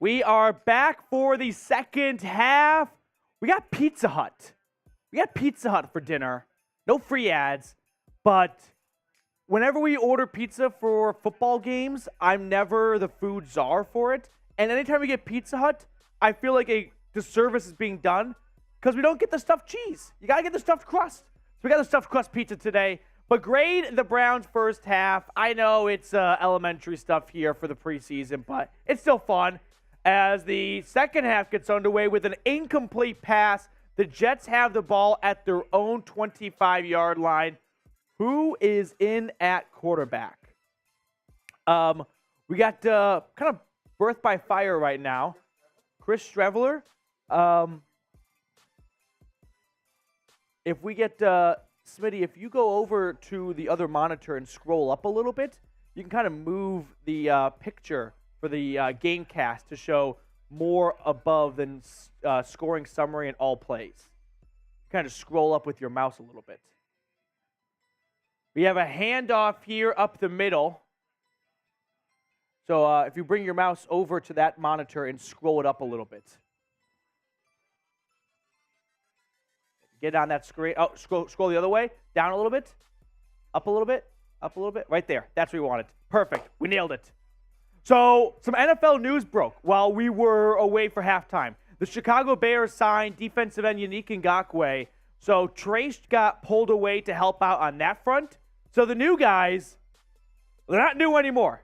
We are back for the second half. We got Pizza Hut. We got Pizza Hut for dinner. No free ads, but whenever we order pizza for football games, I'm never the food czar for it. And anytime we get Pizza Hut, I feel like a disservice is being done because we don't get the stuffed cheese. You got to get the stuffed crust. So we got the stuffed crust pizza today. But grade the Browns' first half. I know it's elementary stuff here for the preseason, but it's still fun. As the second half gets underway with an incomplete pass, the Jets have the ball at their own 25-yard line. Who is in at quarterback? We got kind of birth by fire right now. Chris Streveler. If we get Smitty, if you go over to the other monitor and scroll up a little bit, you can kind of move the picture for the game cast to show more above than scoring summary and all plays. Kind of scroll up with your mouse a little bit. We have a handoff here up the middle. So if you bring your mouse over to that monitor and scroll it up a little bit. Get on that screen. Oh, scroll the other way. Down a little bit. Up a little bit. Up a little bit. Right there. That's what we wanted. Perfect. We nailed it. So some NFL news broke while we were away for halftime. The Chicago Bears signed defensive end Yannick Ngakoue. So Trace got pulled away to help out on that front. So the new guys, they're not new anymore.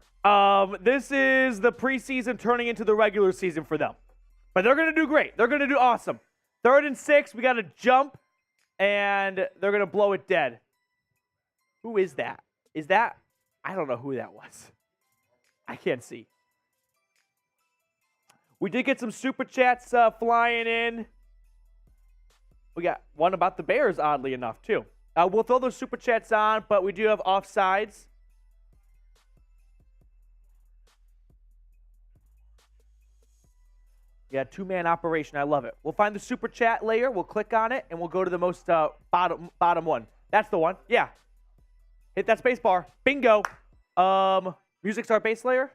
This is the preseason turning into the regular season for them. But they're going to do great. They're going to do awesome. 3rd and 6, we got to jump, and they're going to blow it dead. Who is that? Is that? I don't know who that was. I can't see. We did get some super chats flying in. We got one about the Bears, oddly enough, too. We'll throw those super chats on, but we do have offsides. Yeah, 2-man operation. I love it. We'll find the super chat layer. We'll click on it, and we'll go to the most bottom one. That's the one. Yeah. Hit that space bar. Bingo. Music star base layer?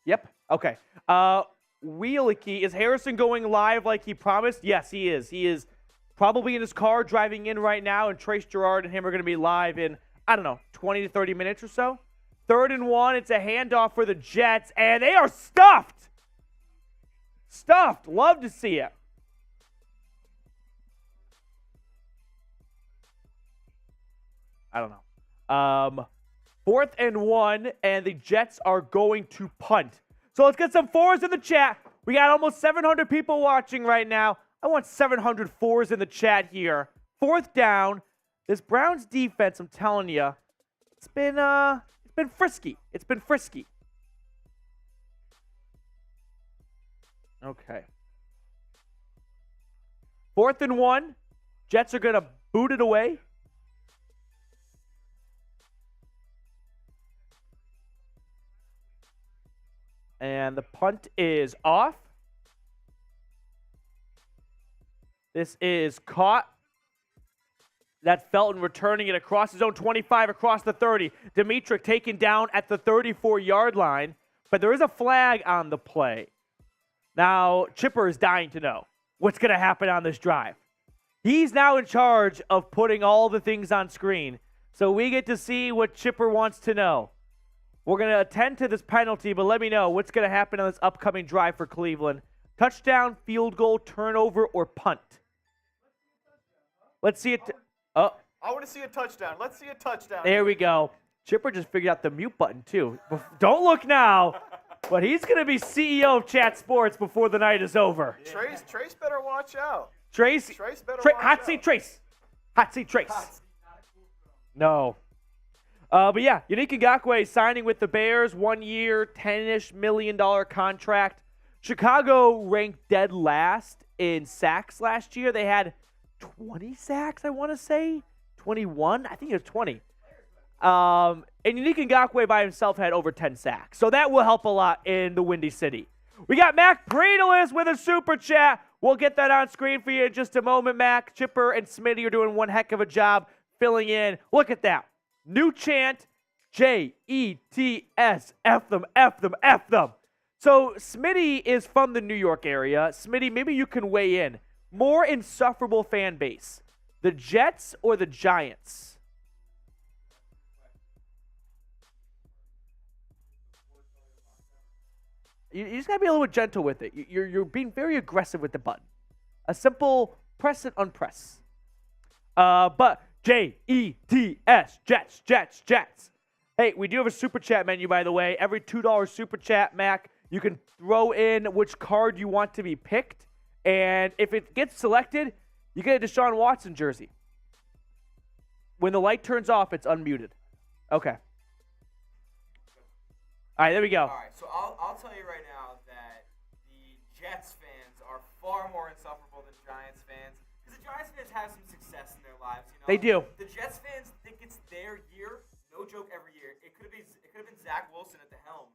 Yep. Okay. Wheelicky, is Harrison going live like he promised? Yes, he is. He is probably in his car driving in right now, and Trace Gerard and him are going to be live in, I don't know, 20 to 30 minutes or so. 3rd and 1. It's a handoff for the Jets, and they are stuffed. Stuffed. Love to see it. I don't know. 4th and 1, and the Jets are going to punt. So let's get some 4s in the chat. We got almost 700 people watching right now. I want 700 4s in the chat here. 4th down. This Browns defense, I'm telling you, it's been frisky. It's been frisky. Okay. 4th and 1. Jets are going to boot it away. And the punt is off. This is caught. That's Felton returning it across his own 25, across the 30. Dimitrick taken down at the 34-yard line. But there is a flag on the play. Now, Chipper is dying to know what's going to happen on this drive. He's now in charge of putting all the things on screen. So we get to see what Chipper wants to know. We're going to attend to this penalty, but let me know what's going to happen on this upcoming drive for Cleveland. Touchdown, field goal, turnover, or punt. Let's see it. I want to see a touchdown. Let's see a touchdown. There we go. Chipper just figured out the mute button, too. Don't look now, but he's going to be CEO of Chat Sports before the night is over. Yeah. Trace better watch out. Trace better watch Hot out. seat Trace. Hot seat Trace. No. But yeah, Yannick Ngakoue signing with the Bears, 1 year, $10-ish million contract. Chicago ranked dead last in sacks last year. They had 20 sacks, I want to say. 21? I think it was 20. And Yannick Ngakoue by himself had over 10 sacks. So that will help a lot in the Windy City. We got Mac Predalis with a super chat. We'll get that on screen for you in just a moment, Mac. Chipper and Smitty are doing one heck of a job filling in. Look at that. New chant, Jets, F them, F them, F them. So Smitty is from the New York area. Smitty, maybe you can weigh in. More insufferable fan base, the Jets or the Giants? You just got to be a little gentle with it. You're being very aggressive with the button. A simple press and unpress. But Jets, Jets. Hey, we do have a super chat menu, by the way. Every $2 super chat, Mac, you can throw in which card you want to be picked. And if it gets selected, you get a Deshaun Watson jersey. When the light turns off, it's unmuted. Okay. All right, there we go. All right, so I'll tell you right now that the Jets fans are far more insufferable than Giants fans. Because the Giants fans have some success in their lives, you know. They do. The Jets fans think it's their year. No joke, every year. It could have been Zach Wilson at the helm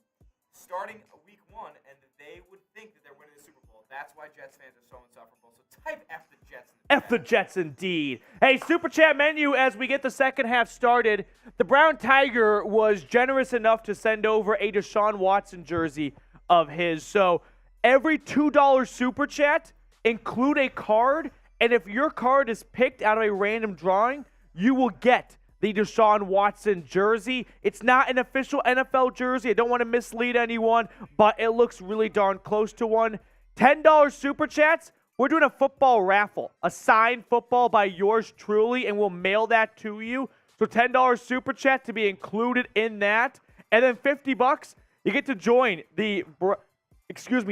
starting week 1, and they would think that they're winning the Super Bowl. That's why Jets fans are so insufferable. So type F the Jets. F the Jets indeed. Hey, super chat menu as we get the second half started. The Brown Tiger was generous enough to send over a Deshaun Watson jersey of his. So every $2 super chat include a card, and if your card is picked out of a random drawing, you will get the Deshaun Watson jersey. It's not an official NFL jersey. I don't want to mislead anyone, but it looks really darn close to one. $10 super chats. We're doing a football raffle, a signed football by yours truly, and we'll mail that to you. So $10 super chat to be included in that. And then $50, you get to join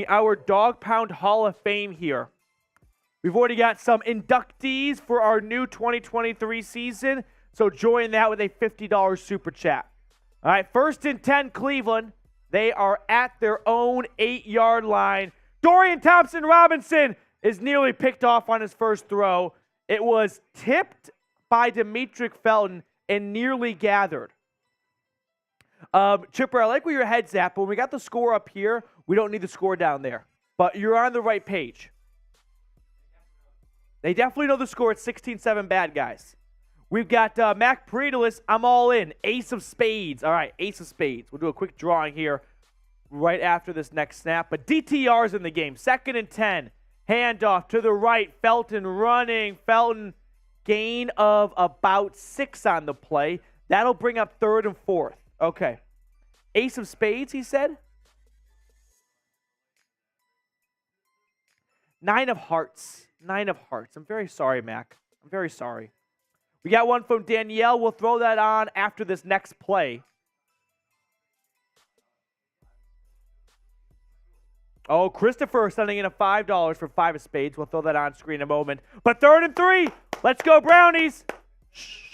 our Dog Pound Hall of Fame here. We've already got some inductees for our new 2023 season. So join that with a $50 super chat. All right, 1st and 10 Cleveland. They are at their own 8-yard line. Dorian Thompson-Robinson is nearly picked off on his first throw. It was tipped by Demetric Felton and nearly gathered. Chipper, I like where your head's at, but when we got the score up here, we don't need the score down there. But you're on the right page. They definitely know the score. It's 16-7 bad guys. We've got Mac Predalis. I'm all in. Ace of spades. All right, ace of spades. We'll do a quick drawing here right after this next snap. But DTR's in the game. 2nd and 10. Handoff to the right. Felton running. Felton gain of about 6 on the play. That'll bring up 3rd and 4th. Okay. Ace of spades, he said. 9 of hearts. 9 of hearts. I'm very sorry, Mac. I'm very sorry. We got one from Danielle. We'll throw that on after this next play. Oh, Christopher sending in a $5 for 5 of spades. We'll throw that on screen in a moment. But 3rd and 3. Let's go, Brownies. Shh.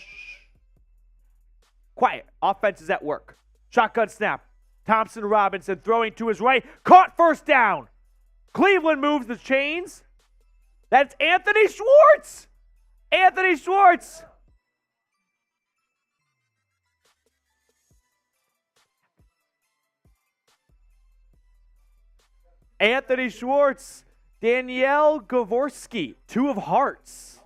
Quiet. Offense is at work. Shotgun snap. Thompson-Robinson throwing to his right. Caught, first down. Cleveland moves the chains. That's Anthony Schwartz. Anthony Schwartz. Anthony Schwartz. Danielle Gavorski. 2 of hearts.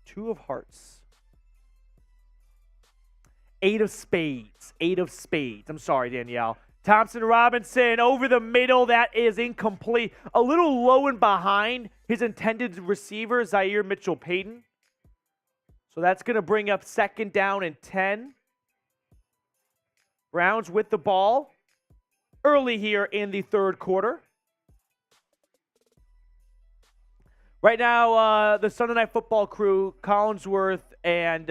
Two of hearts. 8 of spades. 8 of spades. I'm sorry, Danielle. Thompson-Robinson over the middle. That is incomplete. A little low and behind his intended receiver, Zaire Mitchell-Payton. So that's going to bring up 2nd down and 10. Browns with the ball early here in the 3rd quarter. Right now, the Sunday Night Football crew, Collinsworth and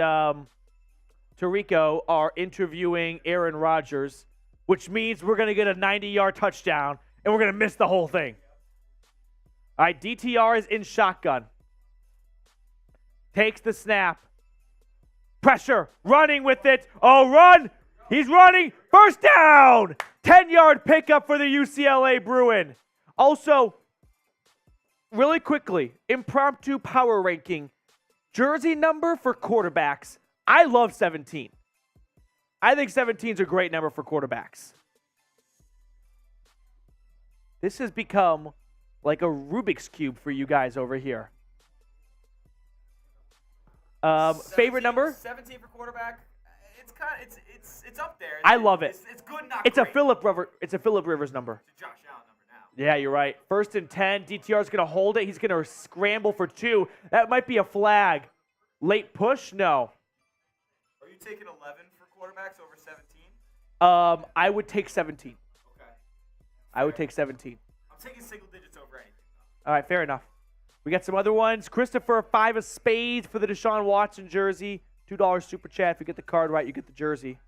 Tirico, are interviewing Aaron Rodgers, which means we're going to get a 90-yard touchdown, and we're going to miss the whole thing. All right, DTR is in shotgun. Takes the snap. Pressure, running with it. Oh, run! He's running. First down! 10-yard pickup for the UCLA Bruin. Also, really quickly, impromptu power ranking. Jersey number for quarterbacks. I love 17. I think 17 is a great number for quarterbacks. This has become like a Rubik's Cube for you guys over here. Favorite number? 17 for quarterback. it's up there. I love it. It's good, not It's a great. Phillip Rivers number. It's a Josh Allen number now. Yeah, you're right. 1st and 10. DTR's going to hold it. He's going to scramble for 2. That might be a flag. Late push? No. Are you taking 11 for quarterbacks over 17? I would take 17. Okay. I would take 17. I'm taking single digits over anything. All right, fair enough. We got some other ones. Christopher, 5 of spades for the Deshaun Watson jersey. $2 super chat. If you get the card right, you get the jersey.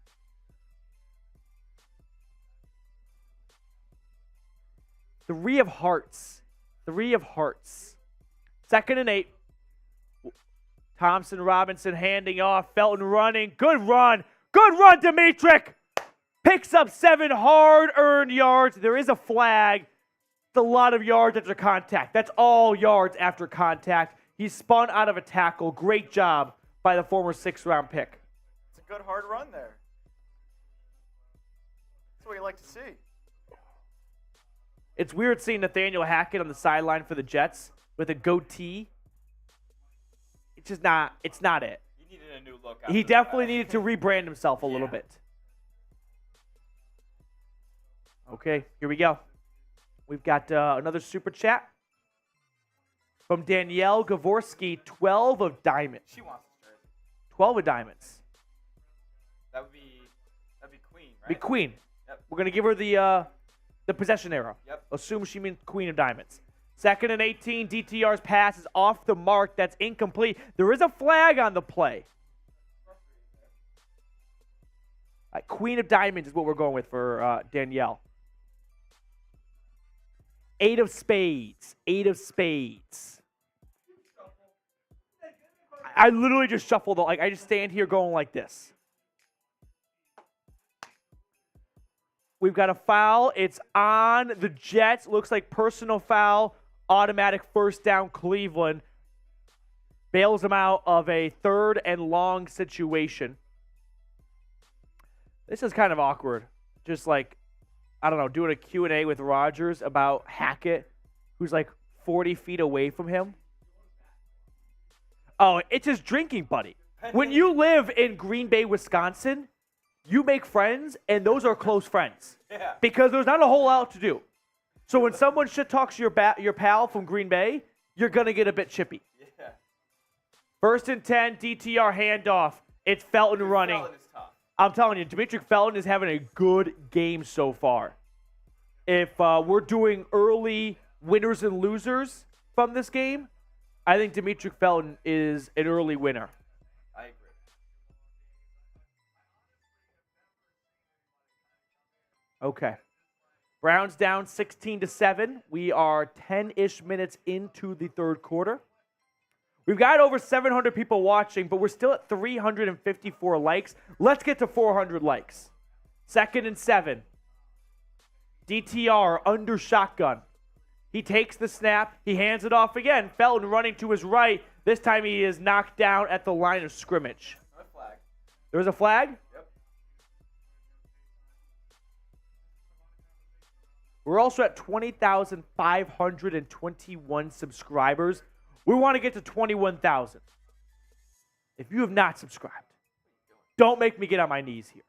Three of hearts. 2nd and 8. Thompson Robinson handing off. Felton running. Good run, Demetric. Picks up 7 hard-earned yards. There is a flag. It's a lot of yards after contact. That's all yards after contact. He spun out of a tackle. Great job by the former 6th-round pick. It's a good hard run there. That's what you like to see. It's weird seeing Nathaniel Hackett on the sideline for the Jets with a goatee. It's just not it. He needed a new look. He definitely needed to rebrand himself a little bit. Okay, here we go. We've got another super chat from Danielle Gavorski, 12 of diamonds. She wants this jersey. 12 of diamonds. That'd be Queen, right? Be queen. Yep. We're going to give her the possession arrow. Yep. Assume she means queen of diamonds. 2nd and 18. DTR's pass is off the mark. That's incomplete. There is a flag on the play. Queen of diamonds is what we're going with for Danielle. 8 of spades. I literally just shuffled. Like I just stand here going like this. We've got a foul. It's on the Jets. Looks like personal foul. Automatic 1st down Cleveland. Bails them out of a 3rd and long situation. This is kind of awkward. Just like, I don't know, doing a Q&A with Rodgers about Hackett, who's like 40 feet away from him. Oh, it's his drinking buddy. When you live in Green Bay, Wisconsin, you make friends, and those are close friends. Yeah. Because there's not a whole lot to do. So when someone shit talks your pal from Green Bay, you're going to get a bit chippy. Yeah. 1st and 10, DTR handoff. It's Felton running. Felton is tough. I'm telling you, Demetric Felton is having a good game so far. If we're doing early winners and losers from this game, I think Demetric Felton is an early winner. I agree. Okay. Browns down 16-7. We are 10-ish minutes into the 3rd quarter. We've got over 700 people watching, but we're still at 354 likes. Let's get to 400 likes. 2nd and 7. DTR under shotgun. He takes the snap. He hands it off again. Felton running to his right. This time he is knocked down at the line of scrimmage. No flag. There's a flag? Yep. We're also at 20,521 subscribers. We want to get to 21,000. If you have not subscribed, don't make me get on my knees here.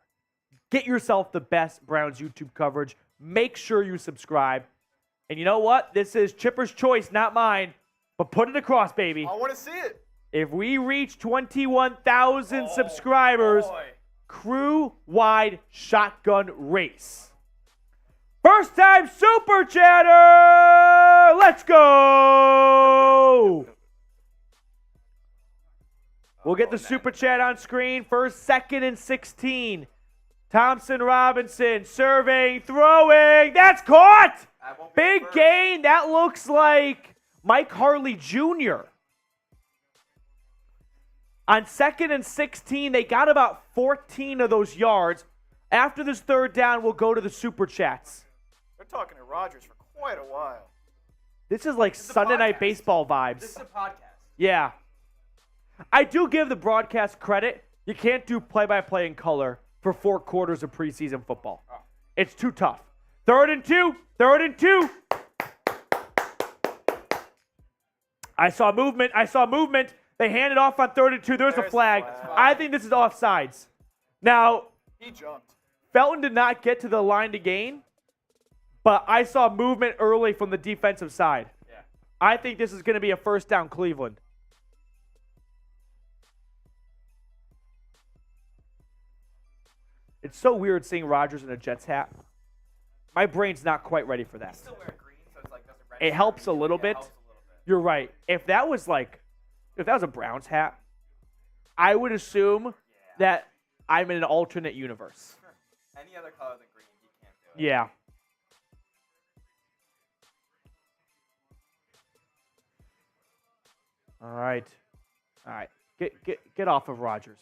Get yourself the best Browns YouTube coverage. Make sure you subscribe. And you know what? This is Chipper's choice, not mine. But put it across, baby. I want to see it. If we reach 21,000 subscribers, boy. crew-wide shotgun race. First time super chatter! Let's go! We'll get the super chat on screen. 2nd and 16. Thompson Robinson surveying, throwing. That's caught! Big gain. That looks like Mike Harley Jr. On 2nd and 16, they got about 14 of those yards. After this 3rd down, we'll go to the super chats. They're talking to Rodgers for quite a while. This is like Sunday Night Baseball vibes. This is a podcast. Yeah. I do give the broadcast credit. You can't do play-by-play in color for 4 quarters of preseason football. It's too tough. 3rd and 2. I saw movement. They handed off on 3rd and 2. There's a flag. I think this is offsides. Now, He jumped. Felton did not get to the line to gain, but I saw movement early from the defensive side. Yeah. I think this is going to be a first down Cleveland. It's so weird seeing Rodgers in a Jets hat. My brain's not quite ready for that. He's still wearing green, so it's like doesn't It register helps a immediately. little It bit. helps a little bit. You're right. If that was a Browns hat, I would assume that I'm in an alternate universe. Any other color than green, he can't do it. Yeah. All right. Get off of Rodgers.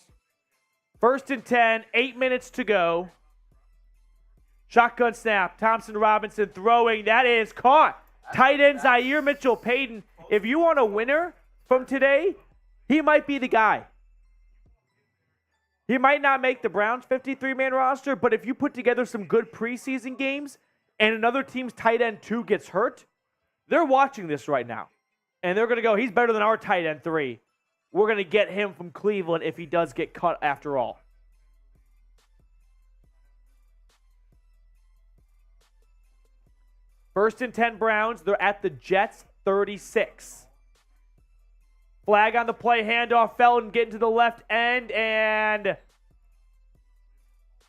1st and 10, 8 minutes to go. Shotgun snap. Thompson Robinson throwing. That is caught. Tight end Zaire Mitchell-Payton. If you want a winner from today, he might be the guy. He might not make the Browns 53-man roster, but if you put together some good preseason games and another team's tight end 2 gets hurt, they're watching this right now. And they're going to go, he's better than our tight end 3. We're going to get him from Cleveland if he does get cut after all. First and 10 Browns. They're at the Jets 36. Flag on the play. Handoff. Felton getting to the left end. And I'm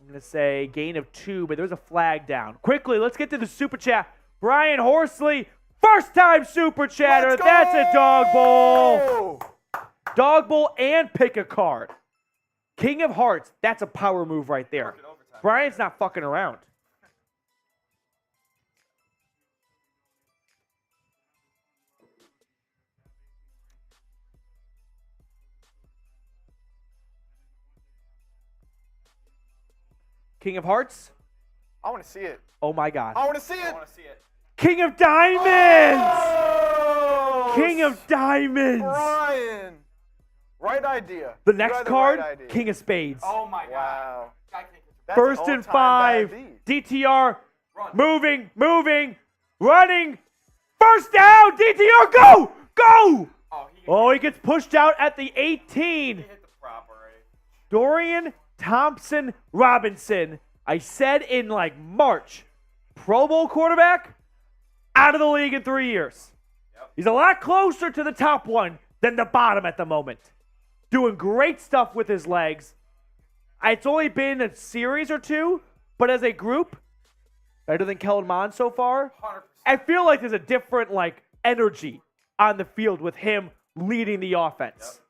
going to say gain of 2, but there's a flag down. Quickly, let's get to the Super Chat. Brian Horsley, first-time Super Chatter. Let's go! That's a dog bowl. Dog bowl and pick a card. King of Hearts. That's a power move right there. Brian's not fucking around. King of Hearts. I want to see it. Oh my God. I want to see it. I want to see it. King of Diamonds. Oh! King of Diamonds. Brian. Right idea. The You next had card, right idea. King of Spades. Oh my God. Wow. Guy can't catch a That's First an and all-time 5. bad beat. DTR Run. moving, running. First down. DTR go. Oh, Oh, he gets pushed out at the 18. he hit the proper right. Dorian Thompson Robinson. I said in like March, Pro Bowl quarterback, out of the league in 3 years. Yep. He's a lot closer to the top one than the bottom at the moment. Doing great stuff with his legs. It's only been a series or two, but as a group, better than Kellen Mond so far. 100%. I feel like there's a different like energy on the field with him leading the offense.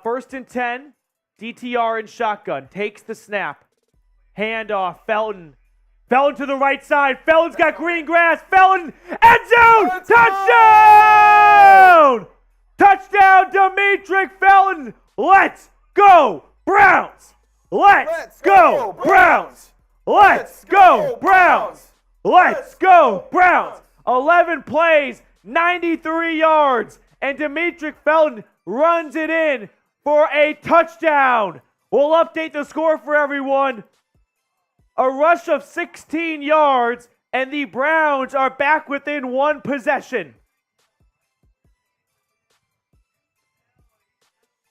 First and 10, DTR in shotgun, takes the snap. Handoff, Felton. Felton to the right side. Felton's got green grass. Felton, end zone! Let's Touchdown! Touchdown, Demetric Felton! Let's go, Browns! Let's go, Browns! Let's go, Browns! Let's go, Browns! 11 plays, 93 yards, and Demetric Felton runs it in for a touchdown. We'll update the score for everyone. A rush of 16 yards, and the Browns are back within one possession.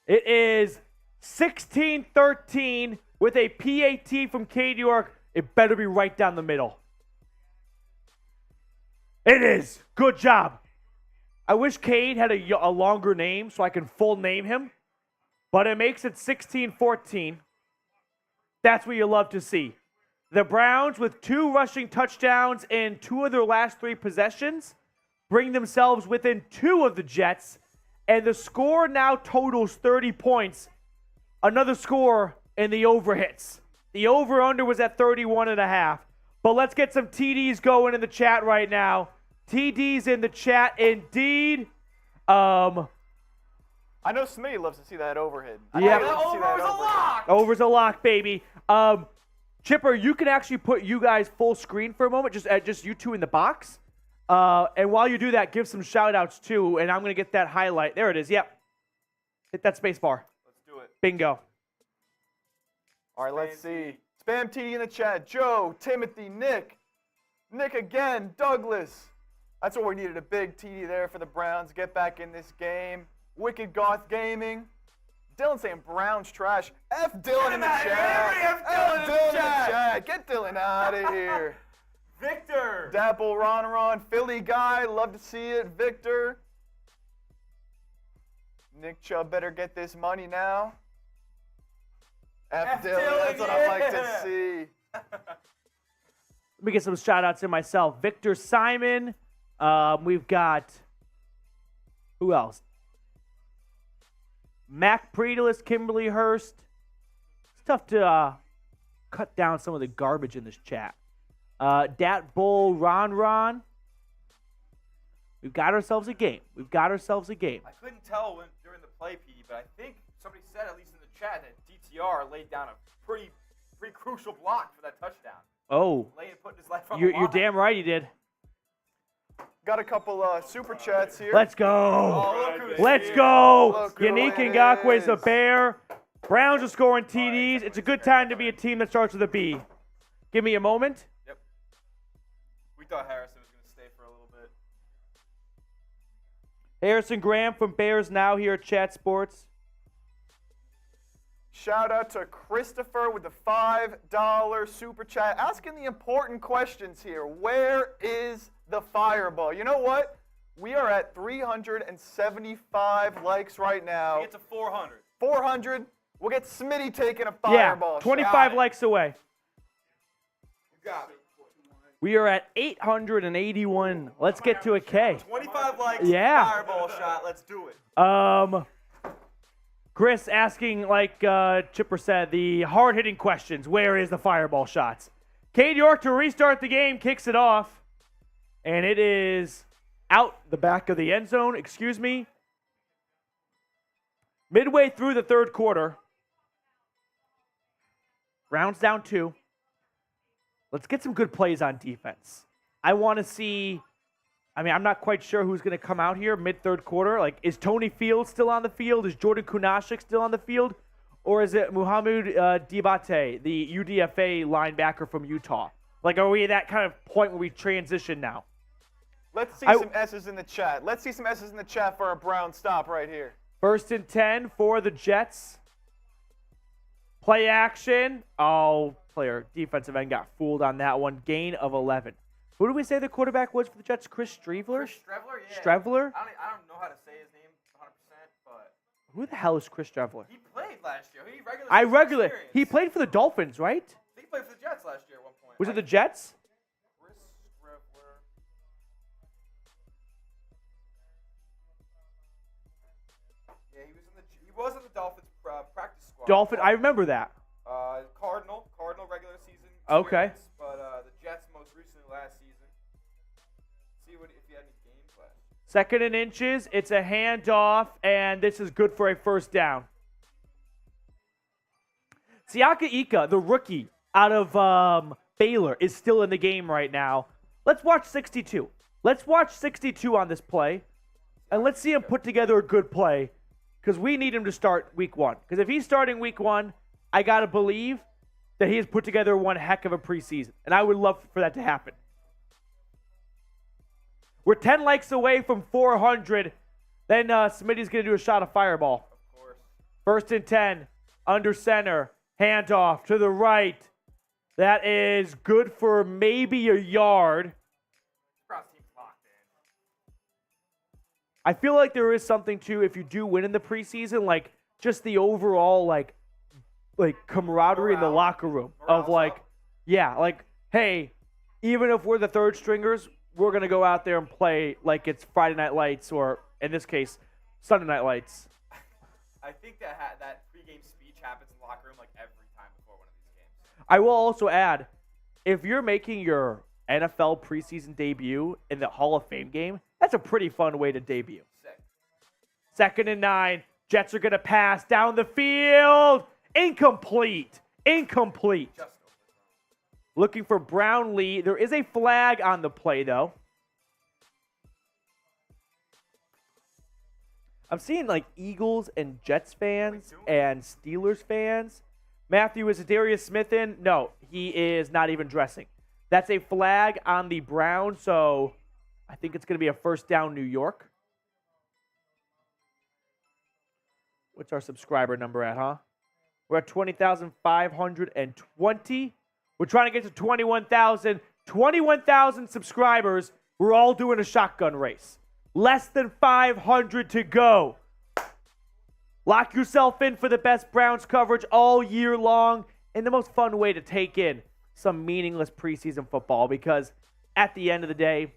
It is 16-13 with a PAT from Cade York. It better be right down the middle. It is. Good job. I wish Cade had a longer name so I can full name him. But it makes it 16-14. That's what you love to see. The Browns, with 2 rushing touchdowns in 2 of their last 3 possessions, bring themselves within 2 of the Jets. And the score now totals 30 points. Another score in the overhits. The over-under was at 31.5. But let's get some TDs going in the chat right now. TDs in the chat indeed. I know Smitty loves to see that overhead. Yeah. That over was a lock. Over's a lock, baby. Chipper, you can actually put you guys full screen for a moment, just you two in the box. And while you do that, give some shout-outs too, and I'm going to get that highlight. There it is, yep. Hit that space bar. Let's do it. Bingo. All right, let's see. Spam TD in the chat. Joe, Timothy, Nick again, Douglas. That's what we needed, a big TD there for the Browns. Get back in this game. Wicked Goth Gaming. Dylan saying Brown's trash. F Dylan in the outta here. chat. Everybody F Dylan in the chat. Get Dylan out of here. Victor. Dapple Ron, Philly guy. Love to see it. Victor. Nick Chubb better get this money now. F Dylan, that's what I like to see. Let me get some shout-outs in myself. Victor Simon. We've got, who else? Mac Predalis, Kimberly Hurst. It's tough to cut down some of the garbage in this chat. Dat Bull, Ron. We've got ourselves a game. I couldn't tell during the play, P, but I think somebody said, at least in the chat, that DTR laid down a pretty crucial block for that touchdown. Oh, Putting his life on the you're line. damn right he did. Got a couple super chats here. Let's go. Oh, look who's Let's here. go. Look who Yannick it Ngakwe's the is. Bear. Browns are scoring TDs. It's a good time to be a team that starts with a B. Give me a moment. Yep. We thought Harrison was going to stay for a little bit. Harrison Graham from Bears Now here at Chat Sports. Shout out to Christopher with the $5 super chat, asking the important questions here. Where is the fireball? You know what? We are at 375 likes right now. We get to 400. 400. We'll get Smitty taking a Yeah, fireball. 25 shot. likes away. You got it. We are at 881. Let's get to a K. 25 likes, Yeah. fireball shot. Let's do it. Chris asking, like Chipper said, the hard-hitting questions. Where is the fireball shots? Cade York to restart the game, kicks it off. And it is out the back of the end zone. Excuse me. Midway through the third quarter. Browns down 2. Let's get some good plays on defense. I want to see, I'm not quite sure who's going to come out here mid-third quarter. Like, is Tony Fields still on the field? Is Jordan Kunashik still on the field? Or is it Muhammad Diabate, the UDFA linebacker from Utah? Like, are we at that kind of point where we transition now? Let's see some S's in the chat. Let's see some S's in the chat for our Brown stop right here. 1st and 10 for the Jets. Play action. Oh, defensive end got fooled on that one. Gain of 11. Who did we say the quarterback was for the Jets? Chris Strevler? Chris Strevler, yeah. Strevler? I don't know how to say his name 100%, but Who the hell is Chris Strevler? he played last year. He He played for the Dolphins, right? I think he played for the Jets last year at one point. Was it the Jets? Chris Strevler. Yeah, he was in the Dolphins practice squad. Dolphin. I remember that. Cardinal regular season. Okay. experience, But the Jets most recently last season. See if he had any games last. 2nd and inches. It's a handoff, and this is good for a first down. Siaka Ika, the rookie out of Baylor, is still in the game right now. Let's watch 62. Let's watch 62 on this play, and let's see him put together a good play, because we need him to start week 1. Because if he's starting week 1, I got to believe that he has put together one heck of a preseason, and I would love for that to happen. We're 10 likes away from 400. Then Smitty's going to do a shot of fireball. Of course. 1st and 10, under center, handoff to the right. That is good for maybe a yard. Browns team's locked in. I feel like there is something too, if you do win in the preseason, like just the overall like camaraderie in the locker room of Morale's up. hey, even if we're the third stringers, we're gonna go out there and play like it's Friday Night Lights, or in this case, Sunday Night Lights. I think that pregame speech happens in the locker room like every time before one of these games. I will also add, if you're making your NFL preseason debut in the Hall of Fame game, that's a pretty fun way to debut. Sick. 2nd and 9. Jets are going to pass down the field. Incomplete. Just over. Looking for Brownlee. There is a flag on the play, though. I'm seeing like Eagles and Jets fans and Steelers fans. Matthew, is Darius Smith in? No, he is not even dressing. That's a flag on the Browns, so I think it's going to be a first down New York. What's our subscriber number at, huh? We're at 20,520. We're trying to get to 21,000. 21,000 subscribers. We're all doing a shotgun race. Less than 500 to go. Lock yourself in for the best Browns coverage all year long and the most fun way to take in some meaningless preseason football, because at the end of the day,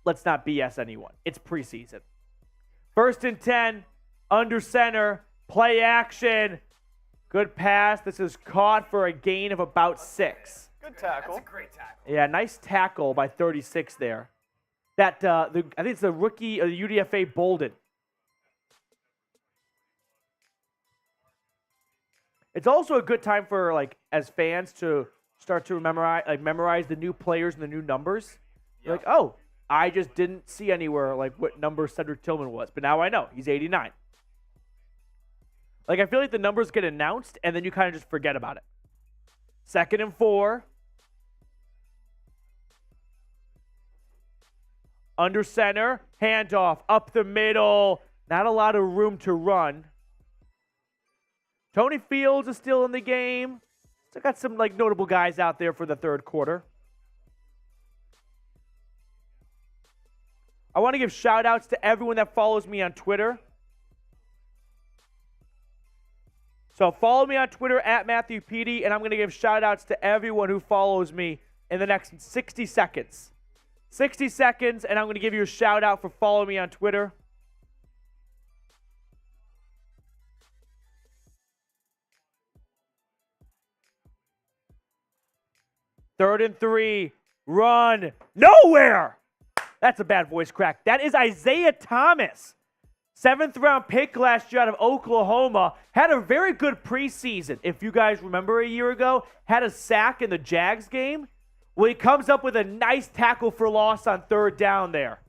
let's not BS anyone. It's preseason. 1st and 10, under center, play action. Good pass. This is caught for a gain of about 6. Good tackle. That's a great tackle. Yeah, nice tackle by 36 there. I think it's the rookie of the UDFA Bolden. It's also a good time for, like, as fans to start to memorize the new players and the new numbers. You're like, oh, I just didn't see anywhere like what number Cedric Tillman was, but now I know he's 89. Like, I feel like the numbers get announced and then you kind of just forget about it. 2nd and 4. Under center, handoff, up the middle. Not a lot of room to run. Tony Fields is still in the game. Still got some like notable guys out there for the 3rd quarter. I want to give shout outs to everyone that follows me on Twitter. So follow me on Twitter at Matthew Petey, and I'm going to give shout outs to everyone who follows me in the next 60 seconds. 60 seconds, and I'm going to give you a shout out for following me on Twitter. Third and 3, run, nowhere. That's a bad voice crack. That is Isaiah Thomas. 7th round pick last year out of Oklahoma. Had a very good preseason. If you guys remember a year ago, had a sack in the Jags game. Well, he comes up with a nice tackle for loss on 3rd down there.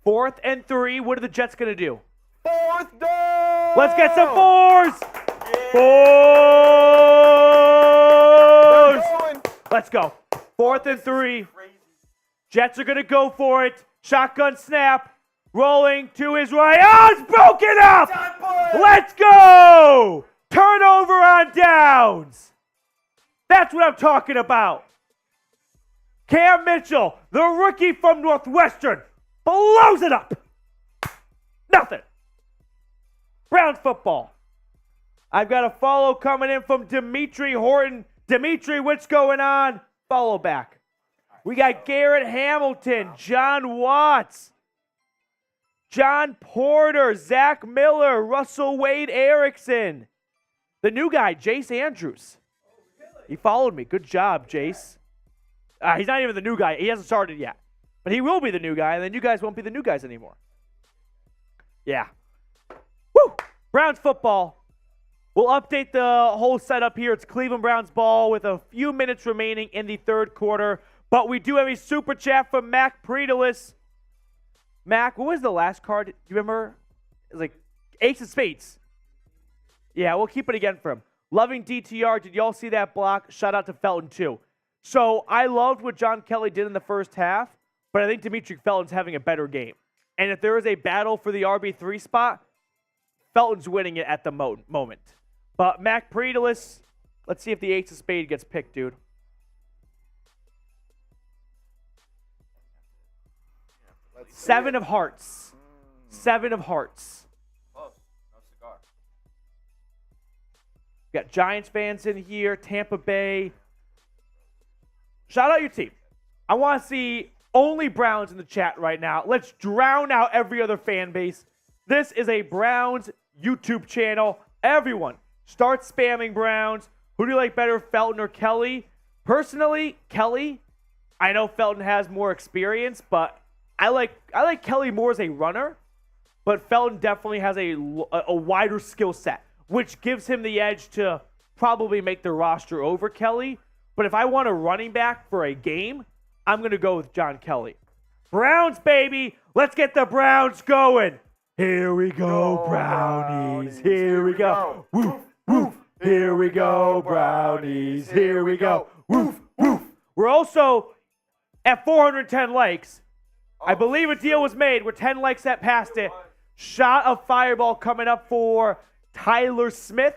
Fourth and 3. What are the Jets going to do? 4th down! Let's get some 4s! Yeah. 4s! Let's go. 4th and 3. Jets are going to go for it. Shotgun snap. Rolling to his right. Oh, it's broken up! Let's go! Turnover on downs. That's what I'm talking about. Cam Mitchell, the rookie from Northwestern, blows it up. Nothing. Browns football. I've got a follow coming in from Dimitri Horton. Dimitri, what's going on? Follow back. We got Garrett Hamilton, John Watts, John Porter, Zach Miller, Russell Wade Erickson. The new guy, Jace Andrews. He followed me. Good job, Jace. He's not even the new guy. He hasn't started yet. But he will be the new guy, and then you guys won't be the new guys anymore. Yeah. Woo! Browns football. We'll update the whole setup here. It's Cleveland Browns ball with a few minutes remaining in the 3rd quarter. But we do have a super chat from Mac Predalis. Mac, what was the last card? Do you remember? It was like Ace of Spades. Yeah, we'll keep it again for him. Loving DTR. Did y'all see that block? Shout out to Felton, too. So I loved what John Kelly did in the first half, but I think Dimitri Felton's having a better game. And if there is a battle for the RB3 spot, Felton's winning it at the moment. But Mac Predalis, let's see if the Ace of Spades gets picked, dude. Seven of hearts. 7 of hearts. Close. No cigar. Got Giants fans in here, Tampa Bay. Shout out your team. I want to see only Browns in the chat right now. Let's drown out every other fan base. This is a Browns YouTube channel. Everyone, start spamming Browns. Who do you like better, Felton or Kelly? Personally, Kelly. I know Felton has more experience, but I like Kelly more as a runner. But Felton definitely has a wider skill set, which gives him the edge to probably make the roster over Kelly. But if I want a running back for a game, I'm going to go with John Kelly. Browns, baby. Let's get the Browns going. Here we go, Brownies. Here we go. Woof, woof. Here we go, Brownies. Here we go. Woof, woof. We're also at 410 likes. I believe a deal was made. We're 10 likes that passed it. Shot of Fireball coming up for Tyler Smith.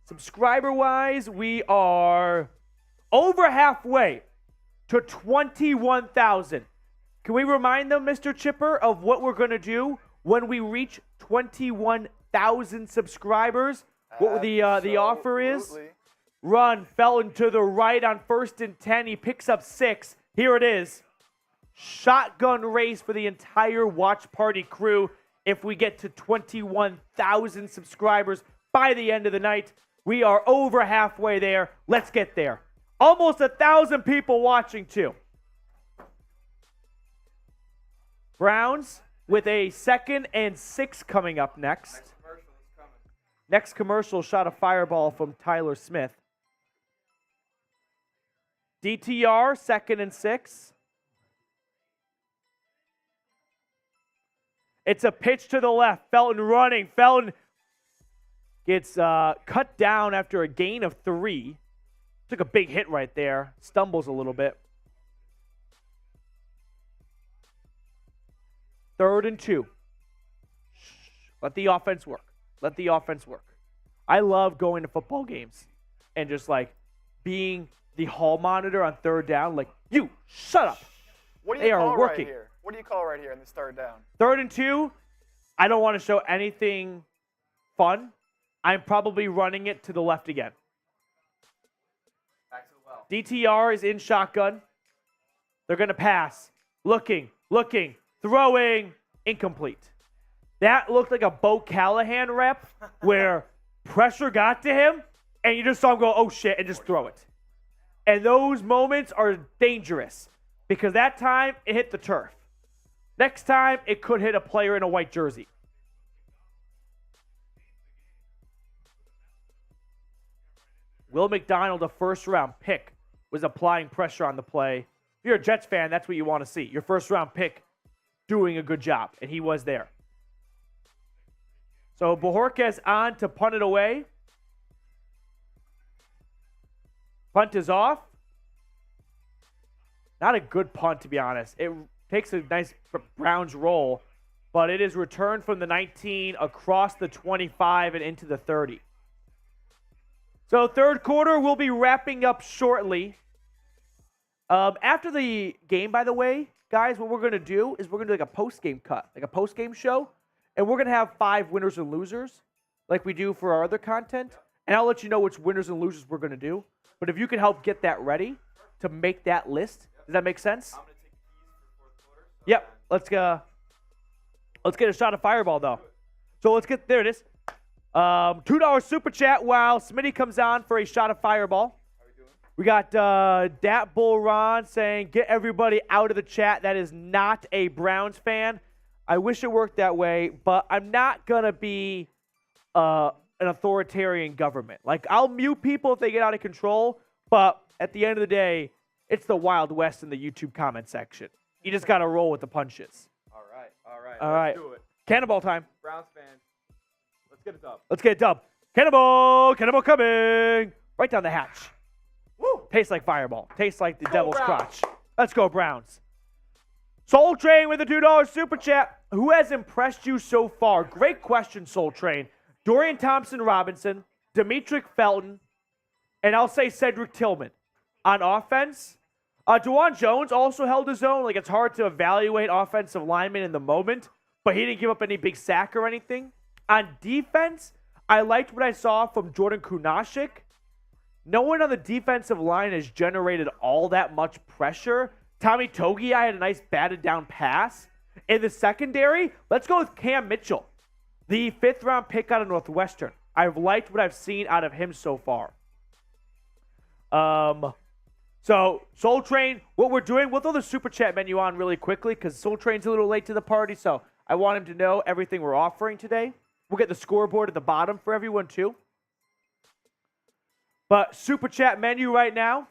Subscriber-wise, we are over halfway to 21,000. Can we remind them, Mr. Chipper, of what we're going to do when we reach 21,000 subscribers? What the offer is? Absolutely. Run Felton to the right on 1st and 10. He picks up 6. Here it is. Shotgun race for the entire watch party crew. If we get to 21,000 subscribers by the end of the night, we are over halfway there. Let's get there. Almost 1,000 people watching too. Browns with a 2nd and 6 coming up next. Next commercial shot a Fireball from Tyler Smith. DTR, 2nd and 6. It's a pitch to the left. Felton running. Felton gets cut down after a gain of 3. Took a big hit right there. Stumbles a little bit. 3rd and 2. Let the offense work. Let the offense work. I love going to football games and just like being the hall monitor on 3rd down. Like, you, shut up. What do They you are call working. right here? What do you call right here in this 3rd down? 3rd and 2, I don't want to show anything fun. I'm probably running it to the left again. Back to the well. DTR is in shotgun. They're going to pass. Looking, throwing, incomplete. That looked like a Bo Callahan rep where pressure got to him and you just saw him go, oh shit, and just throw it. And those moments are dangerous because that time it hit the turf. Next time it could hit a player in a white jersey. Will McDonald, a 1st-round pick, was applying pressure on the play. If you're a Jets fan, that's what you want to see. Your 1st-round pick doing a good job, and he was there. So Bojorquez on to punt it away. Punt is off. Not a good punt, to be honest. It takes a nice Browns roll, but it is returned from the 19 across the 25 and into the 30. So 3rd quarter, we'll be wrapping up shortly. After the game, by the way, guys, what we're going to do is we're going to do like a post-game cut, like a post-game show, and we're going to have 5 winners and losers like we do for our other content, and I'll let you know which winners and losers we're going to do. But if you can help get that ready to make that list, does that make sense? I'm going to take the keys for 4th quarter. Yep. Let's get a shot of Fireball, though. So let's get, there it is. $2 super chat while Smitty comes on for a shot of Fireball. How we doing? We got Dat Bull Ron saying, get everybody out of the chat. That is not a Browns fan. I wish it worked that way, but I'm not going to be an authoritarian government. Like, I'll mute people if they get out of control, but at the end of the day, it's the Wild West in the YouTube comment section. You just got to roll with the punches. All right. All right. Let's do it. Cannonball time. Browns fans, let's get it up. Let's get it dub. Cannonball coming. Right down the hatch. Woo. Tastes like Fireball. Tastes like the devil's Browns. crotch. Let's go, Browns. Soul Train with a $2 super chat. Who has impressed you so far? Great question, Soul Train. Dorian Thompson-Robinson, Demetric Felton, and I'll say Cedric Tillman. On offense, DeJuan Jones also held his own. Like, it's hard to evaluate offensive linemen in the moment, but he didn't give up any big sack or anything. On defense, I liked what I saw from Jordan Kunashik. No one on the defensive line has generated all that much pressure. Tommy Togiai had a nice batted down pass. In the secondary, let's go with Cam Mitchell, the 5th-round pick out of Northwestern. I've liked what I've seen out of him so far. So, Soul Train, what we're doing, we'll throw the Super Chat menu on really quickly because Soul Train's a little late to the party, so I want him to know everything we're offering today. We'll get the scoreboard at the bottom for everyone, too. But Super Chat menu right now.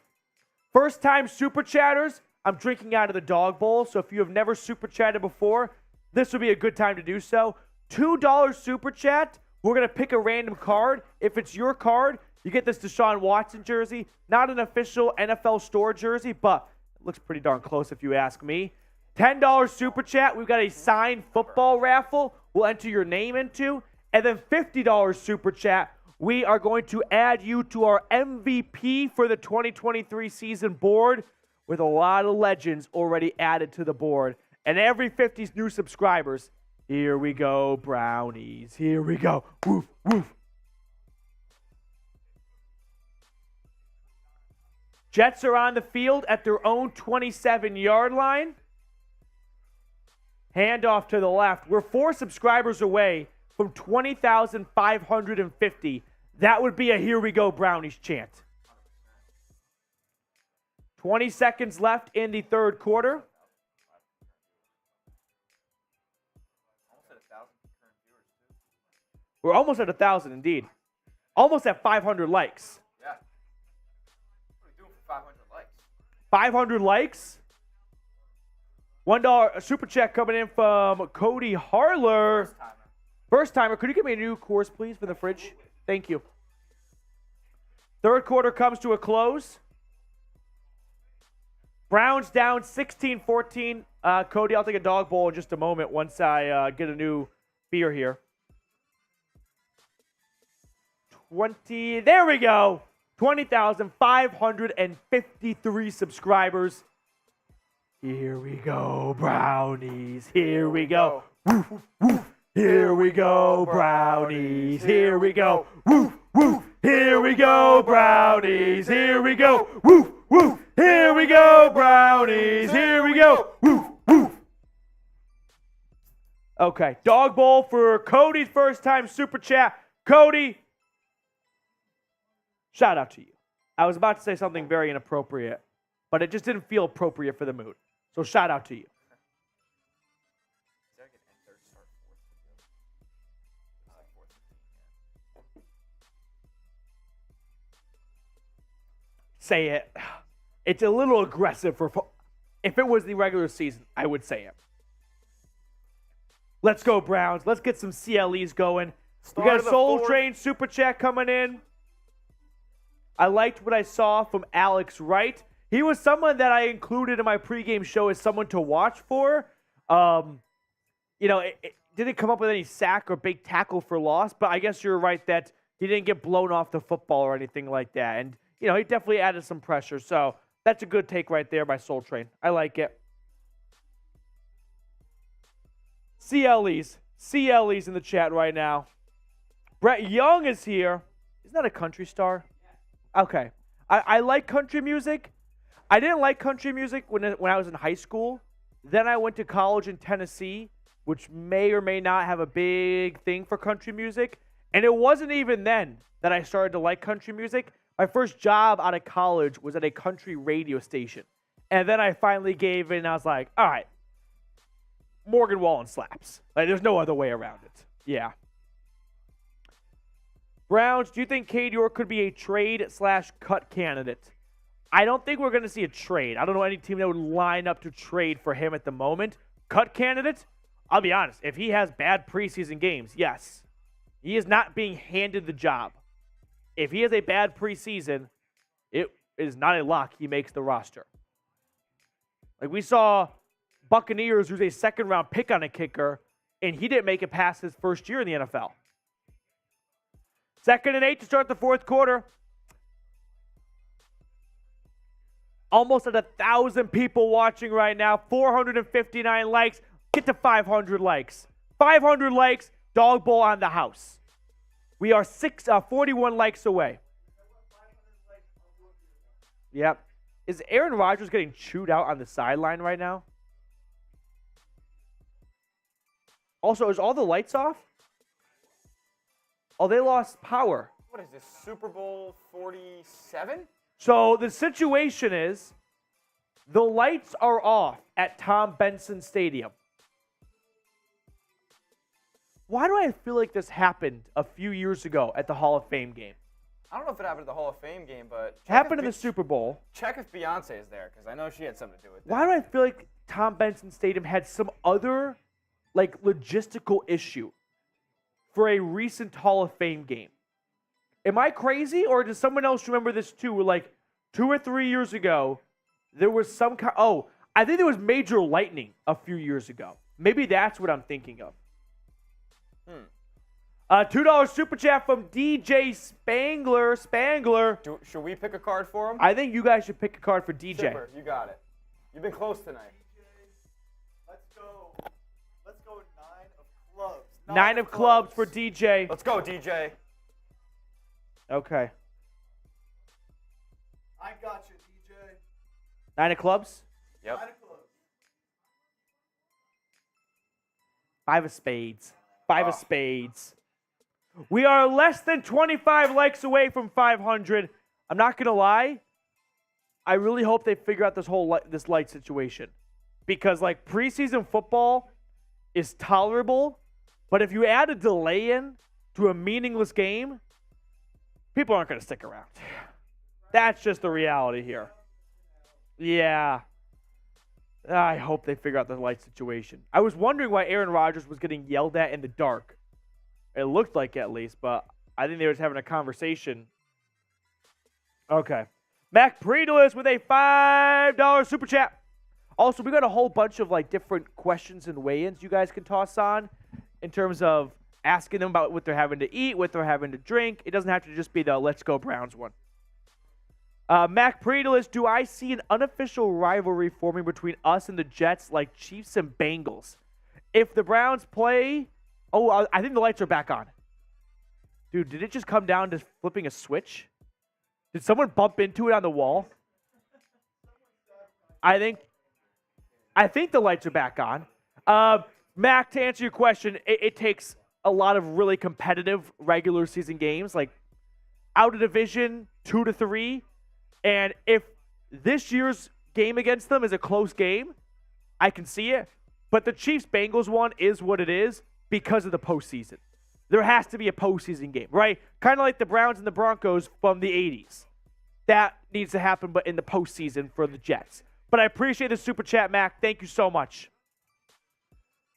First-time Super Chatters, I'm drinking out of the dog bowl, so if you have never Super Chatted before, this would be a good time to do so. $2 Super Chat, we're going to pick a random card. If it's your card, you get this Deshaun Watson jersey. Not an official NFL store jersey, but Looks pretty darn close if you ask me. $10 super chat. We've got a signed football raffle we'll enter your name into. And then $50 super chat. We are going to add you to our MVP for the 2023 season board with a lot of legends already added to the board. And every 50 new subscribers, here we go, Brownies. Here we go. Woof, woof. Jets are on the field at their own 27-yard line. Handoff to the left. We're 4 subscribers away from 20,550. That would be a here we go Brownies chant. 20 seconds left in the third quarter. We're almost at 1,000 indeed. Almost at 500 likes. Yeah. What are we doing for 500 likes? 500 likes. $1 super check coming in from Cody Harler. First timer. Could you give me a new course, please, for the fridge? Thank you. Third quarter comes to a close. Browns down 16-14. Cody, I'll take a dog bowl in just a moment once I get a new beer here. 20. There we go. 20,553 subscribers. Here we go, Brownies. Here we go. Woof, woof. Here we go, Brownies. Here we go. Woof, woof. Here we go, Brownies. Here we go. Woof, woof. Here we go, Brownies. Here we go. Woof, woof. Okay, dog bowl for Cody's first time super chat. Cody, shout out to you. I was about to say something very inappropriate, but it just didn't feel appropriate for the mood. So shout out to you. Say it. It's a little aggressive for. If it was the regular season, I would say it. Let's go, Browns. Let's get some CLEs going. We got a Soul Train super chat coming in. I liked what I saw from Alex Wright. He was someone that I included in my pregame show as someone to watch for. It didn't come up with any sack or big tackle for loss, but I guess you're right that he didn't get blown off the football or anything like that. And, he definitely added some pressure. So that's a good take right there by Soul Train. I like it. CLEs in the chat right now. Brett Young is here. Isn't that a country star? Okay. I like country music. I didn't like country music when I was in high school. Then I went to college in Tennessee, which may or may not have a big thing for country music. And it wasn't even then that I started to like country music. My first job out of college was at a country radio station. And then I finally gave in and I was like, all right, Morgan Wallen slaps. Like, there's no other way around it. Yeah. Browns, do you think Cade York could be a trade/cut candidate? I don't think we're going to see a trade. I don't know any team that would line up to trade for him at the moment. Cut candidate? I'll be honest. If he has bad preseason games, yes. He is not being handed the job. If he has a bad preseason, it is not a lock he makes the roster. Like we saw Buccaneers lose a second-round pick on a kicker, and he didn't make it past his first year in the NFL. 2nd and 8 to start the fourth quarter. Almost at 1,000 people watching right now. 459 likes. Get to 500 likes. 500 likes. Dog bowl on the house. We are 41 likes away. Yep. Is Aaron Rodgers getting chewed out on the sideline right now? Also, is all the lights off? Oh, they lost power. What is this, Super Bowl 47? So the situation is the lights are off at Tom Benson Stadium. Why do I feel like this happened a few years ago at the Hall of Fame game? I don't know if it happened at the Hall of Fame game, but... It happened in the Super Bowl. Check if Beyonce is there, because I know she had something to do with it. Why do I feel like Tom Benson Stadium had some other, logistical issue for a recent Hall of Fame game? Am I crazy, or does someone else remember this too? 2 or 3 years ago, there was some kind. Oh, I think there was major lightning a few years ago. Maybe that's what I'm thinking of. $2 super chat from DJ Spangler. Should we pick a card for him? I think you guys should pick a card for DJ. Chipper, you got it. You've been close tonight. Let's go 9 of clubs. 9 of clubs for DJ. Let's go, DJ. Okay. I got you, DJ. 9 of clubs. Yep. 9 of clubs. 5 of spades. 5 of spades. We are less than 25 likes away from 500. I'm not going to lie. I really hope they figure out this light situation. Because, like, preseason football is tolerable. But if you add a delay in to a meaningless game, people aren't going to stick around. That's just the reality here. Yeah. I hope they figure out the light situation. I was wondering why Aaron Rodgers was getting yelled at in the dark. It looked like at least, but I think they were just having a conversation. Okay. Mac Predelis with a $5 super chat. Also, we got a whole bunch of like different questions and weigh-ins you guys can toss on in terms of asking them about what they're having to eat, what they're having to drink. It doesn't have to just be the Let's Go Browns one. Mac Predelis, do I see an unofficial rivalry forming between us and the Jets like Chiefs and Bengals? If the Browns play... Oh, I think the lights are back on. Dude, did it just come down to flipping a switch? Did someone bump into it on the wall? I think the lights are back on. Mac, to answer your question, it takes a lot of really competitive regular season games, like out of division, 2 to 3. And if this year's game against them is a close game, I can see it. But the Chiefs-Bengals one is what it is because of the postseason. There has to be a postseason game, right? Kind of like the Browns and the Broncos from the 80s. That needs to happen, but in the postseason for the Jets. But I appreciate the super chat, Mac. Thank you so much.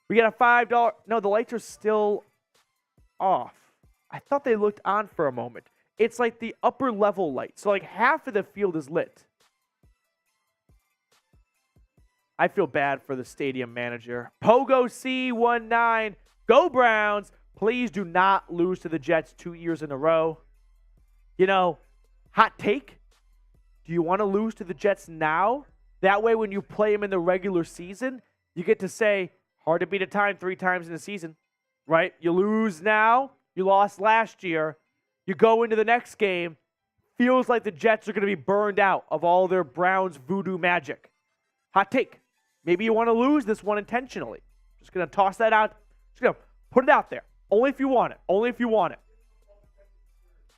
We got a $5. No, the lights are still off. I thought they looked on for a moment. It's like the upper level light. So like half of the field is lit. I feel bad for the stadium manager. Pogo C19. Go Browns. Please do not lose to the Jets 2 years in a row. You know, hot take. Do you want to lose to the Jets now? That way when you play them in the regular season, you get to say, hard to beat a time 3 times in a season, right? You lose now. You lost last year. You go into the next game. Feels like the Jets are going to be burned out of all their Browns voodoo magic. Hot take. Maybe you want to lose this one intentionally. Just going to toss that out. Just going to put it out there. Only if you want it. Only if you want it.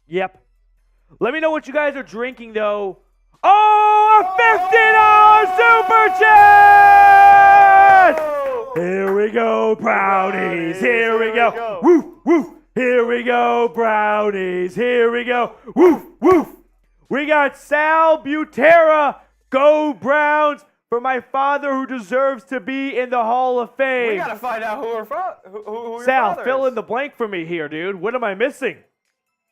Yep. Let me know what you guys are drinking, though. Oh, a $50 super chat! Here we go, Brownies. Here we go. Woof, woof. Here we go, Brownies. Here we go. Woof, woof. We got Sal Butera. Go Browns. For my father who deserves to be in the Hall of Fame. We gotta find out who we're from. Who your Sal, father fill is. in the blank for me here, dude. What am I missing?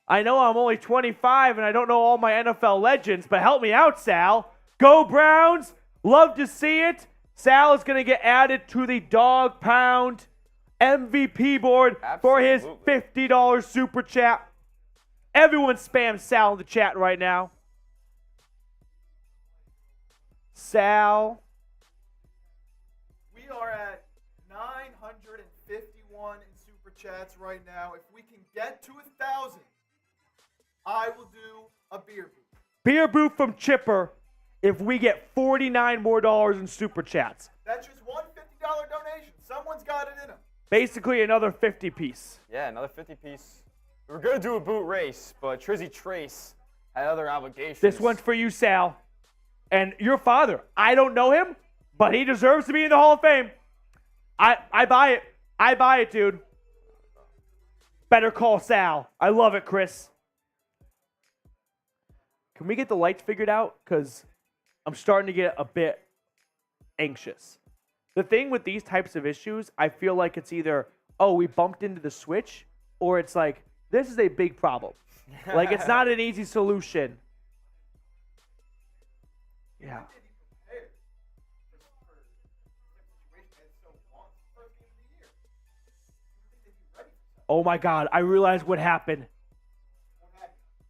I know I'm only 25 and I don't know all my NFL legends, but help me out, Sal. Go Browns. Love to see it. Sal is going to get added to the Dog Pound MVP board for his $50 super chat. Everyone spam Sal in the chat right now. Sal. We are at 951 in super chats right now. If we can get to 1,000, I will do a beer boot. Beer boot from Chipper if we get 49 more dollars in super chats. That's just one $50 donation. Someone's got it in them. Basically another 50 piece. Yeah, another 50 piece. We were gonna do a boot race, but Trizzy Trace had other obligations. This one's for you, Sal. And your father, I don't know him, but he deserves to be in the Hall of Fame. I buy it. I buy it, dude. Better call Sal. I love it, Chris. Can we get the lights figured out? Because I'm starting to get a bit anxious. The thing with these types of issues, I feel like it's either, oh, we bumped into the switch, or it's like, this is a big problem. Like, it's not an easy solution. Yeah. Oh my God, I realized what happened.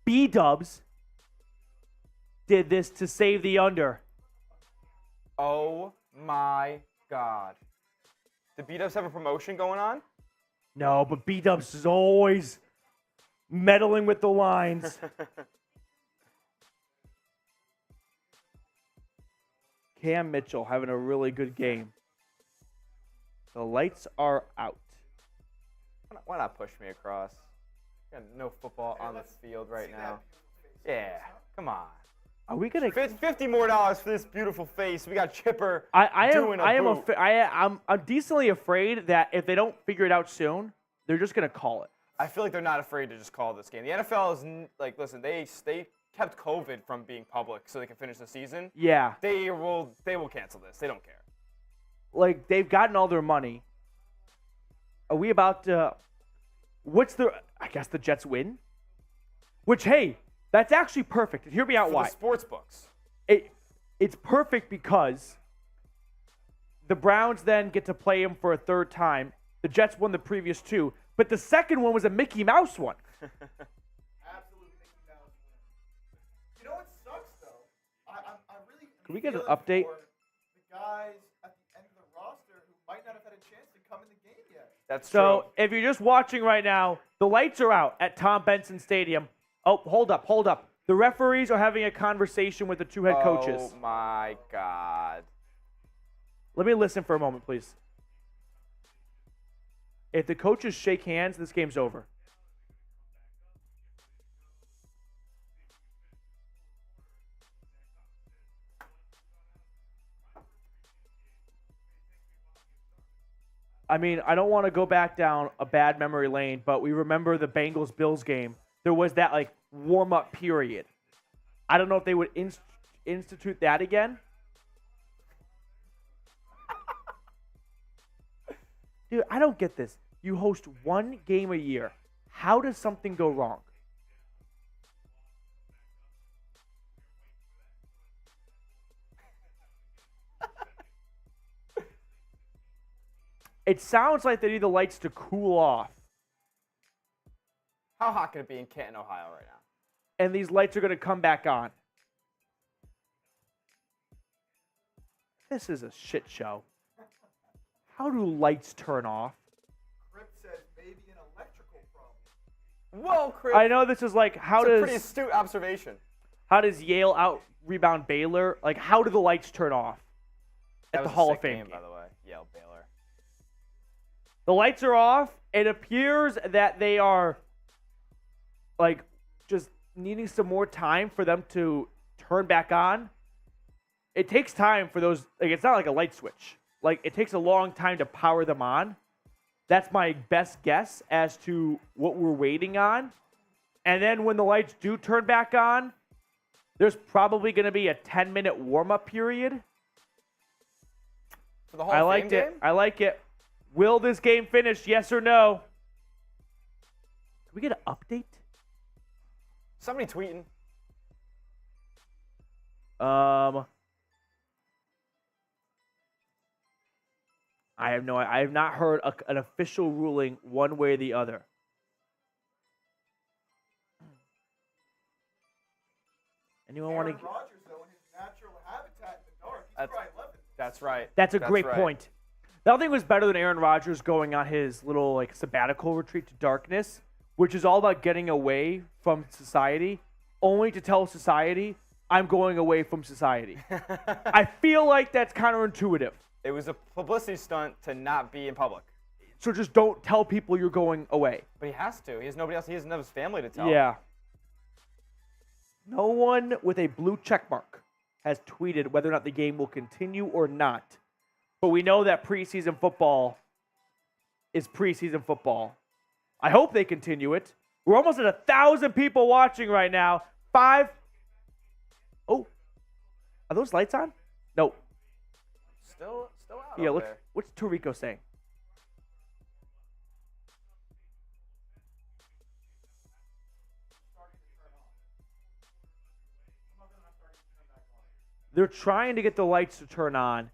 B-dubs did this to save the under. Oh my God. Did B-Dubs have a promotion going on? No, but B-dubs is always meddling with the lines. Cam Mitchell having a really good game. The lights are out. Why not push me across? Got no football on the field right now. Yeah, come on. Are we gonna? $50 more for this beautiful face. We got Chipper I'm decently afraid that if they don't figure it out soon, they're just gonna call it. I feel like they're not afraid to just call this game. The NFL is like, listen, they kept COVID from being public so they can finish the season. Yeah. They will cancel this. They don't care. Like, they've gotten all their money. Are we about to? I guess the Jets win. Which, hey, that's actually perfect. Hear me out. For why? the sports books. It's perfect because the Browns then get to play him for a third time. The Jets won the previous two, but the second one was a Mickey Mouse one. Absolute Mickey Mouse win. You know what sucks though? I really. Can we get an feeling update? for the guys at the end of the roster who might not have had a chance to come in the game yet. That's So true. if you're just watching right now, the lights are out at Tom Benson Stadium. Oh, hold up. The referees are having a conversation with the two head coaches. Oh my God. Let me listen for a moment, please. If the coaches shake hands, this game's over. I mean, I don't want to go back down a bad memory lane, but we remember the Bengals-Bills game. There was that, like, warm-up period. I don't know if they would institute that again. Dude, I don't get this. You host one game a year. How does something go wrong? It sounds like they need the lights to cool off. How hot can it be in Canton, Ohio right now? And these lights are going to come back on. This is a shit show. How do lights turn off? Crip says maybe an electrical problem. Whoa, Chris. I know this is like, That's a pretty astute observation. how does Yale out rebound Baylor? Like, how do the lights turn off at That the was a Hall sick of Fame game, game? by the way. Yale, Baylor. The lights are off. It appears that they are, like, just needing some more time for them to turn back on. It takes time for those. Like, it's not like a light switch. Like, it takes a long time to power them on. That's my best guess as to what we're waiting on. And then when the lights do turn back on, there's probably going to be a 10-minute warm-up period. For the Hall I of liked Fame it. game? I like it. Will this game finish? Yes or no? Can we get an update? Somebody tweeting. I have not heard an official ruling one way or the other. Anyone want Aaron to? Rodgers, though, in his natural habitat in the dark, he's That's- probably loving it. That's right. That's a great right. point. Nothing was better than Aaron Rodgers going on his little like sabbatical retreat to darkness, which is all about getting away from society, only to tell society, "I'm going away from society." I feel like that's counterintuitive. It was a publicity stunt to not be in public. So just don't tell people you're going away. But he has to. He has nobody else. He doesn't have his family to tell. Yeah. No one with a blue check mark has tweeted whether or not the game will continue or not. But we know that preseason football is preseason football. I hope they continue it. We're almost at 1,000 people watching right now. 5. Oh, are those lights on? No. Still out Yeah, up look. there. What's Tarico saying? They're trying to get the lights to turn on,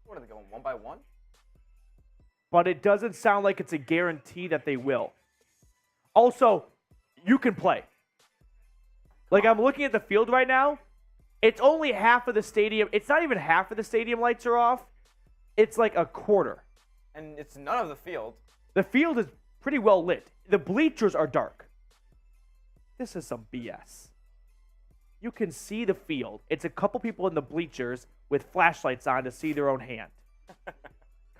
What are they going, one by one? but it doesn't sound like it's a guarantee that they will. Also, you can play. Like, I'm looking at the field right now. It's only half of the stadium. It's not even half of the stadium lights are off. It's like a quarter. And it's none of the field. The field is pretty well lit. The bleachers are dark. This is some BS. You can see the field. It's a couple people in the bleachers with flashlights on to see their own hand.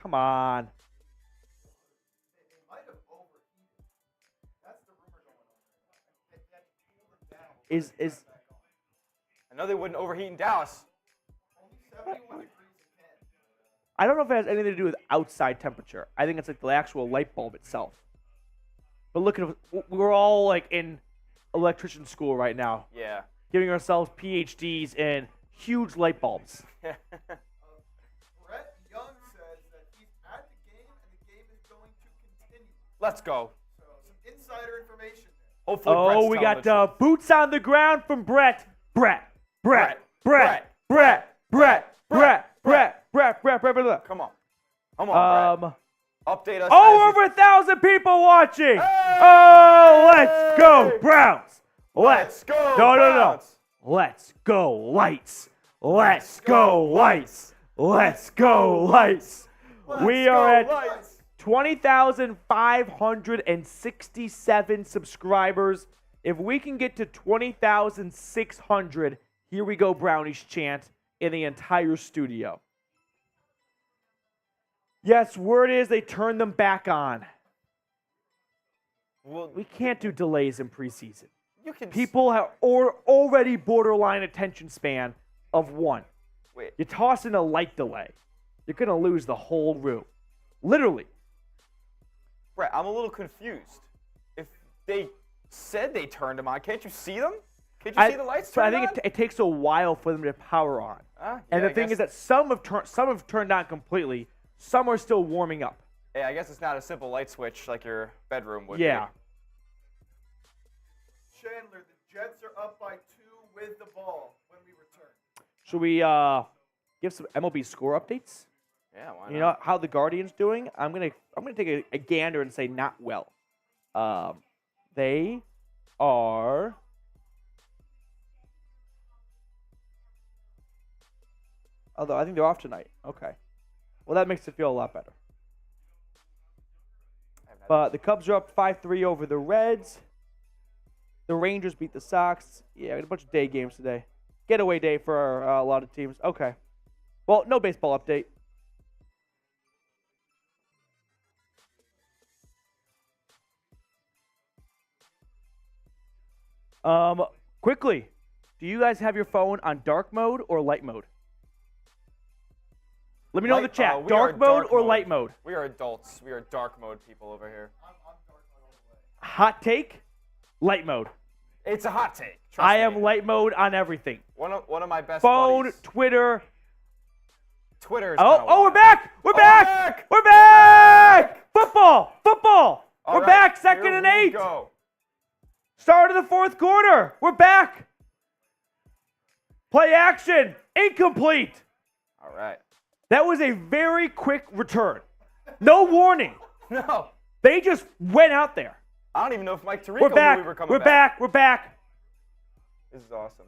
Come on. Is I know they wouldn't overheat in Dallas. I don't know if it has anything to do with outside temperature. I think it's like the actual light bulb itself. But look at we're all like in electrician school right now, Yeah. giving ourselves PhDs in huge light bulbs. Brett Young says that he's at the game and the game is going to continue. Let's go. So some insider information there. Hopefully Oh, Brett's we telling got the truth. boots on the ground from Brett. Brett. Brett. Come on. Come on, Brett. Update us. Oh, as over 1,000 people watching. Oh, let's go, Browns. Let's go, No. Browns. Let's go, lights. Let's go, lights. Let's go, lights. We are at 20,567 subscribers. If we can get to 20,600, here we go, Brownies chant in the entire studio. Yes, word is they turned them back on. Well, We can't do delays in preseason. you can People have already borderline attention span of 1. wait. You toss in a light delay, you're going to lose the whole room. Literally. Brett, I'm a little confused. If they said they turned them on, can't you see them? Can't you see the lights but I turned think on? it takes a while for them to power on. Yeah, And the I thing guess- is that some have turned on completely. Some are still warming up. Hey, I guess it's not a simple light switch like your bedroom would Yeah. be. Chandler, the Jets are up by 2 with the ball when we return. Should we give some MLB score updates? Yeah, why not? You know how the Guardians doing? I'm gonna take a gander and say not well. They are. Although I think they're off tonight. Okay. Well, that makes it feel a lot better. But the Cubs are up 5-3 over the Reds. The Rangers beat the Sox. Yeah, we had a bunch of day games today. Getaway day for a lot of teams. Okay. Well, no baseball update. Quickly, do you guys have your phone on dark mode or light mode? Let me know in the chat. we are Dark mode dark or mode. light mode? We are adults. We are dark mode people over here. Hot take, light mode. It's a hot take. Trust I me. am light mode on everything. One of my best Phone, buddies. Twitter. Twitter is Oh, kinda we're wild. back! We're back! We're back! Football! All We're right, back, second here and we 8. Go. Start of the fourth quarter. We're back. Play action. Incomplete. All right. That was a very quick return. No warning. No. They just went out there. I don't even know if Mike Tirico We're back. knew we were coming We're back. We're back. This is awesome.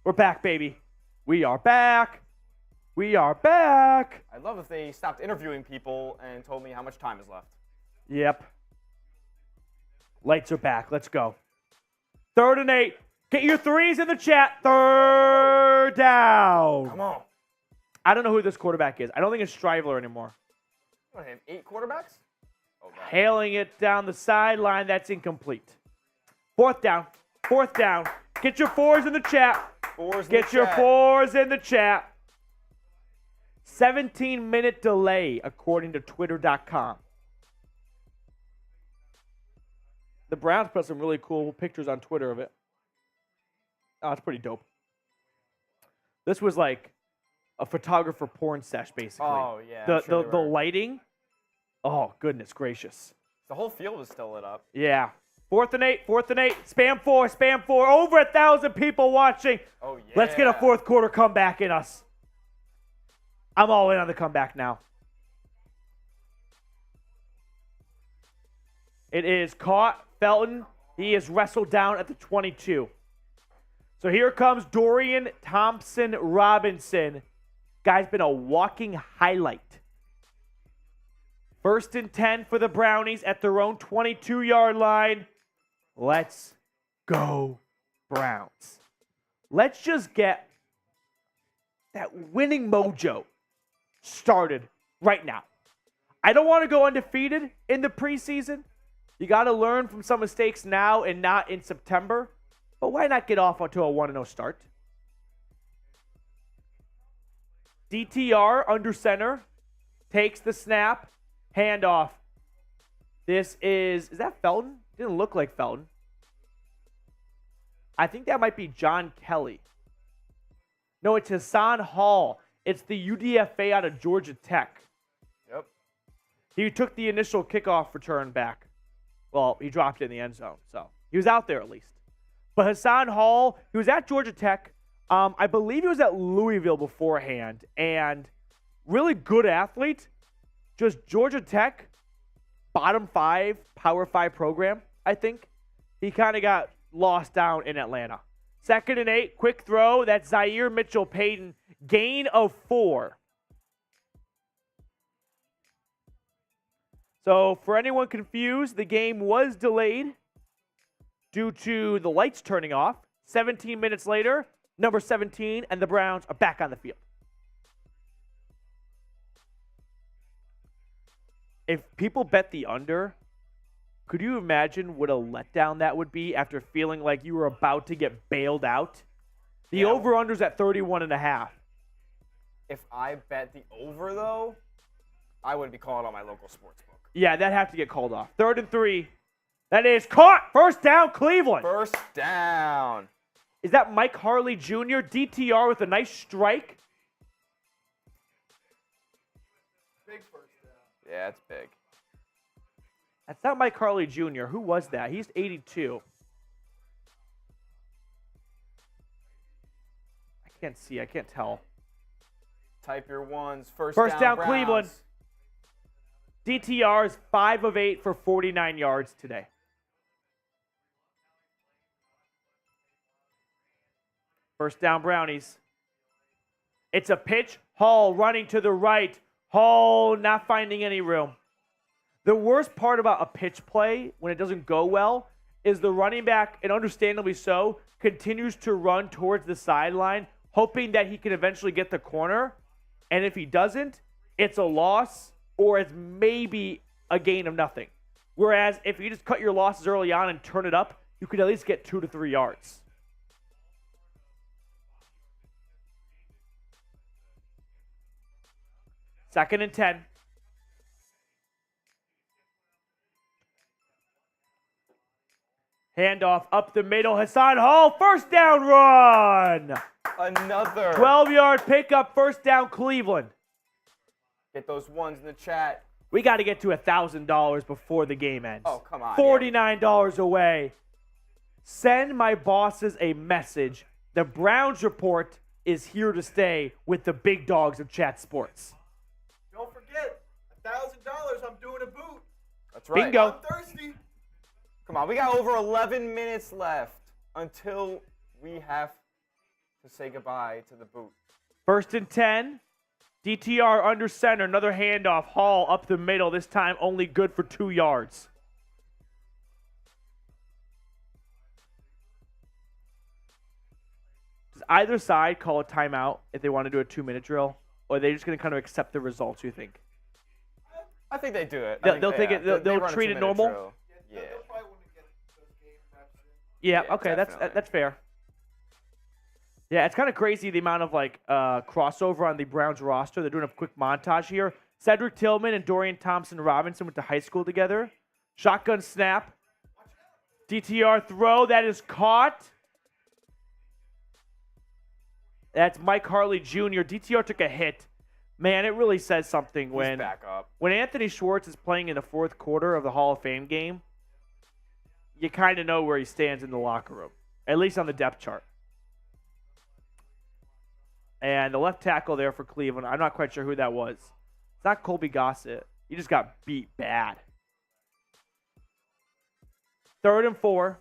We're back, baby. We are back. We are back. I'd love if they stopped interviewing people and told me how much time is left. Yep. Lights are back. Let's go. 3rd and 8. Get your threes in the chat. 3rd down. Come on. I don't know who this quarterback is. I don't think it's Strivler anymore. What, they have 8 quarterbacks? Oh, God. Hailing it down the sideline. That's incomplete. 4th down. 4th down. Get your 4s in the chat. Fours in Get the your chat. 4s in the chat. 17-minute delay, according to Twitter.com. The Browns put some really cool pictures on Twitter of it. Oh, it's pretty dope. This was like a photographer porn sesh, basically. Oh, yeah. The I'm sure they the were. lighting. Oh, goodness gracious. The whole field was still lit up. Yeah. 4th and 8. 4th and 8. Spam 4. Spam 4. Over 1,000 people watching. Oh, yeah. Let's get a fourth quarter comeback in us. I'm all in on the comeback now. It is caught. Felton, he is wrestled down at the 22. So here comes Dorian Thompson-Robinson. Guy's been a walking highlight. 1st and 10 for the Brownies at their own 22-yard line. Let's go, Browns. Let's just get that winning mojo started right now. I don't want to go undefeated in the preseason. You got to learn from some mistakes now and not in September. But why not get off onto a 1-0 start? DTR under center. Takes the snap. Handoff. This is that Felton? Didn't look like Felton. I think that might be John Kelly. No, it's Hassan Hall. It's the UDFA out of Georgia Tech. Yep. He took the initial kickoff return back. Well, he dropped it in the end zone, so he was out there at least. But Hassan Hall, he was at Georgia Tech. I believe he was at Louisville beforehand, and really good athlete. Just Georgia Tech, bottom 5, Power 5 program, I think. He kind of got lost down in Atlanta. 2nd and 8, quick throw. That's Zaire Mitchell-Payton. Gain of 4. So for anyone confused, the game was delayed due to the lights turning off. 17 minutes later, number 17 and the Browns are back on the field. If people bet the under, could you imagine what a letdown that would be after feeling like you were about to get bailed out? The over-under's at 31.5. If I bet the over, though, I would be calling on my local sports book. Yeah, that'd have to get called off. 3rd and 3. That is caught. First down, Cleveland. First down. Is that Mike Harley Jr.? DTR with a nice strike. Big first down. Yeah, it's big. That's not Mike Harley Jr. Who was that? He's 82. I can't see. I can't tell. Type your ones. First down, Browns. Cleveland. DTR is 5 of 8 for 49 yards today. First down, Brownies. It's a pitch. Hall running to the right. Hall not finding any room. The worst part about a pitch play when it doesn't go well is the running back, and understandably so, continues to run towards the sideline, hoping that he can eventually get the corner. And if he doesn't, it's a loss or it's maybe a gain of nothing. Whereas if you just cut your losses early on and turn it up, you could at least get 2 to 3 yards. Second and 10. Handoff up the middle. Hassan Hall, first down run. Another. 12-yard pickup, first down, Cleveland. Get those ones in the chat. We got to get to $1,000 before the game ends. Oh, come on. $49 away. Send my bosses a message. The Browns report is here to stay with the big dogs of chat sports. Don't forget, $1,000. I'm doing a boot. That's right. Bingo. I'm thirsty. Come on, we got over 11 minutes left until we have to say goodbye to the boot. 1st and 10. DTR under center. Another handoff. Hall up the middle. This time only good for 2 yards. Does either side call a timeout if they want to do a 2-minute drill? Or are they just going to kind of accept the results, you think? I think they do it. They'll take it. They'll run a treat it 2-minute normal? drill. Yeah. They'll probably want to get those game reps in. Yeah, Yeah, okay, definitely. that's fair. Yeah, it's kind of crazy the amount of crossover on the Browns roster. They're doing a quick montage here. Cedric Tillman and Dorian Thompson-Robinson went to high school together. Shotgun snap. DTR throw. That is caught. That's Mike Harley Jr. DTR took a hit. Man, it really says something He's when back up. Anthony Schwartz is playing in the 4th quarter of the Hall of Fame game. You kind of know where he stands in the locker room, at least on the depth chart. And the left tackle there for Cleveland, I'm not quite sure who that was. It's not Colby Gossett. He just got beat bad. 3rd and 4.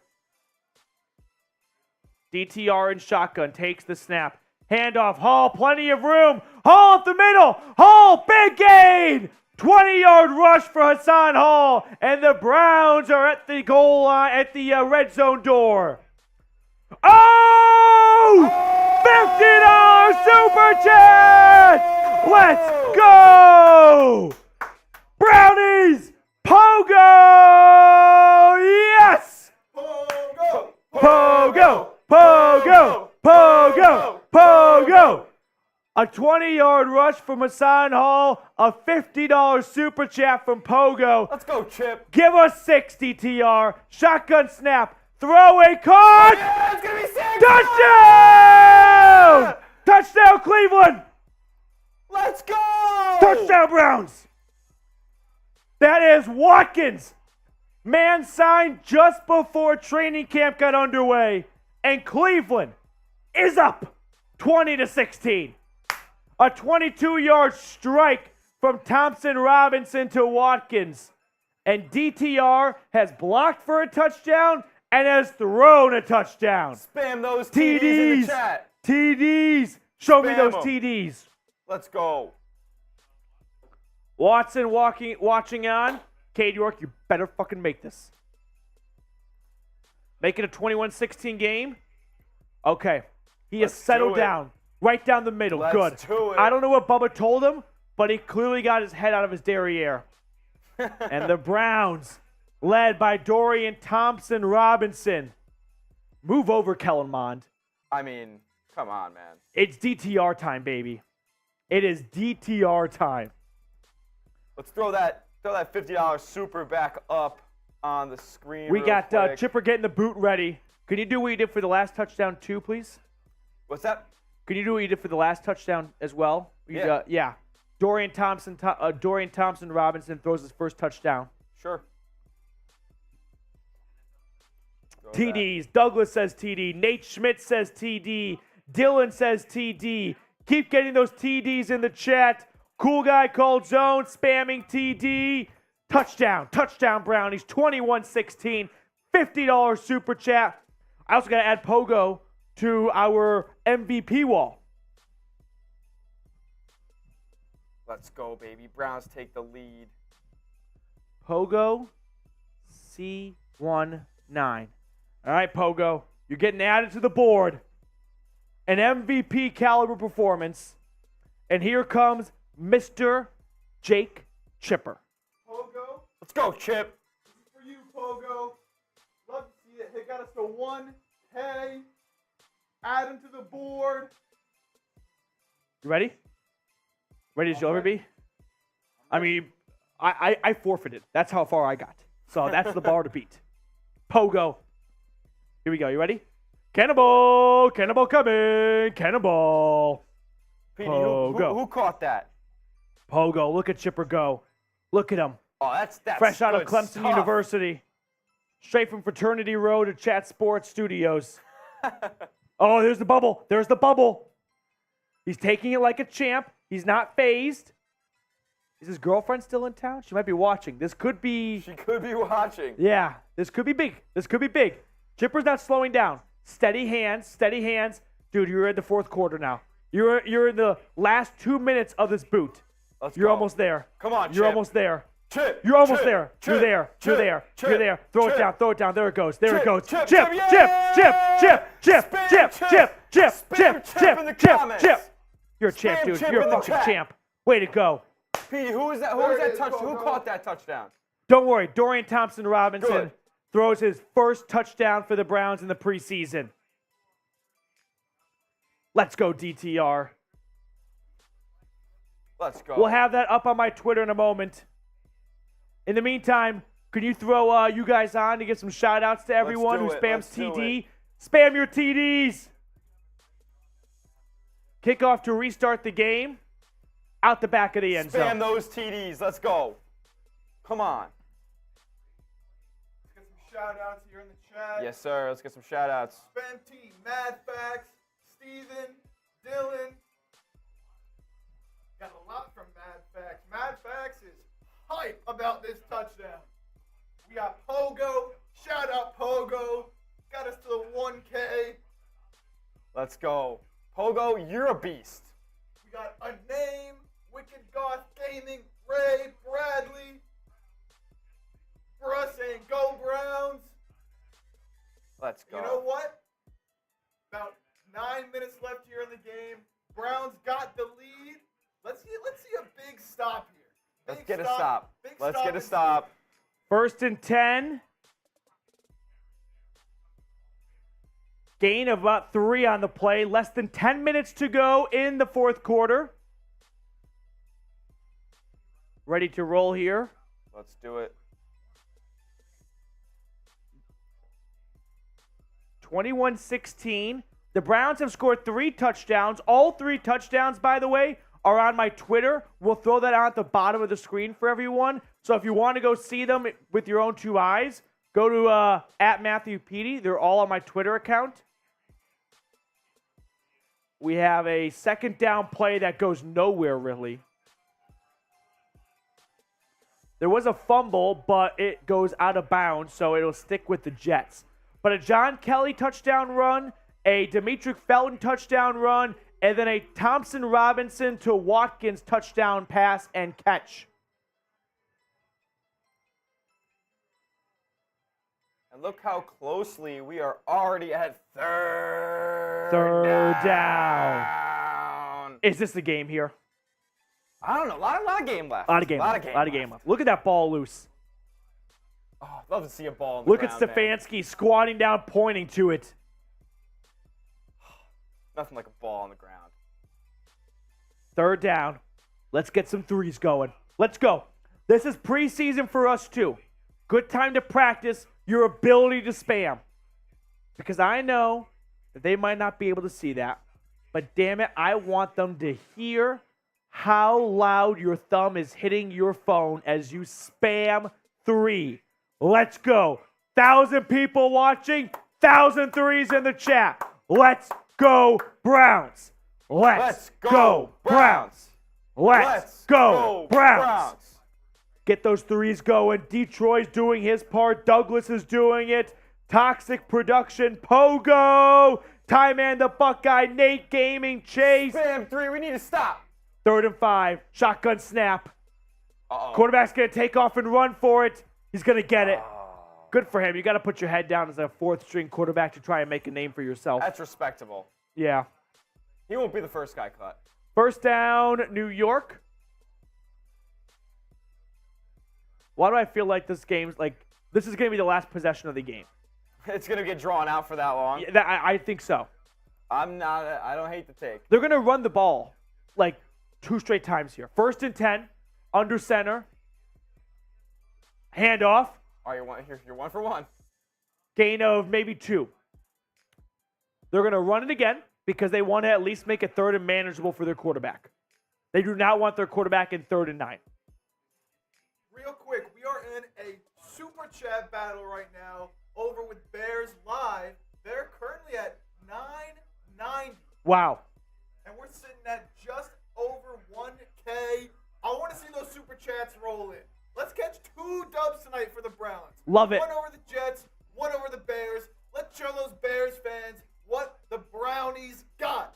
DTR in shotgun takes the snap. Handoff, Hall, plenty of room. Hall up the middle. Hall, big gain. 20-yard rush for Hassan Hall. And the Browns are at the goal line, at the red zone door. Oh! $50 Super Chat! Let's go! Brownies! Pogo! Yes! Pogo! Pogo! Pogo! Pogo! Pogo! A 20-yard rush from Hassan Hall. A $50 Super Chat from Pogo. Let's go, Chip. Give us 60, TR. Shotgun snap. Throwaway caught. Yeah, it's going to be 6. Touchdown! Touchdown, Cleveland! Let's go! Touchdown, Browns! That is Watkins. Man signed just before training camp got underway. And Cleveland is up 20-16. A 22-yard strike from Thompson Robinson to Watkins. And DTR has blocked for a touchdown and has thrown a touchdown. Spam those TDs in the chat. TDs. Show me Spam those 'em. TDs. Let's go. Watson watching on. Cade York, you better fucking make this. Make it a 21-16 game. Okay. He has Let's settled do it. down. Right down the middle. Let's Good. do it. I don't know what Bubba told him, but he clearly got his head out of his derriere. And the Browns, led by Dorian Thompson-Robinson. Move over, Kellen Mond. I mean, come on, man. It's DTR time, baby. It is DTR time. Let's throw that $50 super back up on the screen. We real got quick. Chipper getting the boot ready. Can you do what you did for the last touchdown too, please? What's that? Can you do what you did for the last touchdown as well? Yeah. Yeah. Dorian Thompson-Robinson throws his first touchdown. Sure. Throw TDs. Douglas says TD. Nate Schmidt says TD. Dylan says TD. Keep getting those TDs in the chat. Cool guy called zone, spamming TD. Touchdown. Touchdown, Brownies. 21-16. $50 super chat. I also got to add Pogo to our MVP wall. Let's go, baby. Browns take the lead. Pogo C19. All right, Pogo. You're getting added to the board. An MVP caliber performance. And here comes Mr. Jake Chipper. Pogo, Let's go, Chip. this is for you, Pogo. Love to see it. It got us to 1K. Add him to the board. You ready? Ready as you'll ever be? I mean, I forfeited. That's how far I got. So that's the bar to beat. Pogo. Here we go. You ready? Cannonball! Cannonball coming! Cannonball! Petey, Pogo. who caught that? Pogo, look at Chipper go. Look at him. Oh, that's Fresh out of good Clemson stuff. University. Straight from Fraternity Row to Chat Sports Studios. Oh, there's the bubble. There's the bubble. He's taking it like a champ. He's not phased. Is his girlfriend still in town? She might be watching. This could be... She could be watching. Yeah, this could be big. This could be big. Chipper's not slowing down. Steady hands, steady hands. Dude, you're in the fourth quarter now. You're in the last 2 minutes of this boot. You're go. almost there. Come on, You're Chip. almost there. Chip. You're almost Chip, there. Chip, You're there. Chip, You're there. Chip, You're there. Throw it Chip. down. Throw it down. There it goes. There Chip, it goes. Chip, Chip. Chip, Chip. Chip. yeah! Chip. Chip. Spam Chip. Chip. Chip. Chip. Spam Chip. Chip in the Chip. comments. Chip. You're a champ, Spam dude. Chip You're in a the fucking chat. champ. Way to go. Petey, who was that? Who was that touch? Who caught that touchdown? Don't worry. Dorian Thompson-Robinson Good. throws his first touchdown for the Browns in the preseason. Let's go, DTR. Let's go. We'll have that up on my Twitter in a moment. In the meantime, can you throw you guys on to get some shout-outs to everyone do who it. spams Let's do TD? Spam your TDs! Kickoff to restart the game. Out the back of the end Spam zone. those TDs. Let's go. Come on. Let's get some shout outs here in the chat. Yes, sir. Let's get some shout outs. Spam Team, Mad Facts, Steven, Dylan. Got a lot from Mad Facts. Mad Facts is hype about this touchdown. We got Pogo. Shout out Pogo. Let's go. Pogo, you're a beast. We got a name, Wicked Goth Gaming, Ray Bradley. For us saying go Browns. Let's go. You know what? About 9 minutes left here in the game. Browns got the lead. Let's see a big stop here. Let's get a stop. Let's get a and stop. 1st and 10. Gain of about 3 on the play. Less than 10 minutes to go in the 4th quarter. Ready to roll here. Let's do it. 21-16. The Browns have scored 3 touchdowns. All 3 touchdowns, by the way, are on my Twitter. We'll throw that out at the bottom of the screen for everyone. So if you want to go see them with your own 2 eyes, go to at Matthew Petey. They're all on my Twitter account. We have a 2nd down play that goes nowhere, really. There was a fumble, but it goes out of bounds, so it'll stick with the Jets. But a John Kelly touchdown run, a Demetric Felton touchdown run, and then a Thompson Robinson to Watkins touchdown pass and catch. And look how closely we are already at third down. Is this the game here? I don't know. A lot of game left. A lot of game left. Look at that ball loose. Oh, I'd love to see a ball in the Look at ground, man. Stefanski squatting down, pointing to it. Nothing like a ball on the ground. 3rd down. Let's get some 3s going. Let's go. This is preseason for us too. Good time to practice your ability to spam. Because I know that they might not be able to see that. But damn it, I want them to hear how loud your thumb is hitting your phone as you spam 3. Let's go. 1,000 people watching, 1,000 3s in the chat. Let's go Browns. Let's go Browns. Let's go Browns. Get those 3s going. Detroit's doing his part. Douglas is doing it. Toxic Production. Pogo. Ty Man the Buckeye. Nate Gaming. Chase. Spam 3. We need to stop. 3rd and 5. Shotgun snap. Uh-oh. Quarterback's going to take off and run for it. He's going to get it. Good for him. You got to put your head down as a 4th-string quarterback to try and make a name for yourself. That's respectable. Yeah. He won't be the first guy cut. 1st down, New York. Why do I feel like this is going to be the last possession of the game? It's going to get drawn out for that long. Yeah, I think so. I don't hate the take. They're going to run the ball like 2 straight times here. 1st and 10, under center. Handoff. Oh, you're 1 for 1. Gain of maybe 2. They're going to run it again because they want to at least make it 3rd and manageable for their quarterback. They do not want their quarterback in 3rd and 9. Real quick, we are in a super chat battle right now over with Bears Live. They're currently at 990. Wow. And we're sitting at just over 1K. I want to see those super chats roll in. Let's catch 2 dubs tonight for the Browns. Love it. 1 over the Jets, 1 over the Bears. Let's show those Bears fans what the Brownies got.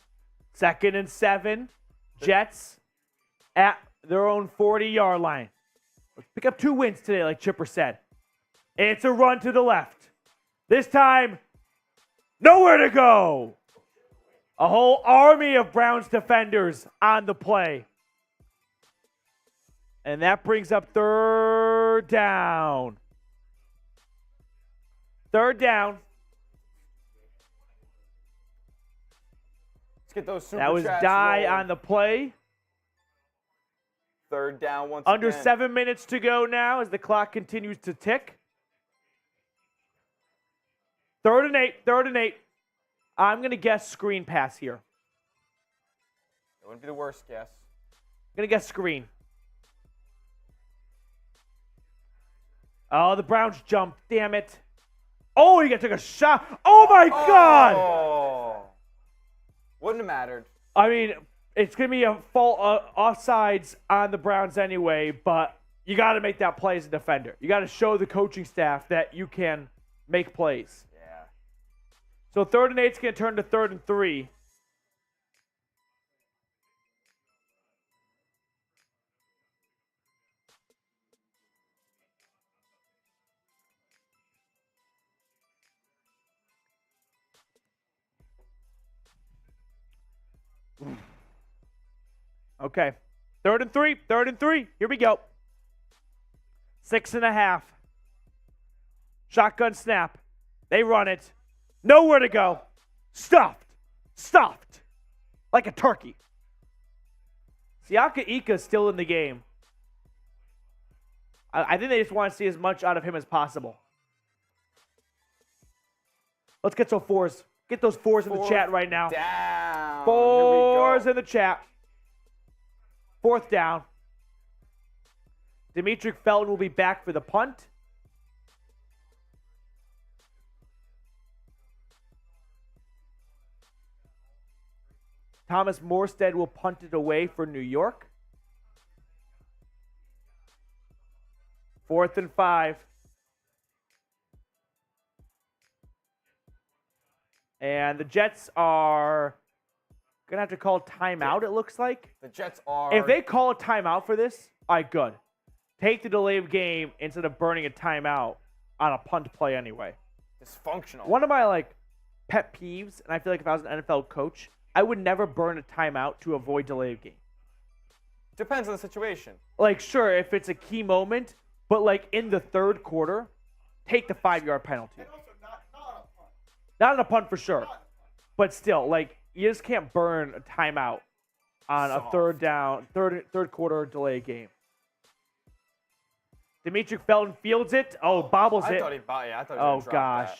2nd and 7. Jets at their own 40-yard line. Let's pick up 2 wins today, like Chipper said. It's a run to the left. This time, nowhere to go. A whole army of Browns defenders on the play. And that brings up 3rd down. 3rd down. Let's get those super That was chats Die rolling. on the play. 3rd down once Under again. 7 minutes to go now as the clock continues to tick. 3rd and 8. 3rd and 8. I'm going to guess screen pass here. It wouldn't be the worst guess. I'm going to guess screen. Oh, the Browns jumped. Damn it. Oh, he took a shot. Oh, my God. Oh. Wouldn't have mattered. I mean, it's going to be a fault offsides on the Browns anyway, but you got to make that play as a defender. You got to show the coaching staff that you can make plays. Yeah. So 3rd and 8's going to turn to 3rd and 3. Okay. 3rd and 3. 3rd and 3. Here we go. 6.5. Shotgun snap. They run it. Nowhere to go. Stuffed. Stuffed. Like a turkey. Siaka Ika's still in the game. I think they just want to see as much out of him as possible. Let's get some 4s. Get those 4s in the chat right now. Down. 4s in the chat. 4th down. Demetric Felton will be back for the punt. Thomas Morstead will punt it away for New York. 4th and 5. And the Jets are going to have to call timeout, it looks like. The Jets are. If they call a timeout for this, all right, good. Take the delay of game instead of burning a timeout on a punt play anyway. Dysfunctional. One of my pet peeves, and I feel like if I was an NFL coach, I would never burn a timeout to avoid delay of game. Depends on the situation. Sure, if it's a key moment, but in the 3rd quarter, take the 5-yard penalty. And also not on a punt. Not on a punt for sure. But still, you just can't burn a timeout on a 3rd down, third quarter delay game. Demetric Felton fields it. Oh, bobbles it. I thought he Oh, dropped gosh. that.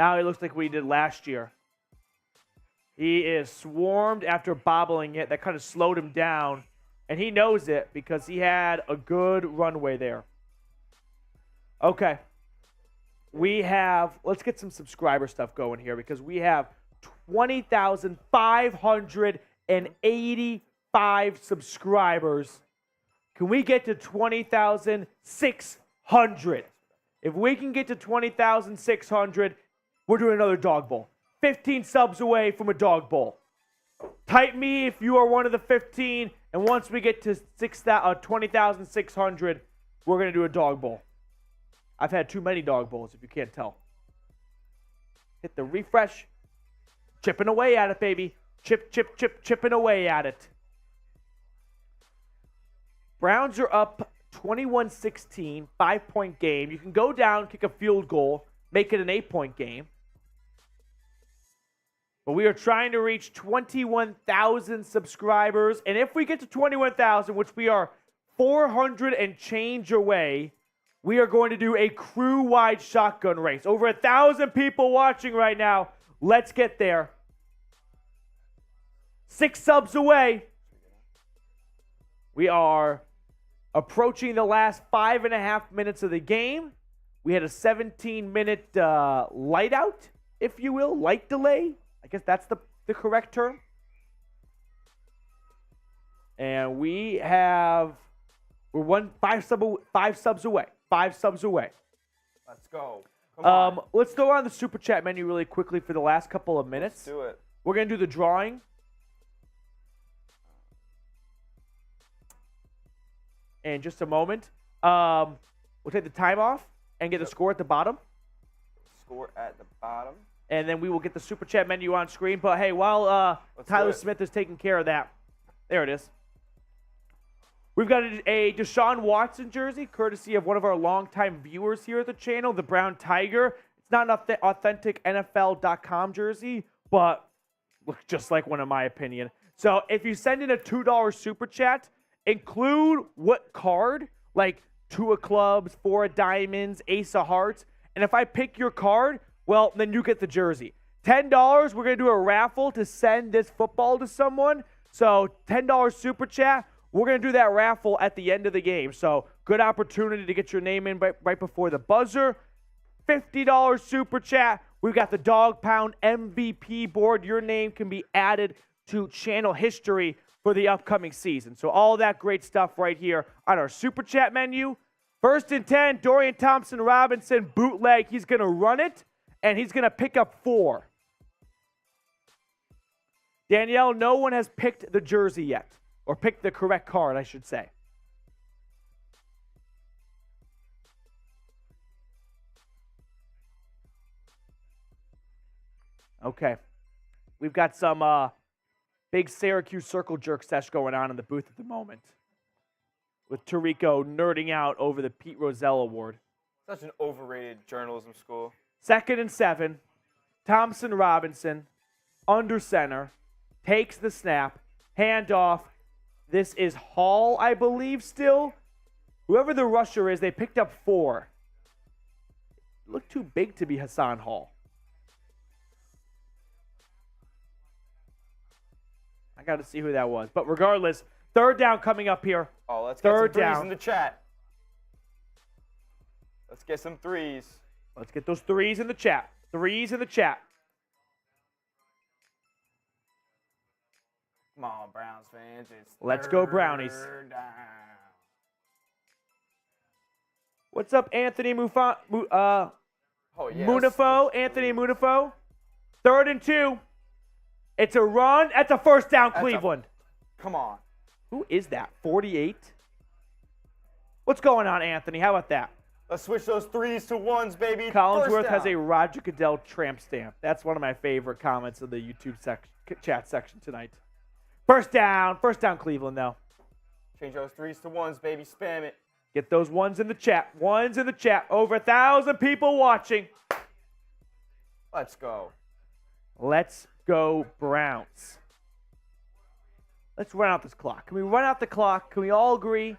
Now he looks like we did last year. He is swarmed after bobbling it. That kind of slowed him down. And he knows it because he had a good runway there. Okay. Let's get some subscriber stuff going here because we have 20,585 subscribers. Can we get to 20,600? If we can get to 20,600, we're doing another dog bowl. 15 subs away from a dog bowl. Type me if you are one of the 15, and once we get to 20,600, we're going to do a dog bowl. I've had too many dog bowls, if you can't tell. Hit the refresh. Chipping away at it, baby. Chipping away at it. Browns are up 21-16, 5-point game. You can go down, kick a field goal, make it an 8-point game. But we are trying to reach 21,000 subscribers. And if we get to 21,000, which we are 400 and change away, we are going to do a crew-wide shotgun race. Over 1,000 people watching right now. Let's get there. 6 subs away. We are approaching the last 5.5 minutes of the game. We had a 17-minute light out, if you will, light delay. I guess that's the correct term. And we're 5 subs away. 5 subs away. Let's go. Come on. Let's go on the Super Chat menu really quickly for the last couple of minutes. Let's do it. We're going to do the drawing. In just a moment. We'll take the time off and get the score at the bottom. Score at the bottom. And then we will get the Super Chat menu on screen. But hey, while Tyler Smith is taking care of that, there it is. We've got a Deshaun Watson jersey, courtesy of one of our longtime viewers here at the channel, the Brown Tiger. It's not an authentic NFL.com jersey, but looks just like one in my opinion. So if you send in a $2 Super Chat, include what card, like 2 of clubs, 4 of diamonds, ace of hearts. And if I pick your card, well, then you get the jersey. $10, we're going to do a raffle to send this football to someone. So $10 Super Chat. We're going to do that raffle at the end of the game. So good opportunity to get your name in right before the buzzer. $50 Super Chat. We've got the Dog Pound MVP board. Your name can be added to channel history for the upcoming season. So all that great stuff right here on our Super Chat menu. 1st and 10, Dorian Thompson-Robinson bootleg. He's going to run it, and he's going to pick up 4. Danielle, no one has picked the jersey yet. Or picked the correct card, I should say. Okay. We've got some big Syracuse circle jerk sesh going on in the booth at the moment. With Tarico nerding out over the Pete Rozelle Award. Such an overrated journalism school. 2nd and 7. Thompson Robinson, under center, takes the snap, handoff. This is Hall, I believe, still. Whoever the rusher is, they picked up 4. Looked too big to be Hassan Hall. I got to see who that was. But regardless, 3rd down coming up here. Oh, let's get some 3rd threes down. in the chat. Let's get some threes. Let's get those 3s in the chat. 3s in the chat. Come on, Browns fans. It's Let's go, Brownies. 3rd down. What's up, Anthony Oh, yeah. Munafo? Anthony Munafo. 3rd and 2. It's a run. That's a 1st down, Cleveland. Come on. Who is that? 48? What's going on, Anthony? How about that? Let's switch those 3s to 1s, baby. Collinsworth 1st has a down. Roger Goodell tramp stamp. That's one of my favorite comments in the YouTube chat section tonight. 1st down, Cleveland, though. Change those 3s to 1s, baby. Spam it. Get those 1s in the chat. 1s in the chat. Over 1,000 people watching. Let's go. Let's go, Browns. Let's run out this clock. Can we run out the clock? Can we all agree?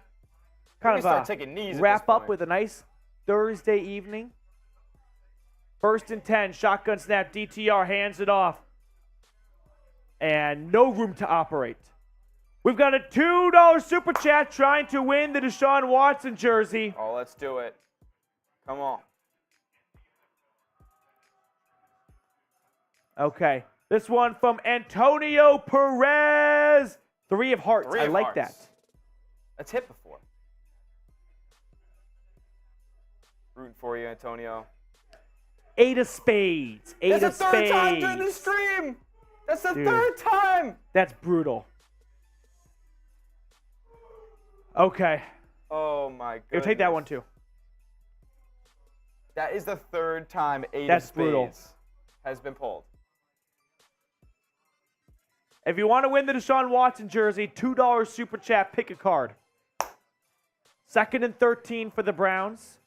Kind We of start taking knees at wrap this up point. with a nice Thursday evening. 1st and 10, shotgun snap, DTR hands it off. And no room to operate. We've got a $2 super chat trying to win the Deshaun Watson jersey. Oh, let's do it. Come on. Okay. This one from Antonio Perez. 3 of hearts. 3 I of like hearts. that. That's hit before. Rooting for you, Antonio. 8 of spades. 8 That's of the 3rd time spades. during the stream. That's the Dude. 3rd time. That's brutal. Okay. Oh my Here, goodness. take that one too. That is the 3rd time 8 That's of spades brutal. has been pulled. If you want to win the Deshaun Watson jersey, $2 super chat, pick a card. 2nd and 13 for the Browns.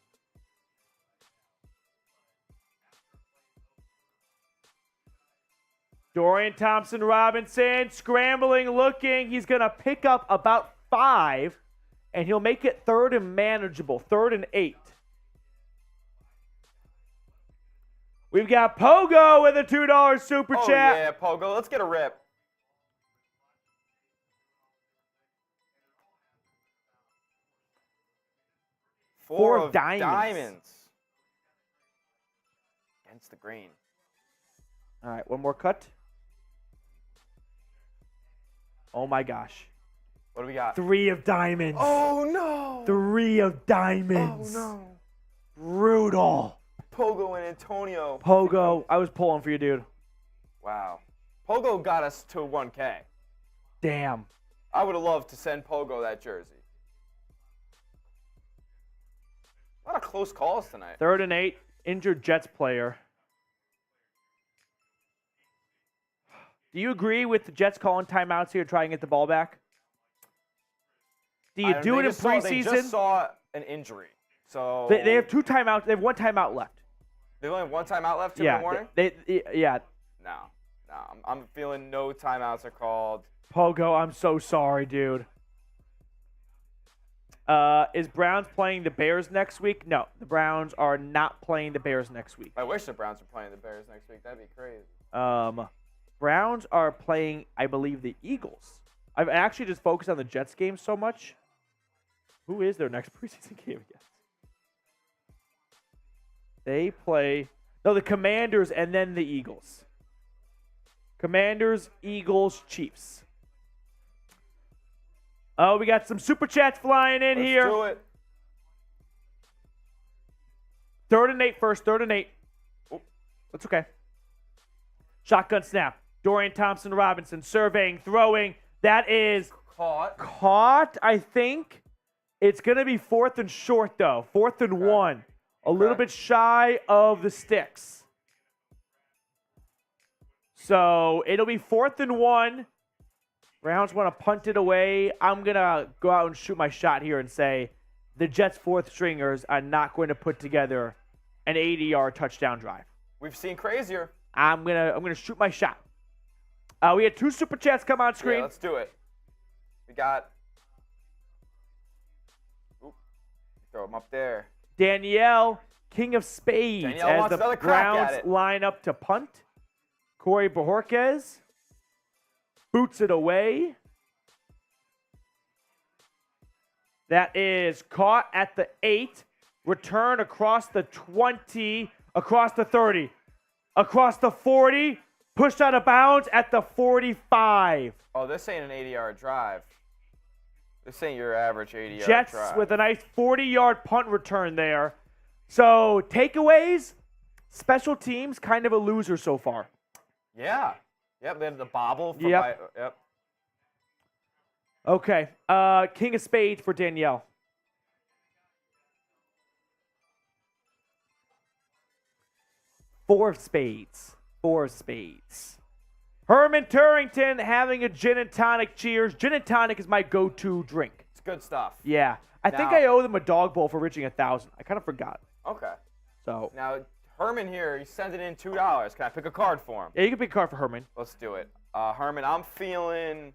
Dorian Thompson-Robinson scrambling, looking. He's going to pick up about 5, and he'll make it 3rd and manageable, 3rd and 8. We've got Pogo with a $2 super Oh chat. yeah, Pogo. Let's get a rip. Four Four of diamonds. Against the green. All right, one more cut. Oh my gosh. What do we got? 3 of diamonds. Oh no! 3 of Oh diamonds. no! Brutal. Pogo and Antonio. Pogo, I was pulling for you, dude. Wow. Pogo got us to 1K. Damn. I would have loved to send Pogo that jersey. A lot of close calls tonight. 3rd and 8, injured Jets player. Do you agree with the Jets calling timeouts here, trying to get the ball back? Do you do it in They preseason? just saw an injury. So They have 2 timeouts. They have 1 timeout left. They only have 1 timeout left in the morning? Yeah. No. I'm feeling no timeouts are called. Pogo, I'm so sorry, dude. Is Browns playing the Bears next week? No, the Browns are not playing the Bears next week. I wish the Browns were playing the Bears next week. That'd be crazy. Browns are playing, I believe, the Eagles. I've actually just focused on the Jets game so much. Who is their next preseason game against? They play, the Commanders and then the Eagles. Commanders, Eagles, Chiefs. Oh, we got some super chats flying in here. Let's do it. 3rd and 8 first, 3rd and 8. Oh, that's okay. Shotgun snap. Dorian Thompson-Robinson surveying, throwing. That is caught, I think. It's going to be 4th and short, though. 4th and 1. A little bit shy of the sticks. So it'll be 4th and 1. Browns want to punt it away. I'm going to go out and shoot my shot here and say the Jets' 4th stringers are not going to put together an 80-yard touchdown drive. We've seen crazier. I'm gonna shoot my shot. We had 2 super chats come on screen. Yeah, let's do it. We got. Oop, throw him up there. Danielle, King of Spades, Danielle as wants the another crack at Browns it. line up to punt. Corey Bojorquez boots it away. That is caught at the 8. Return across the 20, across the 30, across the 40. Pushed out of bounds at the 45. Oh, this ain't an 80-yard drive. This ain't your average 80-yard Jets drive. with a nice 40-yard punt return there. So takeaways, special teams, kind of a loser so far. Yeah. Yep, they had the bobble. From Yep. Yep. Okay, King of Spades for Danielle. Four of spades. Herman Turrington having a gin and tonic. Cheers. Gin and tonic is my go-to drink. It's good stuff. Yeah. I think Now- I owe them a dog bowl for reaching 1,000. I kind of forgot. Okay. So, Now, Herman here, he's sending in $2. Can I pick a card for him? yeah, you can pick a card for Herman. Let's do it. Herman, I'm feeling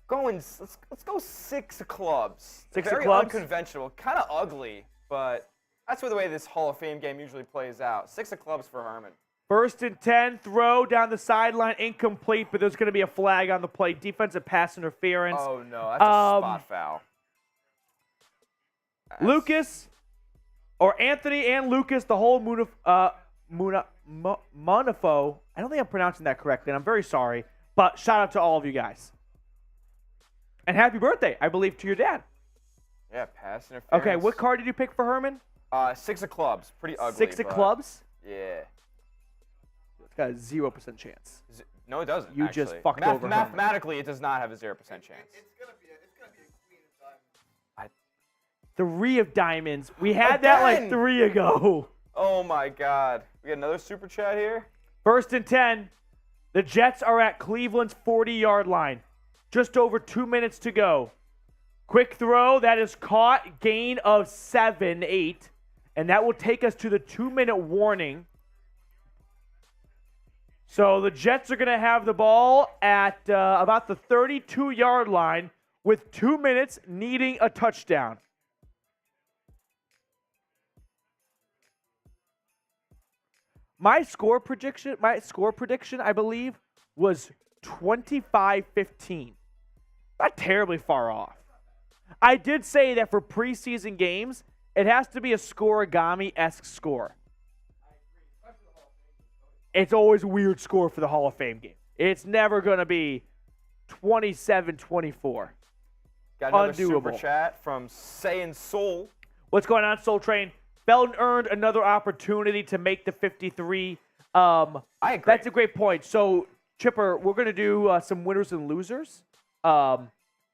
let's go 6 of clubs. 6 of Very clubs? unconventional, kind of ugly, but that's the way this Hall of Fame game usually plays out. 6 of clubs for Herman. 1st and 10, throw down the sideline, incomplete, but there's going to be a flag on the play. Defensive pass interference. Oh no, that's a spot foul. Lucas, or Anthony and Lucas, the whole Monifo. I don't think I'm pronouncing that correctly, and I'm very sorry. But shout out to all of you guys. And happy birthday, I believe, to your dad. Yeah, pass interference. Okay, what card did you pick for Herman? 6 of clubs. Pretty ugly. 6 of but- clubs? Yeah. It's got a 0% chance. No, it doesn't. You actually. just fucked over Herman. Mathematically, it does not have a 0% chance. It's gonna be a queen of diamonds. 3 of diamonds. We had that like Again! 3 ago. Oh my God. We got another super chat here. 1st and 10. The Jets are at Cleveland's 40-yard line. Just over 2 minutes to go. Quick throw. That is caught. Gain of 7, 8. And that will take us to the 2-minute warning. So the Jets are going to have the ball at about the 32-yard line with 2 minutes, needing a touchdown. My score prediction, I believe, was 25-15. Not terribly far off. I did say that for preseason games, it has to be a scoregami-esque score. It's always a weird score for the Hall of Fame game. It's never going to be 27-24. Got another Undoable. super chat from Sayin Soul. What's going on, Soul Train? Felton earned another opportunity to make the 53. I agree. That's a great point. So, Chipper, we're going to do some winners and losers. We're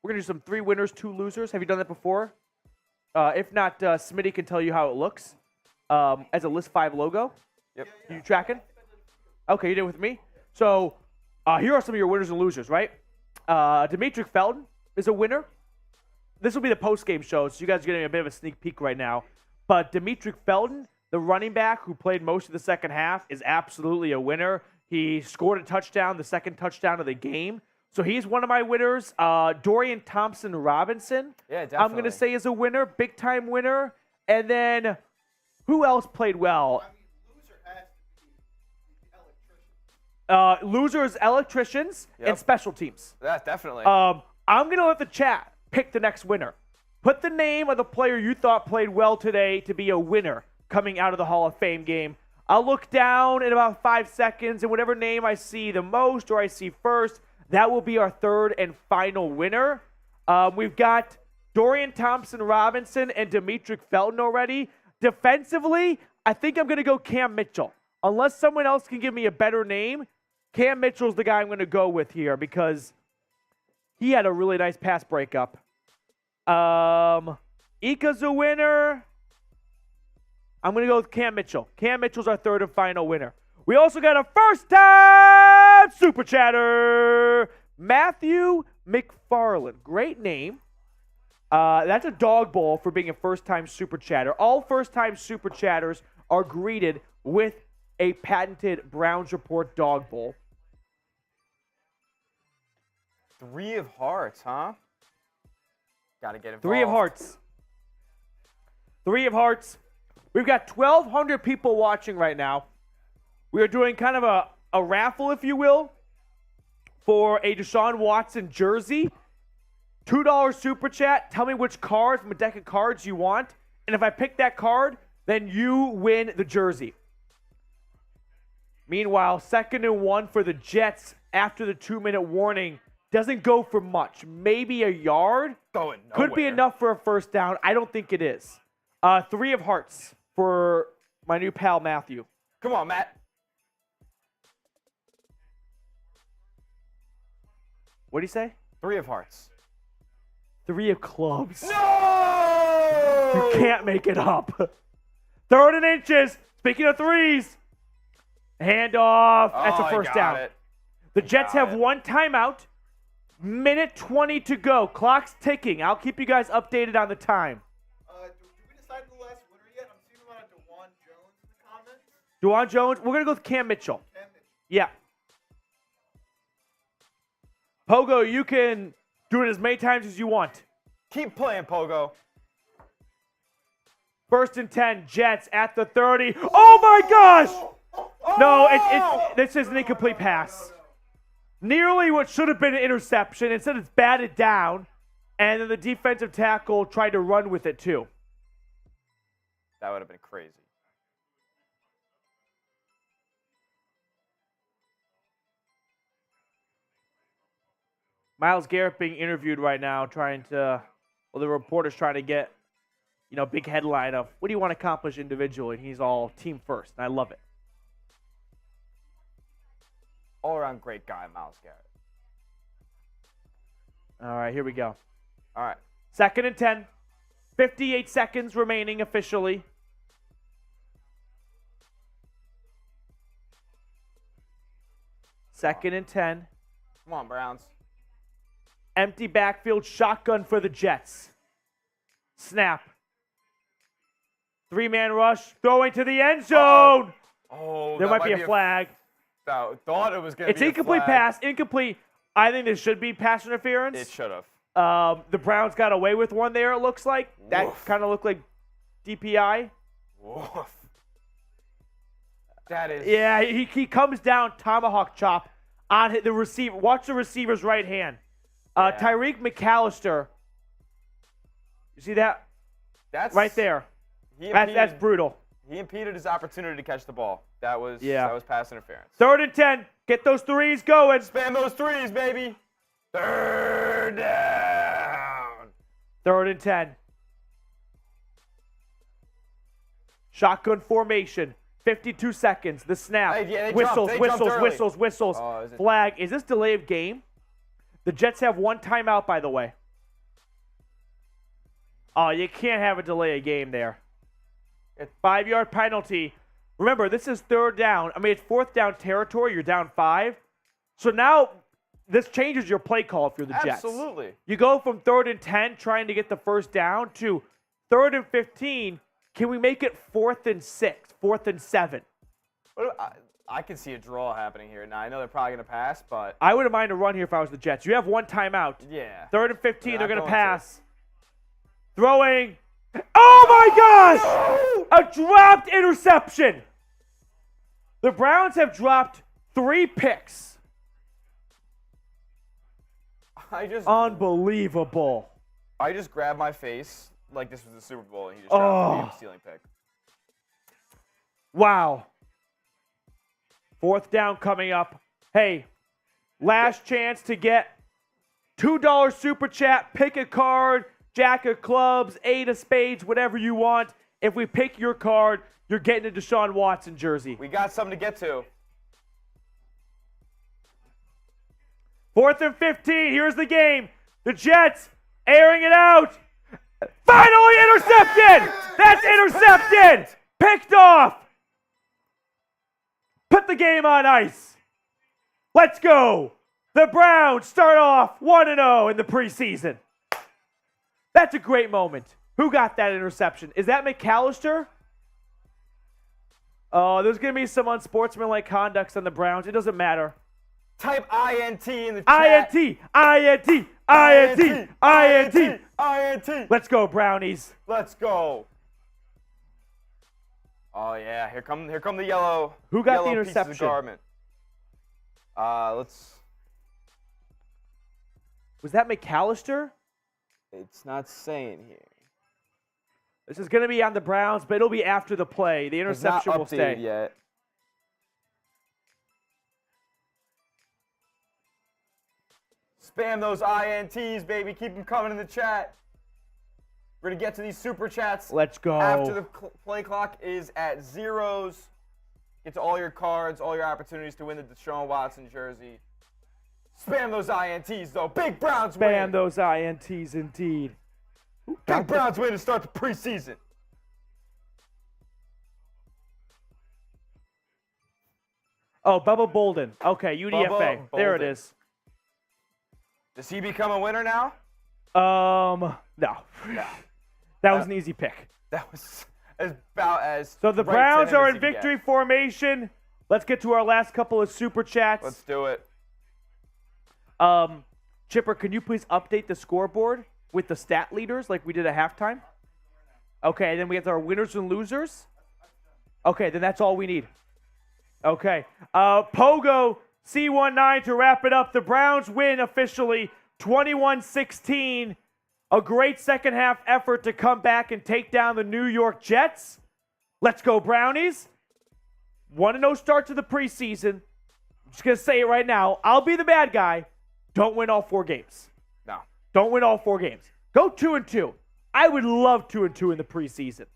going to do some 3 winners, 2 losers. Have you done that before? If not, Smitty can tell you how it looks as a List 5 logo. Yep. You tracking? Okay, you did it with me. So, here are some of your winners and losers, right? Dimitri Felton is a winner. This will be the post-game show, so you guys are getting a bit of a sneak peek right now. But Dimitri Felton, the running back who played most of the second half, is absolutely a winner. He scored a touchdown, the second touchdown of the game. So he's one of my winners. Dorian Thompson-Robinson, Yeah, definitely. I'm going to say is a winner, big-time winner. And then who else played well? Loser has to be the electrician. Losers, electricians, and Yep. special teams. Yeah, definitely. I'm going to let the chat pick the next winner. Put the name of the player you thought played well today to be a winner coming out of the Hall of Fame game. I'll look down in about 5 seconds, and whatever name I see the most or I see first, that will be our third and final winner. We've got Dorian Thompson-Robinson and Dimitri Felton already. Defensively, I think I'm going to go Cam Mitchell. Unless someone else can give me a better name, Cam Mitchell's the guy I'm going to go with here because he had a really nice pass breakup. Ika's a winner. I'm going to go with Cam Mitchell. Cam Mitchell's our third and final winner. We also got a first-time Super Chatter, Matthew McFarland. Great name. That's a dog bowl for being a first-time Super Chatter. All first-time Super Chatters are greeted with a patented Browns Report dog bowl. 3 of hearts, huh? Gotta get involved. 3 of hearts. 3 of hearts. We've got 1,200 people watching right now. We are doing kind of a raffle, if you will, for a Deshaun Watson jersey. $2 Super Chat. Tell me which card from a deck of cards you want. And if I pick that card, then you win the jersey. Meanwhile, 2nd and 1 for the Jets after the 2-minute warning. Doesn't go for much. Maybe a yard. Going nowhere. Could be enough for a first down. I don't think it is. 3 of hearts for my new pal, Matthew. Come on, Matt. What do you say? 3 of hearts. 3 of clubs. No! You can't make it up. 3rd and inches. Speaking of 3s. Handoff. That's a first down. It. The Jets Got have it. 1 timeout. Minute 20 to go. Clock's ticking. I'll keep you guys updated on the time. Did we decide the last winner yet? I'm seeing a lot of DeJuan Jones in the comments. DeJuan Jones. We're going to go with Cam Mitchell. Yeah. Pogo, you can do it as many times as you want. Keep playing, Pogo. 1st and 10, Jets at the 30. Oh my gosh! No, this is an incomplete pass. Nearly what should have been an interception. Instead, it's batted down, and then the defensive tackle tried to run with it too. That would have been crazy. Myles Garrett being interviewed right now, the reporter's trying to get, big headline of, what do you want to accomplish individually? And he's all team first, and I love it. All-around great guy, Myles Garrett. All right, here we go. All right. 2nd and 10. 58 seconds remaining officially. Second and 10. Come on, Browns. Empty backfield shotgun for the Jets. Snap. 3-man rush. Throwing to the end zone. Oh, There might be a flag. Thought it was going to It's be incomplete a flag. pass. Incomplete. I think there should be pass interference. It should have. The Browns got away with one there, it looks like. That Woof. kind of looked like DPI. Woof. That is. Yeah, he comes down, tomahawk chop on the receiver. Watch the receiver's right hand. Yeah. Tyreek McAllister. You see that? That's Right there. He That's impeded, brutal. he impeded his opportunity to catch the ball. That was Yeah. That was pass interference. 3rd and 10. Get those 3s going. Spam those 3s, baby. 3rd down. 3rd and 10. Shotgun formation. 52 seconds. The snap. They Whistles, jumped whistles, early. whistles, whistles. Oh, is it- Flag. Is this delay of game? The Jets have 1 timeout, by the way. Oh, you can't have a delay of game there. 5-yard penalty. Remember, this is 3rd down. It's 4th down territory. You're down 5. So now this changes your play call if you're the Jets. Absolutely. You go from 3rd and 10 trying to get the first down to 3rd and 15. Can we make it 4th and 6, 4th and 7? I can see a draw happening here. Now, I know they're probably going to pass, but I wouldn't mind a run here if I was the Jets. You have 1 timeout. yeah. 3rd and 15, They're they're not going to going pass. Throwing. Oh my gosh! A dropped interception. The Browns have dropped 3 picks. Unbelievable. I just grabbed my face like this was the Super Bowl, and he just Oh. dropped a stealing pick. Wow. 4th down coming up. Hey, last chance to get $2 Super Chat. Pick a card, jack of clubs, 8 of spades, whatever you want. If we pick your card, you're getting a Deshaun Watson jersey. We got something to get to. 4th and 15. Here's the game. The Jets airing it out. Finally intercepted. That's intercepted. Picked off. Put the game on ice. Let's go. The Browns start off 1-0 in the preseason. That's a great moment. Who got that interception? Is that McAllister? Oh, there's going to be some unsportsmanlike conducts on the Browns. It doesn't matter. Type INT in the chat. INT. Let's go, Brownies. Let's go. Oh yeah, here come the yellow. Who got the yellow pieces of interception? garment. Was that McAllister? It's not saying here. This is going to be on the Browns, but it'll be after the play. The It's not interception will stay. updated yet. Spam those INTs, baby. Keep them coming in the chat. We're going to get to these super chats. Let's go. After the play clock is at zeros. Get to all your cards, all your opportunities to win the Deshaun Watson jersey. Spam those INTs, though. Big Browns win. Spam those INTs, indeed. Big Browns win to start the preseason. Oh, Bubba Bolden. Okay, UDFA. Bubba There it Bolden. is. Does he become a winner now? No. That was an easy pick. That was about as. So the right to Browns him are as in you can get. victory formation. Let's get to our last couple of super chats. Let's do it. Chipper, can you please update the scoreboard with the stat leaders like we did at halftime? Okay, then we have our winners and losers. Okay, then that's all we need. Okay. Pogo C19 to wrap it up. The Browns win officially 21-16. A great second half effort to come back and take down the New York Jets. Let's go, Brownies. 1-0 start to the preseason. I'm just going to say it right now. I'll be the bad guy. Don't win all 4 games. No. Don't win all 4 games. Go 2-2. I would love 2-2 in the preseason.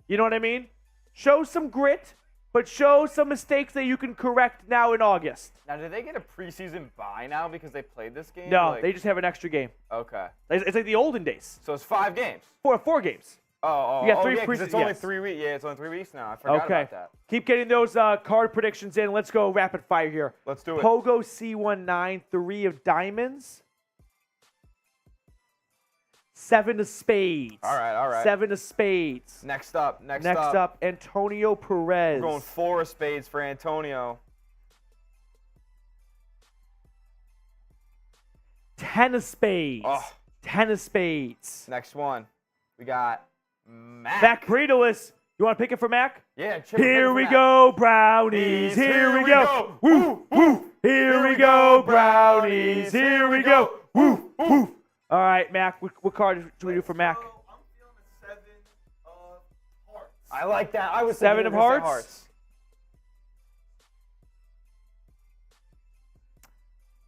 You know what I mean? Show some grit, but show some mistakes that you can correct now in August. Now, did they get a preseason bye now because they played this game? No, Like- they just have an extra game. Okay. It's like the olden days. So it's 5 games. 4 games. Oh, You got 3 yeah, 'cause preseason- it's only yes. 3 weeks. Yeah, it's only 3 weeks now. I forgot Okay. about that. Keep getting those card predictions in. Let's go rapid fire here. Let's do it. Pogo C19, 3 of diamonds. 7 of spades. All right. 7 of spades. Next up. Next up, Antonio Perez. We're going 4 of spades for Antonio. 10 of spades. Oh. 10 of spades. Next one. We got Mac. Mac Breedalis. You want to pick it for Mac? Yeah, Chip, Here we go, Brownies. Here we go. Woo, woo. Here we go, Brownies. Here we go. Woo, woo. All right, Mac. What card should we do for Mac? I'm feeling a 7 of hearts. I like that. I was 7 thinking of you were gonna say hearts?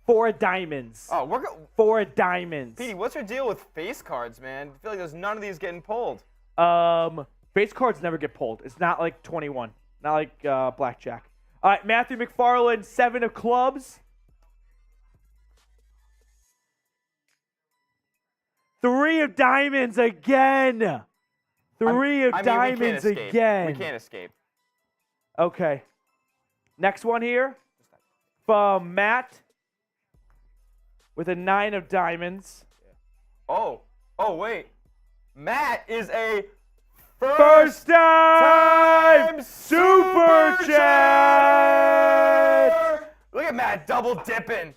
4 of diamonds. Oh, we're going. 4 of diamonds. Petey, what's your deal with face cards, man? I feel like there's none of these getting pulled. Base cards never get pulled. It's not like 21. Not like blackjack. All right, Matthew McFarland, 7 of clubs. 3 of diamonds again. 3 of diamonds again. We can't escape. Okay. Next one here from Matt with a 9 of diamonds. Oh, wait. Matt is a First time super chat. Look at Matt double dipping.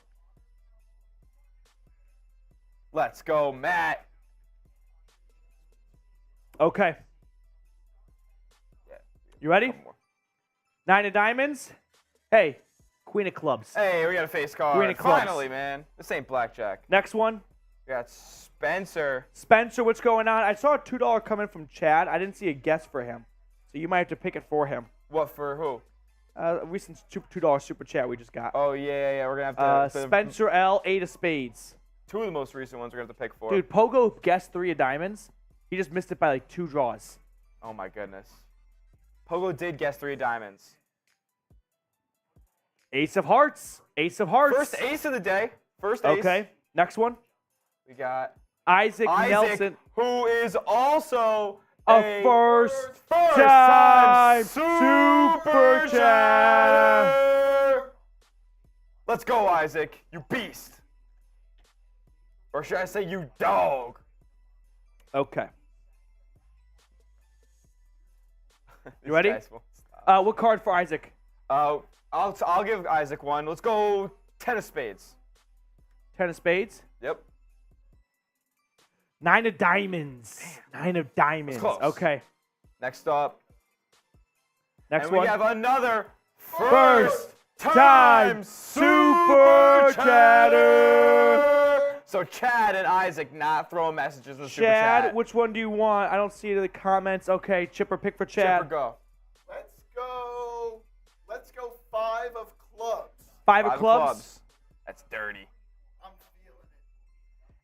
Let's go, Matt. Okay. You ready? 9 of diamonds. Hey, Queen of clubs. Hey, we got a face card. Queen of clubs. Finally, man. This ain't blackjack. Next one. We got Spencer. Spencer, what's going on? I saw a $2 come in from Chad. I didn't see a guess for him. So you might have to pick it for him. What, for who? A recent $2 super chat we just got. Oh, yeah. We're going to have to... Spencer L, 8 of spades. 2 of the most recent ones we're going to have to pick for. Dude, Pogo guessed 3 of diamonds. He just missed it by like 2 draws. Oh, my goodness. Pogo did guess 3 diamonds. Ace of hearts. Ace of hearts. First ace of the day First ace. Okay. Next one. We got Isaac Isaac, Nelson. who is also A first time time super Super chatter. Let's go, Isaac, you beast. Or should I say you dog? Okay. These You ready? guys won't stop. What card for Isaac? I'll give Isaac one. Let's go 10 of spades. 10 of spades. Yep. 9 of diamonds. 9 of diamonds. Close. Okay. Next up. Next And one. we have another First time Super Chatter. So Chad and Isaac not throwing messages in the Super Chat. Chad, which one do you want? I don't see it in the comments. Okay, Chipper, pick for Chad. Chipper, go. Let's go 5 of clubs. 5 of Five clubs. That's dirty. I'm feeling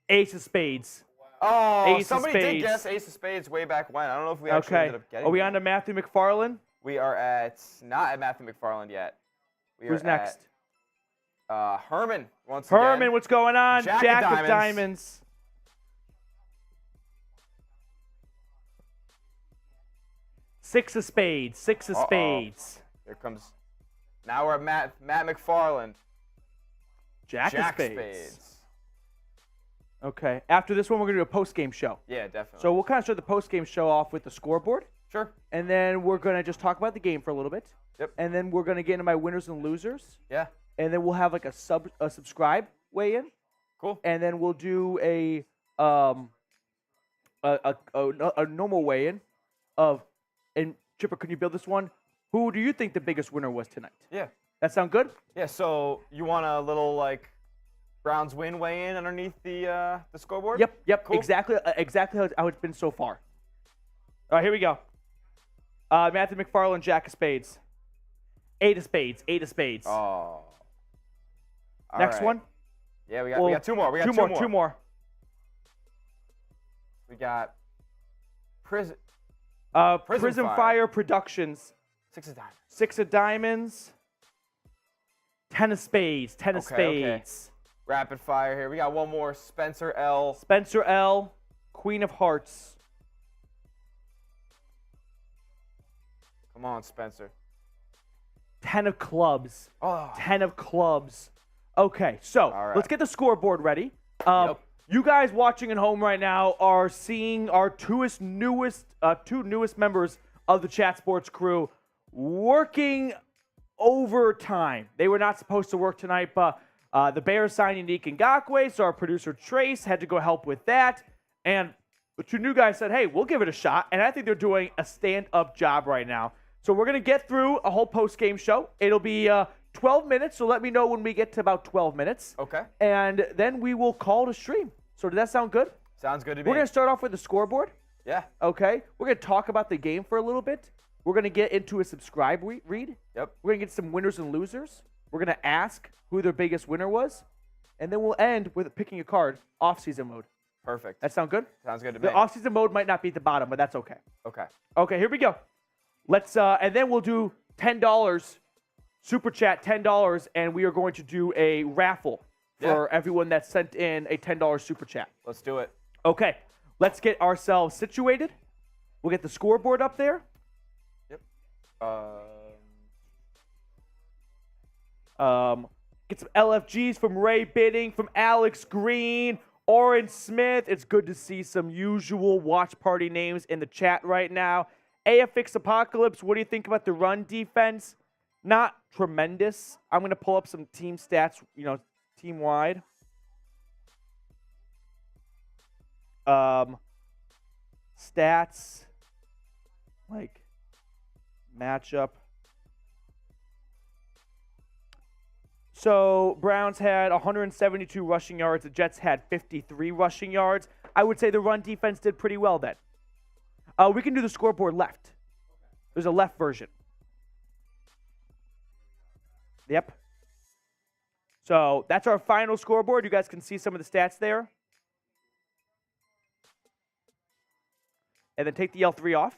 it. Ace of spades. Oh, Ace of somebody did spades. guess Ace of Spades way back when. I don't know if we actually Okay. ended up getting Are we it. on to Matthew McFarland? We are not at Matthew McFarland yet. We Who's are next? At, Herman once Herman, again. what's going on? Jack of of diamonds. diamonds. Six of spades. 6 of Uh-oh. spades. Here comes. Now we're at Matt McFarland. Jack, Jack of spades. Okay. After this one, we're going to do a post-game show. Yeah, definitely. So we'll kind of start the post-game show off with the scoreboard. Sure. And then we're going to just talk about the game for a little bit. Yep. And then we're going to get into my winners and losers. Yeah. And then we'll have like a subscribe weigh in. Cool. And then we'll do a normal weigh in of, and Chipper, can you build this one? Who do you think the biggest winner was tonight? Yeah. That sound good? Yeah. So you want a little like Browns win weigh in underneath the scoreboard? Yep. Cool. Exactly how it's been so far. All right, here we go. Matthew McFarland, Jack of spades. 8 of spades. 8 of spades. Oh. All Next right. one. Yeah, we got two more. We got two more. We got Prison Prison Fire. Fire Productions. 6 of diamonds. 6 of diamonds. 10 of spades. 10 of Okay. spades. Rapid fire here. We got one more. Spencer L. Spencer L. Queen of Hearts. Come on, Spencer. 10 of clubs. Oh. 10 of clubs. Okay, so All right. let's get the scoreboard ready. Yep. You guys watching at home right now are seeing our two newest members of the Chat Sports crew working overtime. They were not supposed to work tonight, but the Bears signed Unique Ngakoue, so our producer Trace had to go help with that. And the two new guys said, hey, we'll give it a shot. And I think they're doing a stand-up job right now. So we're going to get through a whole post-game show. It'll be 12 minutes, so let me know when we get to about 12 minutes. Okay. And then we will call to stream. So does that sound good? Sounds good to me. We're going to start off with the scoreboard. Yeah. Okay. We're going to talk about the game for a little bit. We're going to get into a subscribe read. Yep. We're going to get some winners and losers. We're going to ask who their biggest winner was. And then we'll end with picking a card, off-season mode. Perfect. That sound good? Sounds good to me. The off-season mode might not be at the bottom, but that's okay. Okay. Okay, here we go. Let's and then we'll do $10 super chat, $10, and we are going to do a raffle for everyone that sent in a $10 super chat. Let's do it. Okay, let's get ourselves situated. We'll get the scoreboard up there. Yep. Get some LFGs from Ray Bidding, from Alex Green, Oren Smith. It's good to see some usual watch party names in the chat right now. AFX Apocalypse, what do you think about the run defense? Not tremendous. I'm going to pull up some team stats, team-wide. Stats, like matchup. So Browns had 172 rushing yards. The Jets had 53 rushing yards. I would say the run defense did pretty well then. We can do the scoreboard left. There's a left version. Yep. So that's our final scoreboard. You guys can see some of the stats there. And then take the L3 off.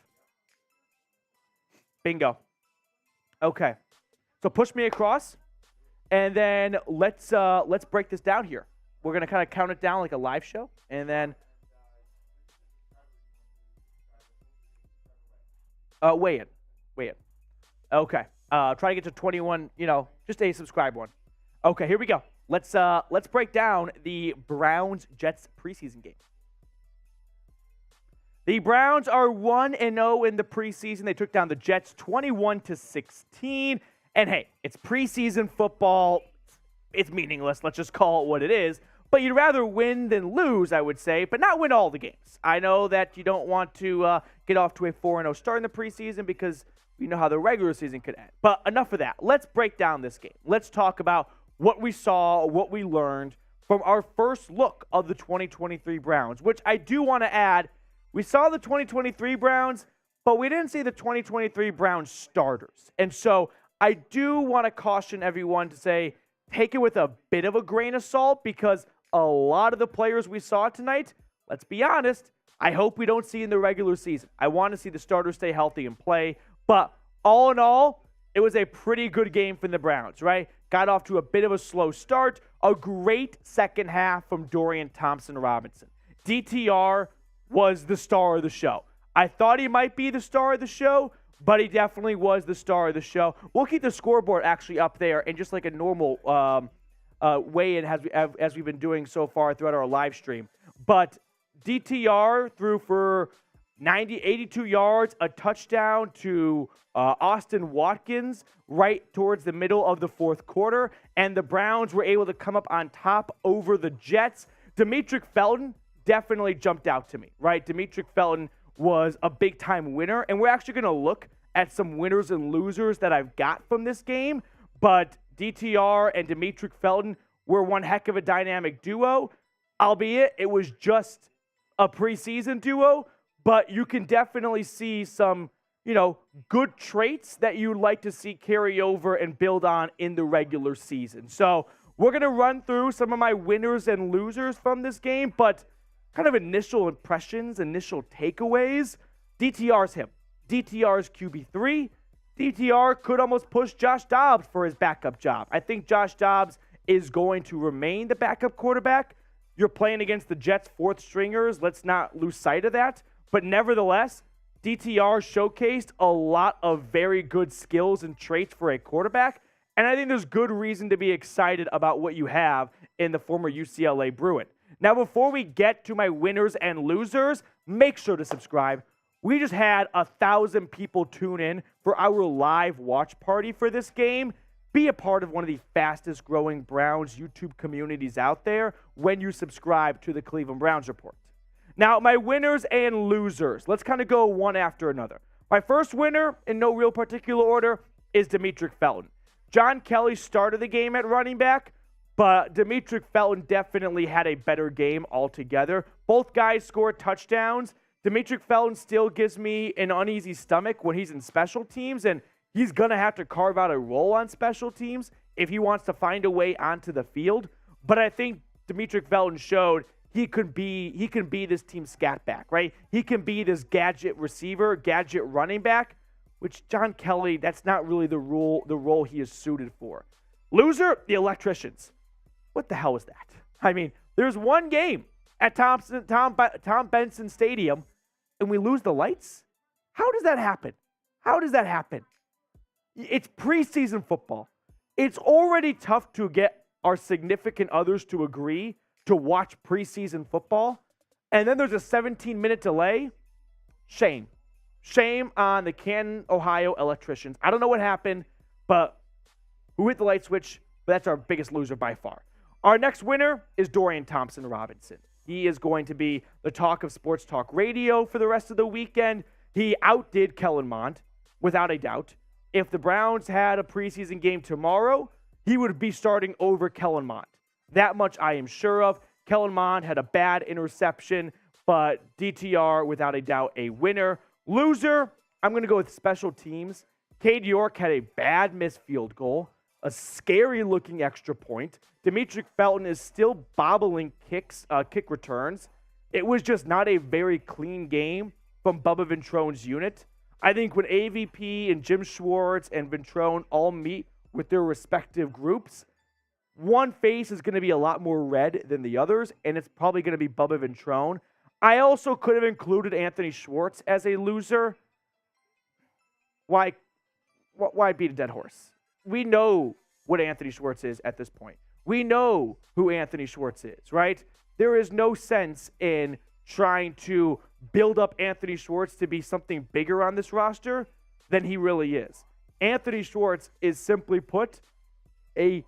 Bingo. Okay. So push me across. And then let's break this down here. We're going to kind of count it down like a live show. And then weigh in. Okay. Try to get to 21, just a subscribe one. Okay, here we go. Let's break down the Browns-Jets preseason game. The Browns are 1-0 in the preseason. They took down the Jets 21-16. And hey, it's preseason football. It's meaningless. Let's just call it what it is. But you'd rather win than lose, I would say, but not win all the games. I know that you don't want to get off to a 4-0 start in the preseason because we know how the regular season could end. But enough of that. Let's break down this game. Let's talk about what we saw, what we learned from our first look of the 2023 Browns, which I do want to add, we saw the 2023 Browns, but we didn't see the 2023 Browns starters. And so I do want to caution everyone to say, take it with a bit of a grain of salt because a lot of the players we saw tonight, let's be honest, I hope we don't see in the regular season. I want to see the starters stay healthy and play. But all in all, it was a pretty good game from the Browns, right? Got off to a bit of a slow start. A great second half from Dorian Thompson-Robinson. DTR was the star of the show. I thought he might be the star of the show, but he definitely was the star of the show. We'll keep the scoreboard actually up there and just like a normal weigh-in as we've been doing so far throughout our live stream. But DTR threw for 82 yards, a touchdown to Austin Watkins right towards the middle of the fourth quarter, and the Browns were able to come up on top over the Jets. Demetric Felton definitely jumped out to me, right? Demetric Felton was a big-time winner, and we're actually going to look at some winners and losers that I've got from this game, but DTR and Demetric Felton were one heck of a dynamic duo, albeit it was just a preseason duo, but you can definitely see some, good traits that you'd like to see carry over and build on in the regular season. So we're going to run through some of my winners and losers from this game, but kind of initial impressions, initial takeaways. DTR's him. DTR's QB3. DTR could almost push Josh Dobbs for his backup job. I think Josh Dobbs is going to remain the backup quarterback. You're playing against the Jets' fourth stringers. Let's not lose sight of that. But nevertheless, DTR showcased a lot of very good skills and traits for a quarterback. And I think there's good reason to be excited about what you have in the former UCLA Bruin. Now, before we get to my winners and losers, make sure to subscribe. We just had 1,000 people tune in for our live watch party for this game. Be a part of one of the fastest growing Browns YouTube communities out there when you subscribe to the Cleveland Browns Report. Now, my winners and losers. Let's kind of go one after another. My first winner, in no real particular order, is Demetric Felton. John Kelly started the game at running back, but Demetric Felton definitely had a better game altogether. Both guys scored touchdowns. Demetric Felton still gives me an uneasy stomach when he's in special teams, and he's going to have to carve out a role on special teams if he wants to find a way onto the field. But I think Demetric Felton showed he can be this team scat back, right? He can be this gadget receiver, gadget running back, which John Kelly, that's not really the role he is suited for. Loser, the electricians. What the hell was that? I mean, there's one game at Tom Benson Stadium, and we lose the lights? How does that happen? How does that happen? It's preseason football. It's already tough to get our significant others to agree to watch preseason football, and then there's a 17-minute delay. Shame. Shame on the Canton, Ohio electricians. I don't know what happened, but who hit the light switch? But that's our biggest loser by far. Our next winner is Dorian Thompson-Robinson. He is going to be the talk of sports talk radio for the rest of the weekend. He outdid Kellen Mond, without a doubt. If the Browns had a preseason game tomorrow, he would be starting over Kellen Mond. That much I am sure of. Kellen Mond had a bad interception, but DTR, without a doubt, a winner. Loser, I'm going to go with special teams. Cade York had a bad missed field goal, a scary-looking extra point. Demetric Felton is still bobbling kick returns. It was just not a very clean game from Bubba Ventrone's unit. I think when AVP and Jim Schwartz and Ventrone all meet with their respective groups, one face is going to be a lot more red than the others, and it's probably going to be Bubba Ventrone. I also could have included Anthony Schwartz as a loser. Why beat a dead horse? We know what Anthony Schwartz is at this point. We know who Anthony Schwartz is, right? There is no sense in trying to build up Anthony Schwartz to be something bigger on this roster than he really is. Anthony Schwartz is, simply put, a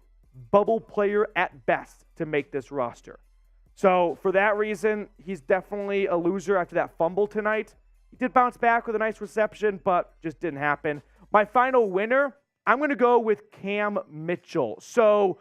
bubble player at best to make this roster. So for that reason, he's definitely a loser after that fumble tonight. He did bounce back with a nice reception, but just didn't happen. My final winner, I'm going to go with Cam Mitchell. So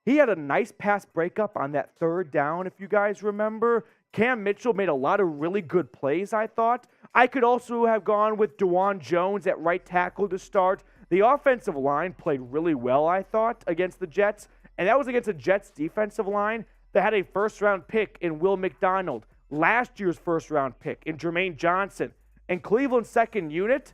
he had a nice pass breakup on that third down, if you guys remember. Cam Mitchell made a lot of really good plays, I thought. I could also have gone with DeJuan Jones at right tackle to start. The offensive line played really well, I thought, against the Jets. And that was against a Jets defensive line that had a first-round pick in Will McDonald, last year's first-round pick in Jermaine Johnson. And Cleveland's second unit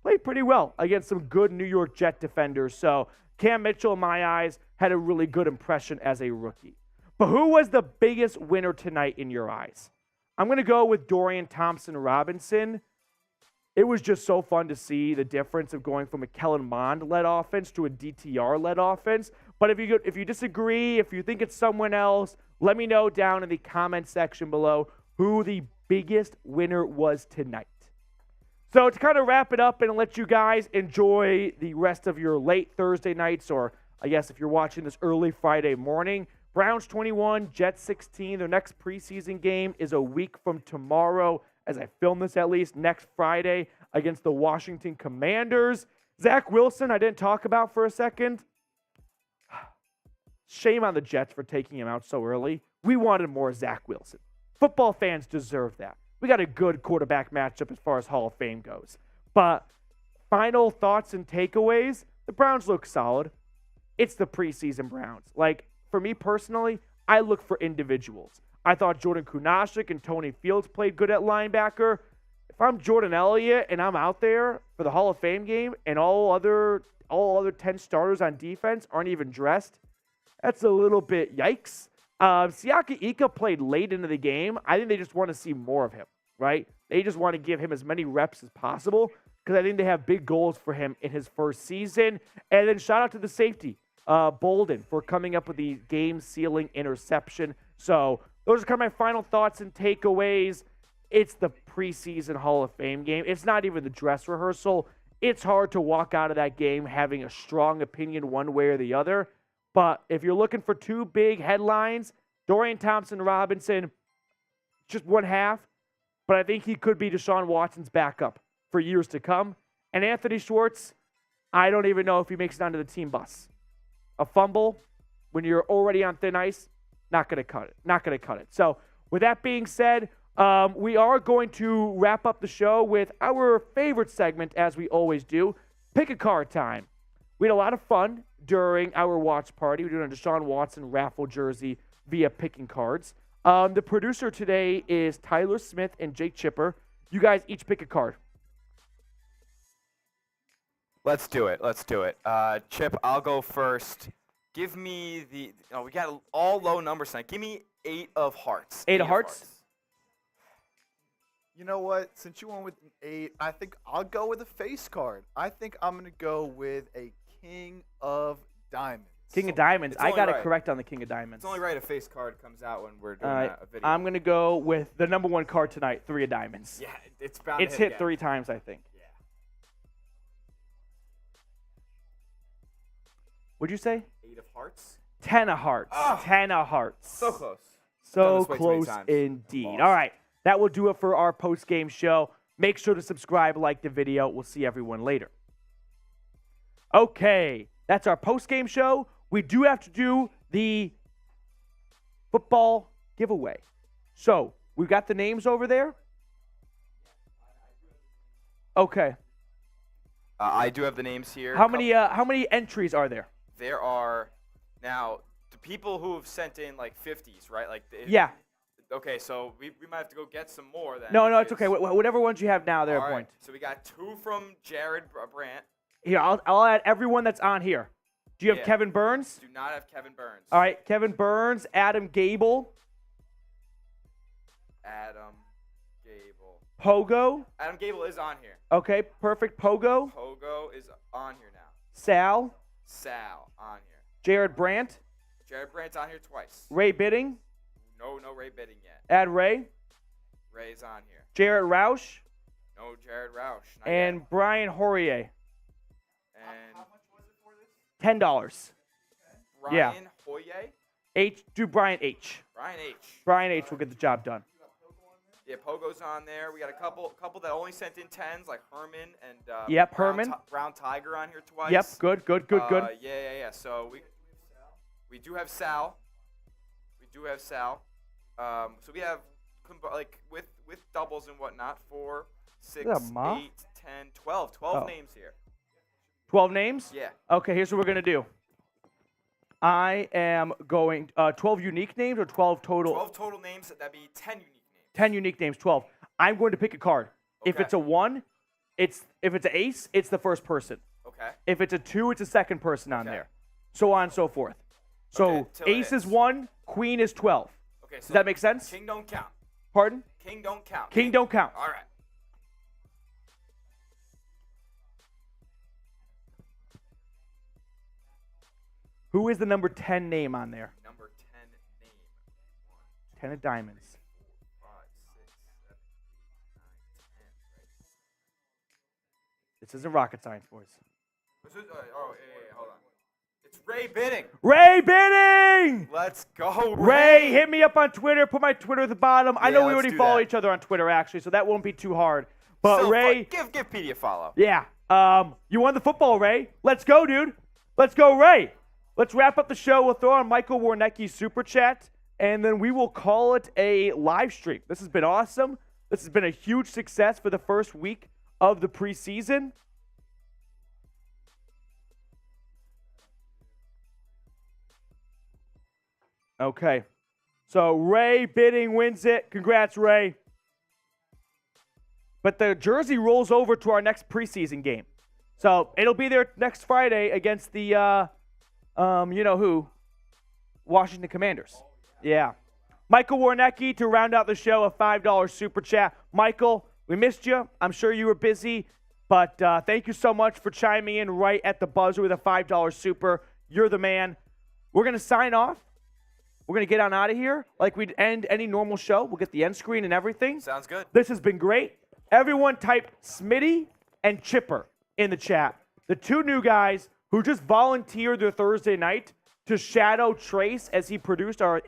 played pretty well against some good New York Jet defenders. So Cam Mitchell, in my eyes, had a really good impression as a rookie. But who was the biggest winner tonight in your eyes? I'm going to go with Dorian Thompson-Robinson. It was just so fun to see the difference of going from a Kellen Mond-led offense to a DTR-led offense. But if you disagree, if you think it's someone else, let me know down in the comment section below who the biggest winner was tonight. So to kind of wrap it up and let you guys enjoy the rest of your late Thursday nights, or I guess if you're watching this early Friday morning, Browns 21, Jets 16. Their next preseason game is a week from tomorrow, as I film this at least, next Friday against the Washington Commanders. Zach Wilson, I didn't talk about for a second. Shame on the Jets for taking him out so early. We wanted more Zach Wilson. Football fans deserve that. We got a good quarterback matchup as far as Hall of Fame goes. But final thoughts and takeaways, the Browns look solid. It's the preseason Browns. Like, for me personally, I look for individuals. I thought Jordan Kunaszyk and Tony Fields played good at linebacker. If I'm Jordan Elliott and I'm out there for the Hall of Fame game and all other 10 starters on defense aren't even dressed, that's a little bit yikes. Siaki Ika played late into the game. I think they just want to see more of him, right? They just want to give him as many reps as possible because I think they have big goals for him in his first season. And then shout out to the safety, Bolden, for coming up with the game-sealing interception. So those are kind of my final thoughts and takeaways. It's the preseason Hall of Fame game. It's not even the dress rehearsal. It's hard to walk out of that game having a strong opinion one way or the other. But if you're looking for two big headlines, Dorian Thompson-Robinson, just one half, but I think he could be Deshaun Watson's backup for years to come. And Anthony Schwartz, I don't even know if he makes it onto the team bus. A fumble when you're already on thin ice, not going to cut it. Not going to cut it. So with that being said, we are going to wrap up the show with our favorite segment, as we always do, Pick a Card Time. We had a lot of fun during our watch party. We're doing a Deshaun Watson raffle jersey via picking cards. The producer today is Tyler Smith and Jake Chipper. You guys each pick a card. Let's do it. Chip, I'll go first. Give me we got all low numbers tonight. Give me 8 of hearts. 8 of hearts? You know what? Since you went with an 8, I think I'll go with a face card. I think I'm going to go with a King of Diamonds. King of Diamonds. I got it correct on the King of Diamonds. It's only right a face card comes out when we're doing a video. I'm going to go with the number 1 card tonight, 3 of Diamonds. Yeah, it's bound It's to hit 3 times, I think. Yeah. What'd you say? 8 of hearts. 10 of hearts. Oh, 10 of hearts. So close. So close indeed. All right. That will do it for our post-game show. Make sure to subscribe, like the video. We'll see everyone later. Okay. That's our post-game show. We do have to do the football giveaway. So, we've got the names over there. Okay. I do have the names here. How many entries are there? There are now the people who have sent in like 50s, right? Yeah. Okay, so we might have to go get some more then. No, it's okay. Whatever ones you have now, they're a point. So we got 2 from Jared Brandt. Here, I'll add everyone that's on here. Do you have Yeah. Kevin Burns? Do not have Kevin Burns. All right, Kevin Burns, Adam Gable, Adam Gable. Pogo. Adam Gable is on here. Okay, perfect. Pogo, Pogo is on here now. Sal, Sal on here. Jared Brandt, Jared Brandt's on here twice. Ray Bidding, No Ray Bidding yet. add Ray, Ray's on here. Jarrett Roush, No Jared Roush. Not and yet. Brian Hoyer. And $10. Brian yeah. Hoyer. Do Brian H. Brian H. Brian H will get the job done. Yeah, Pogo's on there. We got a couple that only sent in 10s, like Herman and Yep, Brown Herman. Brown Tiger on here twice. Yep, good. Yeah. So we do have Sal. So we have like with doubles and whatnot, 4, 6, Is that a moth? 8, 10, 12. 12 names here. 12 names? Yeah. Okay, here's what we're going to do. I am going 12 unique names or 12 total? 12 total names. That'd be 10 unique names. 10 unique names, 12. I'm going to pick a card. If Okay. it's a 1, if it's an ace, it's the first person. Okay. If it's a 2, it's a second person on Okay. there. So on and so forth. So Okay, till it ace is is. 1, queen is 12. Okay. So Does that make sense? King don't count. Pardon? King don't count. King don't count. All right. Who is the number 10 name on there? Number 10 name. 10 of diamonds. 5, 6, 7, 8, 9, 10. This isn't rocket science, boys. This is, hold on. It's Ray Bidding. Ray Bidding! Let's go, Ray, hit me up on Twitter. Put my Twitter at the bottom. I know we let's already do follow that. each other on Twitter, actually, so that won't be too hard. But Still Ray, fun. Give Petey a follow. yeah, you won the football, Ray. Let's go, dude. Let's go, Ray. Let's wrap up the show. We'll throw on Michael Warnecki's super chat, and then we will call it a live stream. This has been awesome. This has been a huge success for the first week of the preseason. Okay. So Ray Bidding wins it. Congrats, Ray. But the jersey rolls over to our next preseason game. So it'll be there next Friday against the, you know who? Washington Commanders. Yeah. Michael Warnecki to round out the show, a $5 super chat. Michael, we missed you. I'm sure you were busy. But thank you so much for chiming in right at the buzzer with a $5 super. You're the man. We're going to sign off. We're going to get on out of here like we'd end any normal show. We'll get the end screen and everything. Sounds good. This has been great. Everyone type Smitty and Chipper in the chat. The two new guys who just volunteered their Thursday night to shadow Trace as he produced our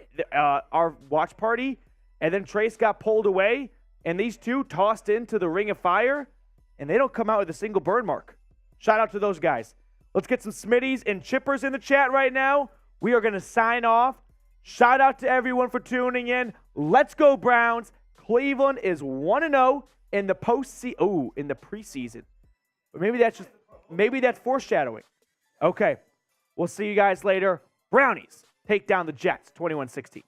watch party. And then Trace got pulled away, and these two tossed into the ring of fire, and they don't come out with a single burn mark. Shout out to those guys. Let's get some Smitties and Chippers in the chat right now. We are going to sign off. Shout out to everyone for tuning in. Let's go Browns. Cleveland is 1-0 in the in the preseason. But maybe that's foreshadowing. Okay. We'll see you guys later. Brownies take down the Jets 21-16.